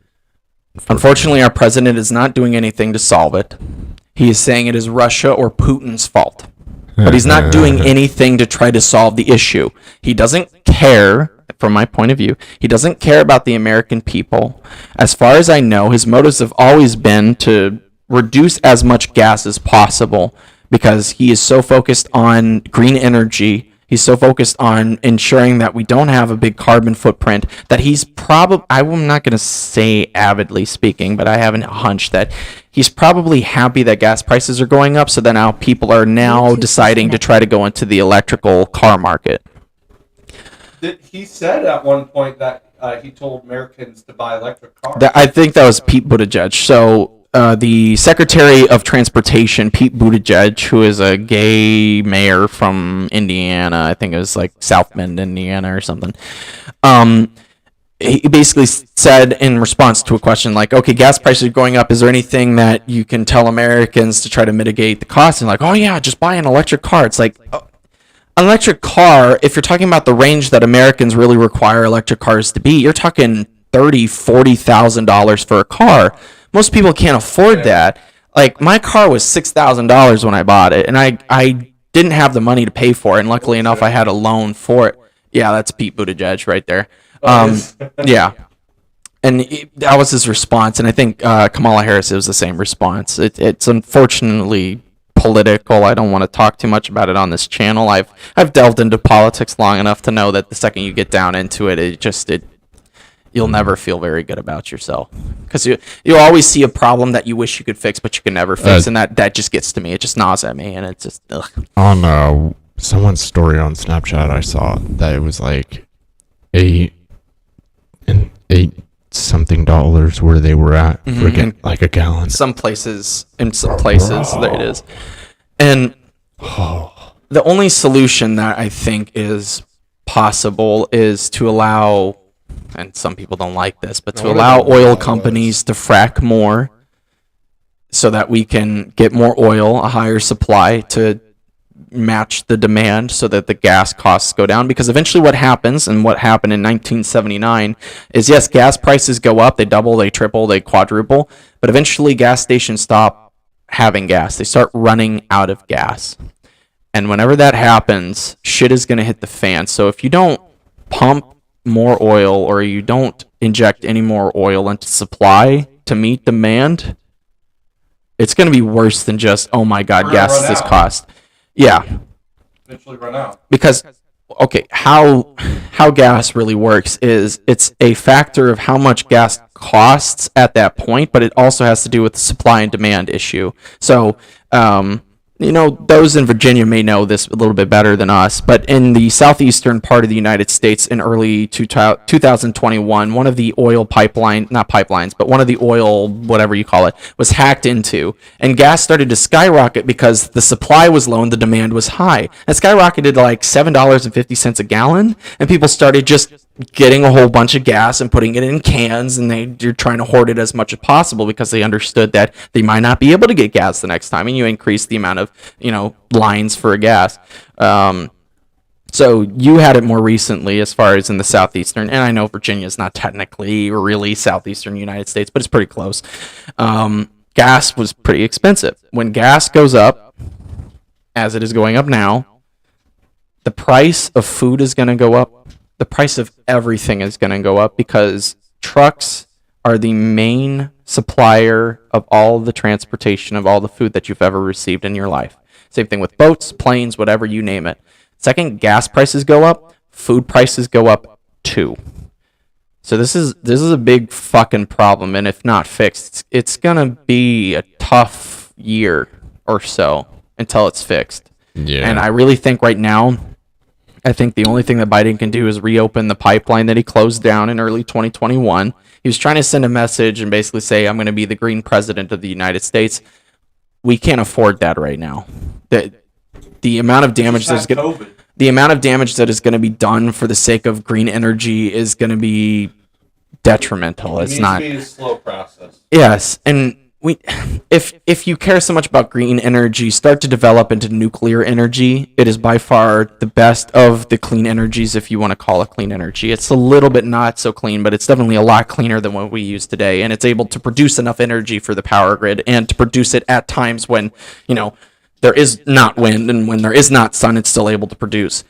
Unfortunately, our president is not doing anything to solve it. He is saying it is Russia or Putin's fault. But he's not doing anything to try to solve the issue. He doesn't care, from my point of view, he doesn't care about the American people. As far as I know, his motives have always been to reduce as much gas as possible because he is so focused on green energy. He's so focused on ensuring that we don't have a big carbon footprint that he's probably, I'm not going to say avidly speaking, but I have a hunch that he's probably happy that gas prices are going up. So that now people are now deciding to try to go into the electrical car market. He said at one point that he told Americans to buy electric cars. I think that was Pete Buttigieg. So the Secretary of Transportation, Pete Buttigieg, who is a gay mayor from Indiana, I think it was like South Bend, Indiana or something. He basically said in response to a question like, okay, gas prices are going up. Is there anything that you can tell Americans to try to mitigate the cost? And like, oh yeah, just buy an electric car. It's like, an electric car, if you're talking about the range that Americans really require electric cars to be, you're talking $30,000-$40,000 for a car. Most people can't afford that. Like, my car was $6,000 when I bought it, and I didn't have the money to pay for it, and luckily enough, I had a loan for it. Yeah, that's Pete Buttigieg right there. Yeah. And that was his response, and I think Kamala Harris, it was the same response. It's unfortunately political. I don't want to talk too much about it on this channel. I've delved into politics long enough to know that the second you get down into it, you'll never feel very good about yourself, because you'll always see a problem that you wish you could fix, but you can never fix, and that just gets to me. It just gnaws at me, and it's just ugh. On someone's story on Snapchat, I saw that it was like $8 something where they were at for like a gallon. In some places, there it is, and the only solution that I think is possible is to allow, and some people don't like this, but to allow oil companies to frack more so that we can get more oil, a higher supply to match the demand so that the gas costs go down. Because eventually what happens, and what happened in 1979, is yes, gas prices go up, they double, they triple, they quadruple, but eventually gas stations stop having gas. They start running out of gas. And whenever that happens, shit is going to hit the fan. So if you don't pump more oil, or you don't inject any more oil into supply to meet demand, it's going to be worse than just, oh my God, gas is this cost. Yeah. Eventually run out. Because, okay, how gas really works is it's a factor of how much gas costs at that point, but it also has to do with the supply and demand issue. So, those in Virginia may know this a little bit better than us, but in the southeastern part of the United States in early 2021, one of the oil one of the oil, whatever you call it, was hacked into, and gas started to skyrocket because the supply was low and the demand was high. It skyrocketed to like $7.50 a gallon, and people started just getting a whole bunch of gas and putting it in cans, and they're trying to hoard it as much as possible because they understood that they might not be able to get gas the next time, and you increase the amount of lines for gas. So you had it more recently as far as in the southeastern, and I know Virginia is not technically really southeastern United States, but it's pretty close. Gas was pretty expensive. When gas goes up, as it is going up now, the price of food is going to go up. The price of everything is going to go up because trucks are the main supplier of all the transportation of all the food that you've ever received in your life. Same thing with boats, planes, whatever you name it. Second, gas prices go up, food prices go up too. So this is a big fucking problem, and if not fixed, it's gonna be a tough year or so until it's fixed. Yeah. And I really think right now, I think the only thing that Biden can do is reopen the pipeline that he closed down in early 2021. He was trying to send a message and basically say, I'm going to be the green president of the United States. We can't afford that right now. The amount of damage that is going to be done for the sake of green energy is going to be detrimental. It's not. It needs to be a slow process. Yes, and if you care so much about green energy, start to develop into nuclear energy. It is by far the best of the clean energies, if you want to call it clean energy. It's a little bit not so clean, but it's definitely a lot cleaner than what we use today, and it's able to produce enough energy for the power grid and to produce it at times when, there is not wind, and when there is not sun, it's still able to produce.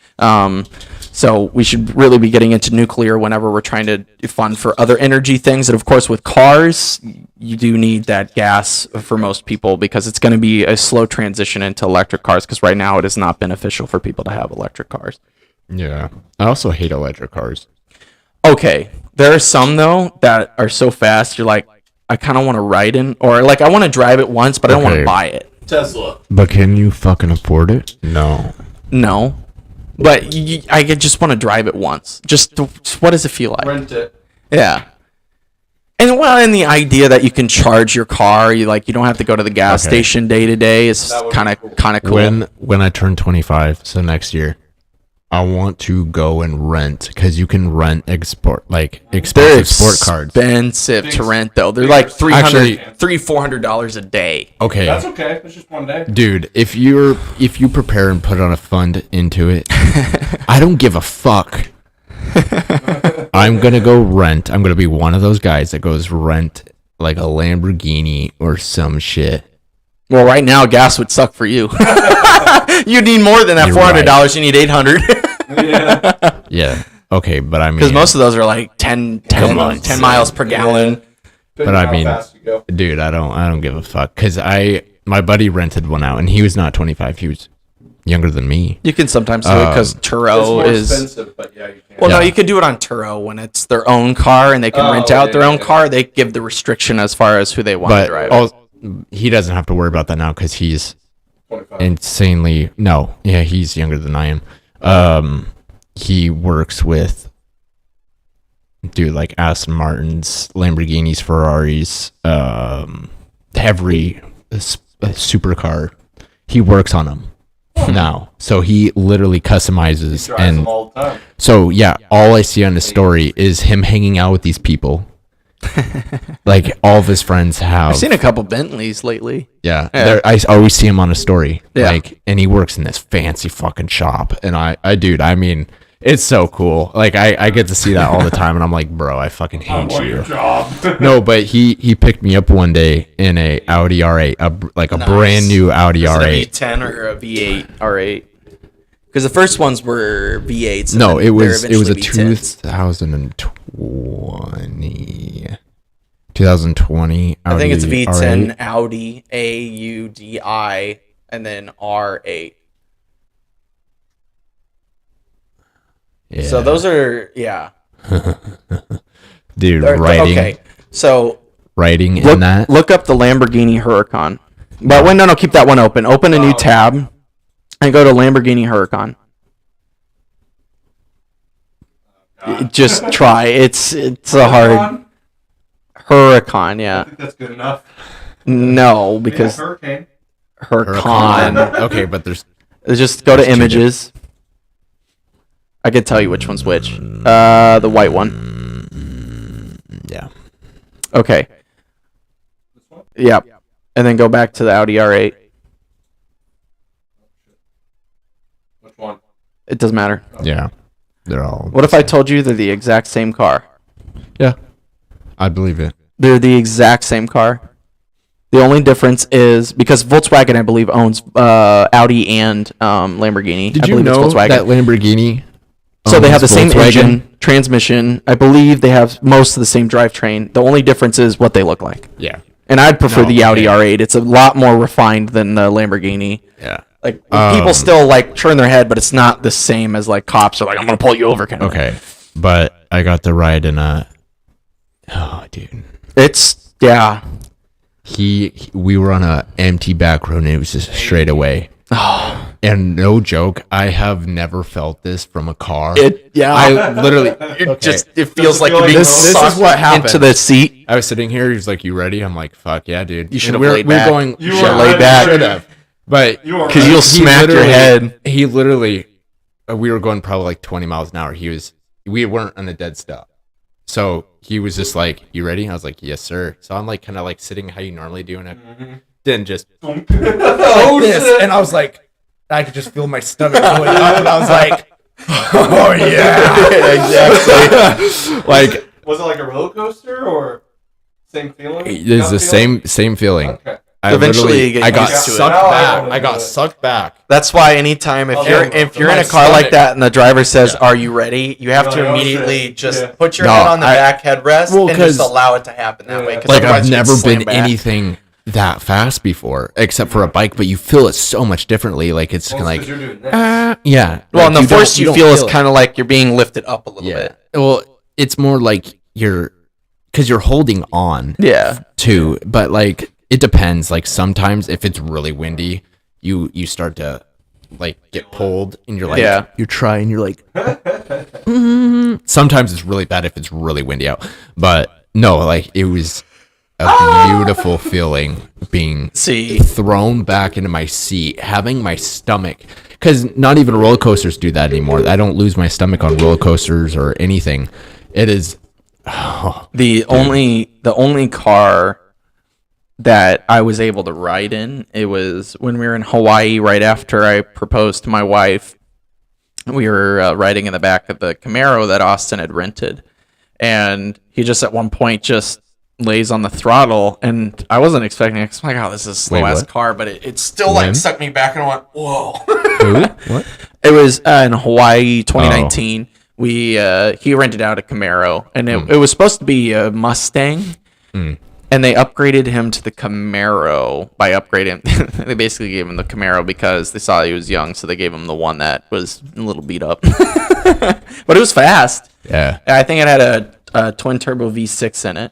So we should really be getting into nuclear whenever we're trying to fund for other energy things. And of course, with cars, you do need that gas for most people because it's going to be a slow transition into electric cars because right now it is not beneficial for people to have electric cars. Yeah. I also hate electric cars. Okay. There are some, though, that are so fast, you're like, I kind of want to ride in, or like I want to drive it once, but I don't want to buy it. Tesla. But can you fucking afford it? No. But I just want to drive it once. Just what does it feel like? Rent it. Yeah. And the idea that you can charge your car, you don't have to go to the gas station day to day is kind of cool. When I turn 25, so next year, I want to go and rent because you can rent expensive sport cards. Expensive to rent though. They're like $400 a day. Okay. That's okay. It's just one day. Dude, if you prepare and put on a fund into it, I don't give a fuck. I'm gonna go rent. I'm gonna be one of those guys that goes rent like a Lamborghini or some shit. Well, right now gas would suck for you. You need more than that $400. Right. You need $800. Yeah. Okay, but I mean, because most of those are like 10 miles per gallon. But I mean, dude, I don't give a fuck because my buddy rented one out and he was not 25. He was younger than me. You can sometimes do it because Turo is expensive, but yeah, you can. Well, no, you can do it on Turo when it's their own car and they can rent out their own car. They give the restriction as far as who they want to drive. He doesn't have to worry about that now because he's 25. insanely he's younger than I am. He works with like Aston Martins, Lamborghinis, Ferraris, every supercar. He works on them now, so he literally customizes them all the time. So all I see on the story is him hanging out with these people Like all of his friends have. I've seen a couple Bentleys lately. Yeah, Yeah. I always see him on a story. Yeah. Like, and he works in this fancy fucking shop. And I mean, it's so cool. Like, I get to see that all the time, and I'm like, bro, I fucking hate you. Job. No, but he picked me up one day in a Audi R8, a brand new Audi Is R8. it a V10 or a V8 R8? Because the first ones were V8s. and No, then it they're was a eventually V10s. 2020 I think it's Audi V10 R8. Audi AUDI and then R8. Yeah. So those are dude, Or- writing Okay, so in look, that. look up the Lamborghini Huracan. But wait, no, keep that one open. Open a new tab and go to Lamborghini Huracan. Just try. It's a hard Huracan. I Yeah. think that's good enough. No, because Hurricane. Huracan. Okay, but there's Just go to There's two images. I could tell you which one's which. The white one. yeah. Okay. This one? Yep. And then go back to the Audi R8. Which one? It doesn't matter. Yeah. They're all. What if I told you they're the exact same car? Yeah. I believe it. They're the exact same car. The only difference is because Volkswagen, I believe, owns Audi and Lamborghini. Did I you believe it's know Volkswagen. that Lamborghini? So they have the owns same Volkswagen? engine, transmission. I believe they have most of the same drivetrain. The only difference is what they look like. Yeah. And I'd prefer No, the Audi yeah. R8. It's a lot more refined than the Lamborghini. Yeah. Like people still like turn their head, but it's not the same as like cops are like, I'm gonna pull you over kind of thing. Okay. But I got to ride in a. Oh, dude. It's yeah. We were on a empty back road and it was just straight away. And no joke, I have never felt this from a car. I literally It feels like you're being This is sucked what happened. into the seat. I was sitting here. He was like, "You ready?" I'm like, "Fuck yeah, dude." You should've we're, laid we're back. going. You should've were laid ready. back. Should have. But You were Because you'll ready. smack your head. He literally. We were going probably like 20 miles an hour. We weren't on a dead stop. So he was just like, "You ready?" I was like, "Yes, sir." So I'm like kind of like sitting how you normally do, and I then just Oh, this, shit. and I was like, I could just feel my stomach going up, and I was like, "Oh yeah, exactly." Like Was it like a roller coaster or same feeling? it's the same feeling. Okay. Eventually you get I got used to it. sucked Now I back. know I got what it is. sucked back. That's why anytime if you're in my a car like stomach. that and the driver says, "Are you ready?" You have No, to no immediately shit. just Yeah. put your No, head on the I- back headrest Well, and just 'cause- allow it to happen that way. 'cause Like otherwise I've you get never slammed been back. anything that fast before, except for a bike. But you feel it so much differently. Like it's Well, kind it's of 'cause like, you're doing this. yeah. Well, Like, and the you don't- force you don't feel is it. kind of like you're being lifted up a little Yeah. bit. Well, it's more like because you're holding on Yeah. too. But like it depends. Like sometimes if it's really windy, you start to like get pulled, and you're like, Yeah. you're trying, you're like. Sometimes it's really bad if it's really windy out. But no, like it was a beautiful feeling being See. thrown back into my seat, having my stomach, because not even roller coasters do that anymore. I don't lose my stomach on roller coasters or anything. It is The only car that I was able to ride in, it was when we were in Hawaii right after I proposed to my wife. We were riding in the back of the Camaro that Austin had rented, and he just at one point just lays on the throttle, and I wasn't expecting it. 'Cause I'm like, oh, this is a slow Wait, ass what? car, but it still When? like sucked me back, and I went, whoa. who? What? It was in Hawaii, 2019. We he rented out a Camaro, and it was supposed to be a Mustang, and they upgraded him to the Camaro by upgrading. They basically gave him the Camaro because they saw he was young, so they gave him the one that was a little beat up, but it was fast. Yeah. I think it had a twin turbo V6 in it.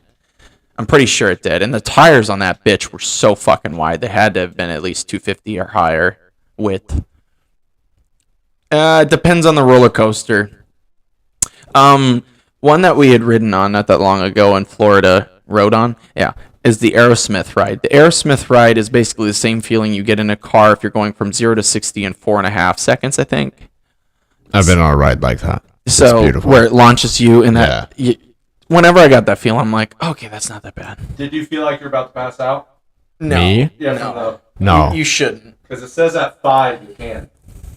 I'm pretty sure it did, and the tires on that bitch were so fucking wide. They had to have been at least 250 or higher width. It depends on the roller coaster. One that we had ridden on not that long ago in Florida, rode on, is the Aerosmith ride. The Aerosmith ride is basically the same feeling you get in a car if you're going from 0 to 60 in 4.5 seconds, I think. I've been on a ride like that. It's So beautiful. where it launches you in that. whenever I got that feeling, I'm like, okay, that's not that bad. Did you feel like you're about to pass out? No. Me? Yeah, No. You shouldn't. because it says at 5 you can.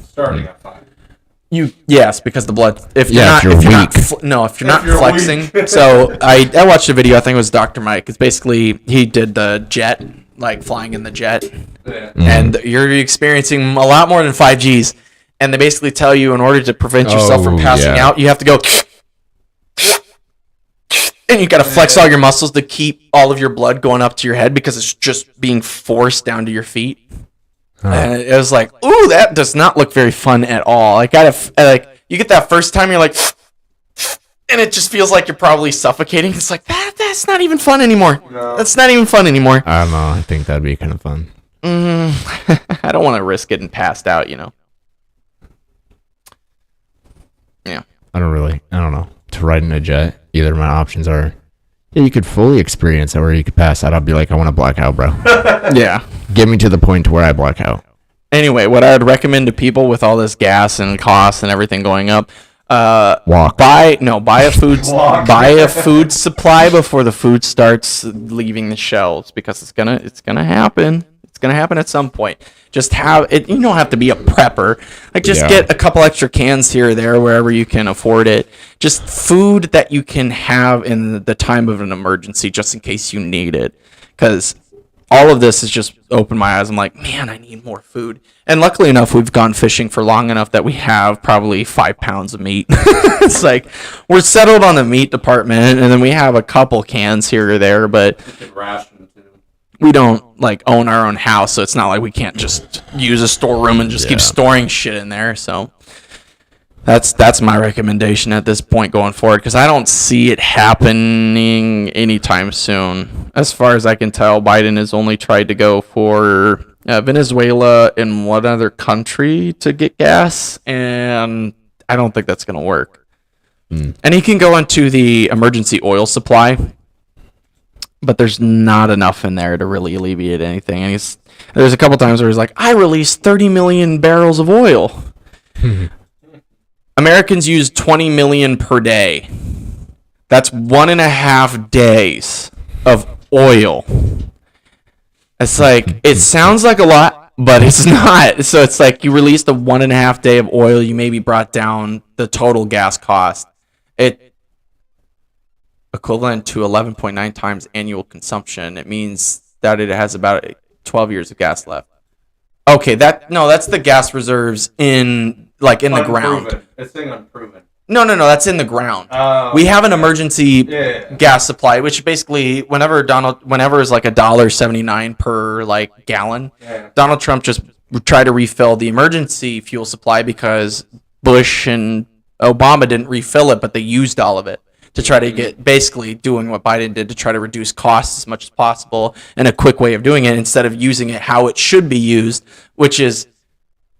Starting at 5. Yes, because the blood. If you're Yeah, not, if you're if you're not, weak. no, if you're If not you're flexing. weak. So I watched a video. I think it was Dr. Mike. It's basically he did the jet, like flying in the jet, Yeah. and you're experiencing a lot more than 5Gs. And they basically tell you in order to prevent yourself from passing out, you have to go. And you got to flex all your muscles to keep all of your blood going up to your head because it's just being forced down to your feet. And it was like, ooh, that does not look very fun at all. You get that first time, you're like, and it just feels like you're probably suffocating. It's like, that's not even fun anymore. No. That's not even fun anymore. I don't know. I think that'd be kind of fun. I don't want to risk getting passed out, you know. Yeah. I don't know. To ride in a jet, either of my options are, yeah, you could fully experience it or you could pass out. I'd be like, I want to black out, bro. Yeah. Get me to the point to where I black out. Anyway, what I would recommend to people with all this gas and costs and everything going up, Walk. buy a food Walk. buy a food supply before the food starts leaving the shelves because it's gonna happen. It's gonna happen at some point. Just have it. You don't have to be a prepper. Like just get a couple extra cans here or there wherever you can afford it. Just food that you can have in the time of an emergency, just in case you need it. Because all of this has just opened my eyes. I'm like, man, I need more food. And luckily enough, we've gone fishing for long enough that we have probably 5 pounds of meat. It's like we're settled on the meat department, and then we have a couple cans here or there, but You could ration too. we don't like own our own house, so it's not like we can't just use a storeroom and just keep storing shit in there. So that's my recommendation at this point going forward, because I don't see it happening anytime soon. As far as I can tell, Biden has only tried to go for Venezuela and one other country to get gas, and I don't think that's going to work. And he can go into the emergency oil supply, but there's not enough in there to really alleviate anything. And there's a couple times where he's like, I released 30 million barrels of oil. Americans use 20 million per day. That's 1.5 days of oil. It's like, it sounds like a lot, but it's not. So it's like you released a 1.5 day of oil, you maybe brought down the total gas cost. It equivalent to 11.9 times annual consumption. It means that it has about 12 years of gas left. Okay, that's the gas reserves in the ground. It's saying unproven. No, that's in the ground. We have an emergency gas supply, which basically whenever is like $1.79 per like gallon, Donald Trump just tried to refill the emergency fuel supply because Bush and Obama didn't refill it, but they used all of it to try to get basically doing what Biden did to try to reduce costs as much as possible, and a quick way of doing it instead of using it how it should be used, which is,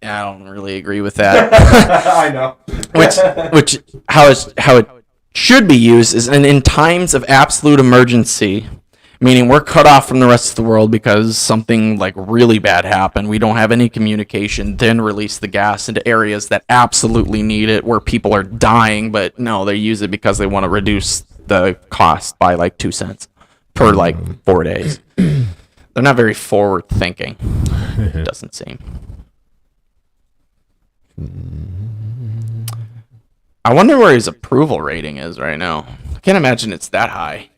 I don't really agree with that. I know. which how it should be used is in times of absolute emergency, meaning we're cut off from the rest of the world because something like really bad happened. We don't have any communication. Then release the gas into areas that absolutely need it, where people are dying, but no, they use it because they want to reduce the cost by like 2 cents per like 4 days. They're not very forward thinking. It doesn't seem. I wonder where his approval rating is right now. I can't imagine it's that high.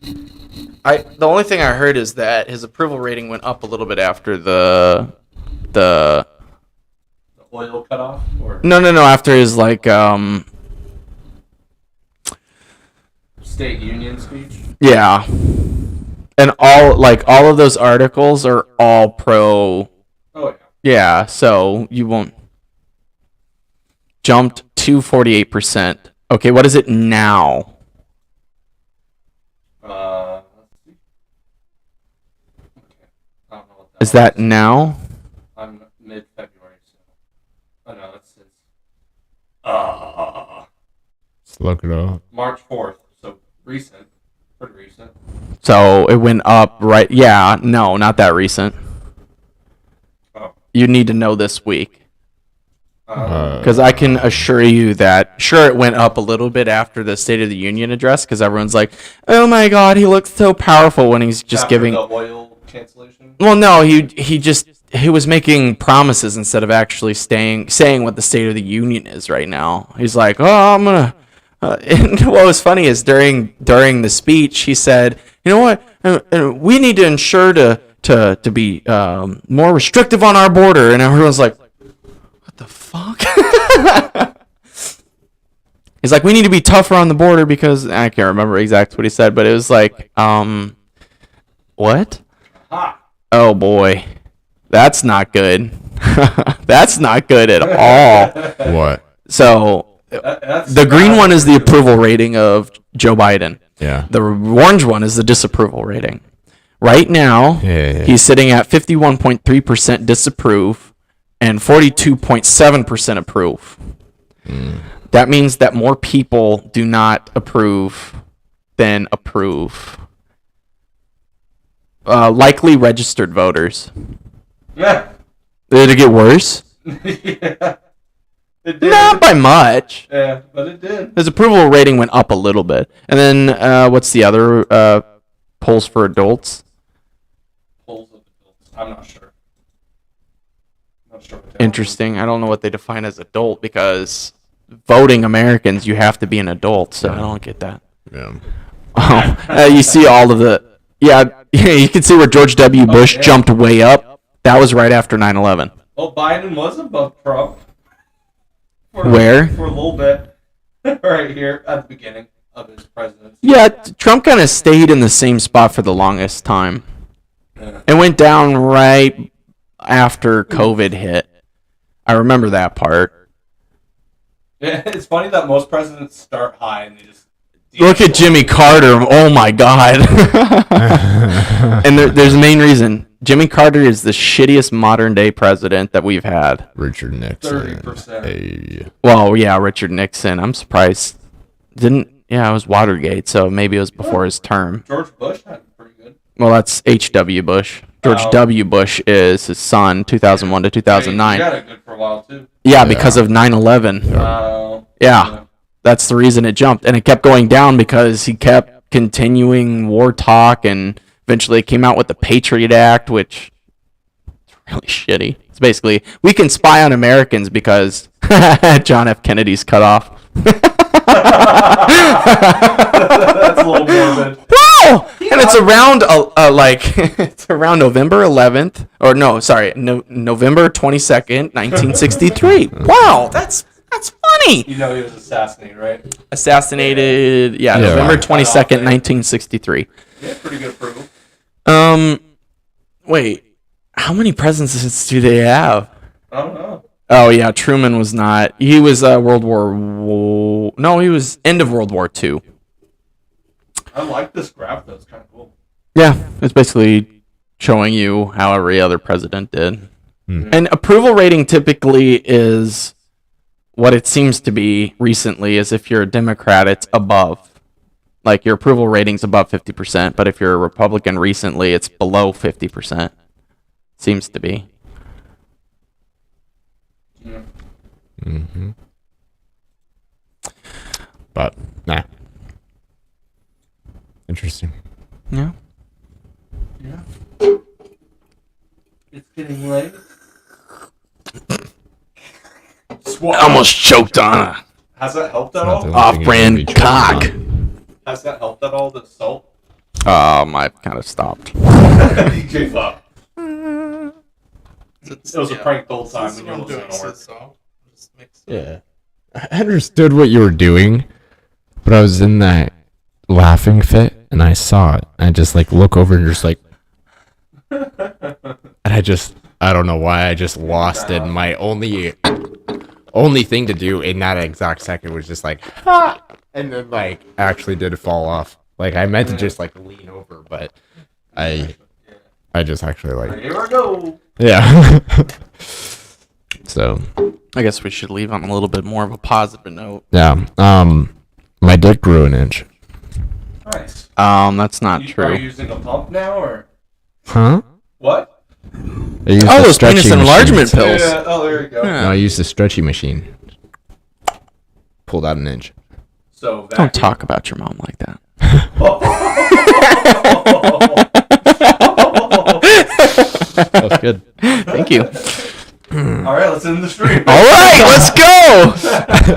The only thing I heard is that his approval rating went up a little bit after the oil cutoff? Or no after his like State Union speech? yeah. And all of those articles are all pro. Oh yeah. Yeah, so you won't jumped to 48%. Okay, what is it now? Let's see. Okay. I don't know what that Is that now? I'm mid-February, so. Oh no, that's since. Let's look it up. March 4th, so recent. Pretty recent. So it went up, right? Yeah, no, not that recent. Oh. You need to know this week. Because I can assure you that, sure, it went up a little bit after the State of the Union address, because everyone's like, "Oh my God, he looks so powerful," when he's just After giving. the oil cancellation. Well, no, he was making promises instead of actually saying what the State of the Union is right now. He's like, "Oh, I'm gonna." And what was funny is during the speech, he said, "You know what? We need to ensure to be more restrictive on our border," and everyone's like, "What the fuck?" He's like, "We need to be tougher on the border because," I can't remember exactly what he said, but it was like, what? Oh boy, that's not good. That's not good at all. What? So the green one is the approval rating of Joe Biden. Yeah. The orange one is the disapproval rating. Right now, he's sitting at 51.3% disapprove and 42.7% approve. That means that more people do not approve than approve. Likely registered voters. Yeah. Did it get worse? Yeah. It did. Not by much. Yeah, but it did. His approval rating went up a little bit. And then what's the other polls for adults? Polls of adults. I'm not sure. What Interesting. I don't know what they define as adult because voting Americans, you have to be an adult. So I don't get that. Yeah. Oh, you see all of the... Yeah, you can see where George W. Bush jumped way up. That was right after 9/11. Well, Biden was above Trump. Where? For a little bit. Right here at the beginning of his presidency. Yeah, Trump kind of stayed in the same spot for the longest time. Yeah. It went down right after COVID hit. I remember that part. Yeah, it's funny that most presidents start high and they just... Look at Jimmy Carter. Oh, my God. And there's the main reason. Jimmy Carter is the shittiest modern-day president that we've had. Richard Nixon. 30%. Hey. Well, yeah, Richard Nixon. I'm surprised. It was Watergate, so maybe it was before his term. George Bush had pretty good. Well, that's H.W. Bush. George W. Bush is his son, 2001 to 2009. He had it good for a while, too. Yeah, because of 9/11. Yeah, that's the reason it jumped. And it kept going down because he kept continuing war talk, and eventually it came out with the Patriot Act, which is really shitty. It's basically, we can spy on Americans because John F. Kennedy's cut off. That's a little morbid. Wow! And it's around it's around November 11th, or no, sorry, November 22nd, 1963. Wow, that's funny. You know he was assassinated, right? Assassinated, November 22nd, 1963. Yeah, pretty good proof. Wait, how many presidents do they have? I don't know. Oh yeah, Truman was not. He was he was end of World War II. I like this graph though. It's kind of cool. Yeah, it's basically showing you how every other president did. Hmm. And approval rating typically is what it seems to be recently is if you're a Democrat, it's above. Like your approval rating's above 50%, but if you're a Republican recently, it's below 50%. Seems to be. Yeah. Mm-hmm. But, nah. Interesting. Yeah. Yeah. It's getting late. I almost choked on a Has that helped at all? off-brand cock. Has that helped at all, the salt? I kind of stopped. You gave up. It was a prank the whole time when you were listening to work. Yeah. I understood what you were doing, but I was in that laughing fit, and I saw it. I just, look over and just, and I don't know why, I just lost it. And my only thing to do in that exact second was just ha! And then, actually did fall off. I meant to just, lean over, but I just actually, Here I go. yeah. So, I guess we should leave on a little bit more of a positive note. yeah. My dick grew an inch. Nice. That's not Are you true. using a pump now, or? Huh? What? I used Oh, the those penis stretchy enlargement machines. pills. Yeah. Oh, there you go. Yeah. No, I used the stretchy machine. Pulled out an inch. So Don't talk about your mom like that. That was good. Thank you. All right, let's end the stream. All right, let's go.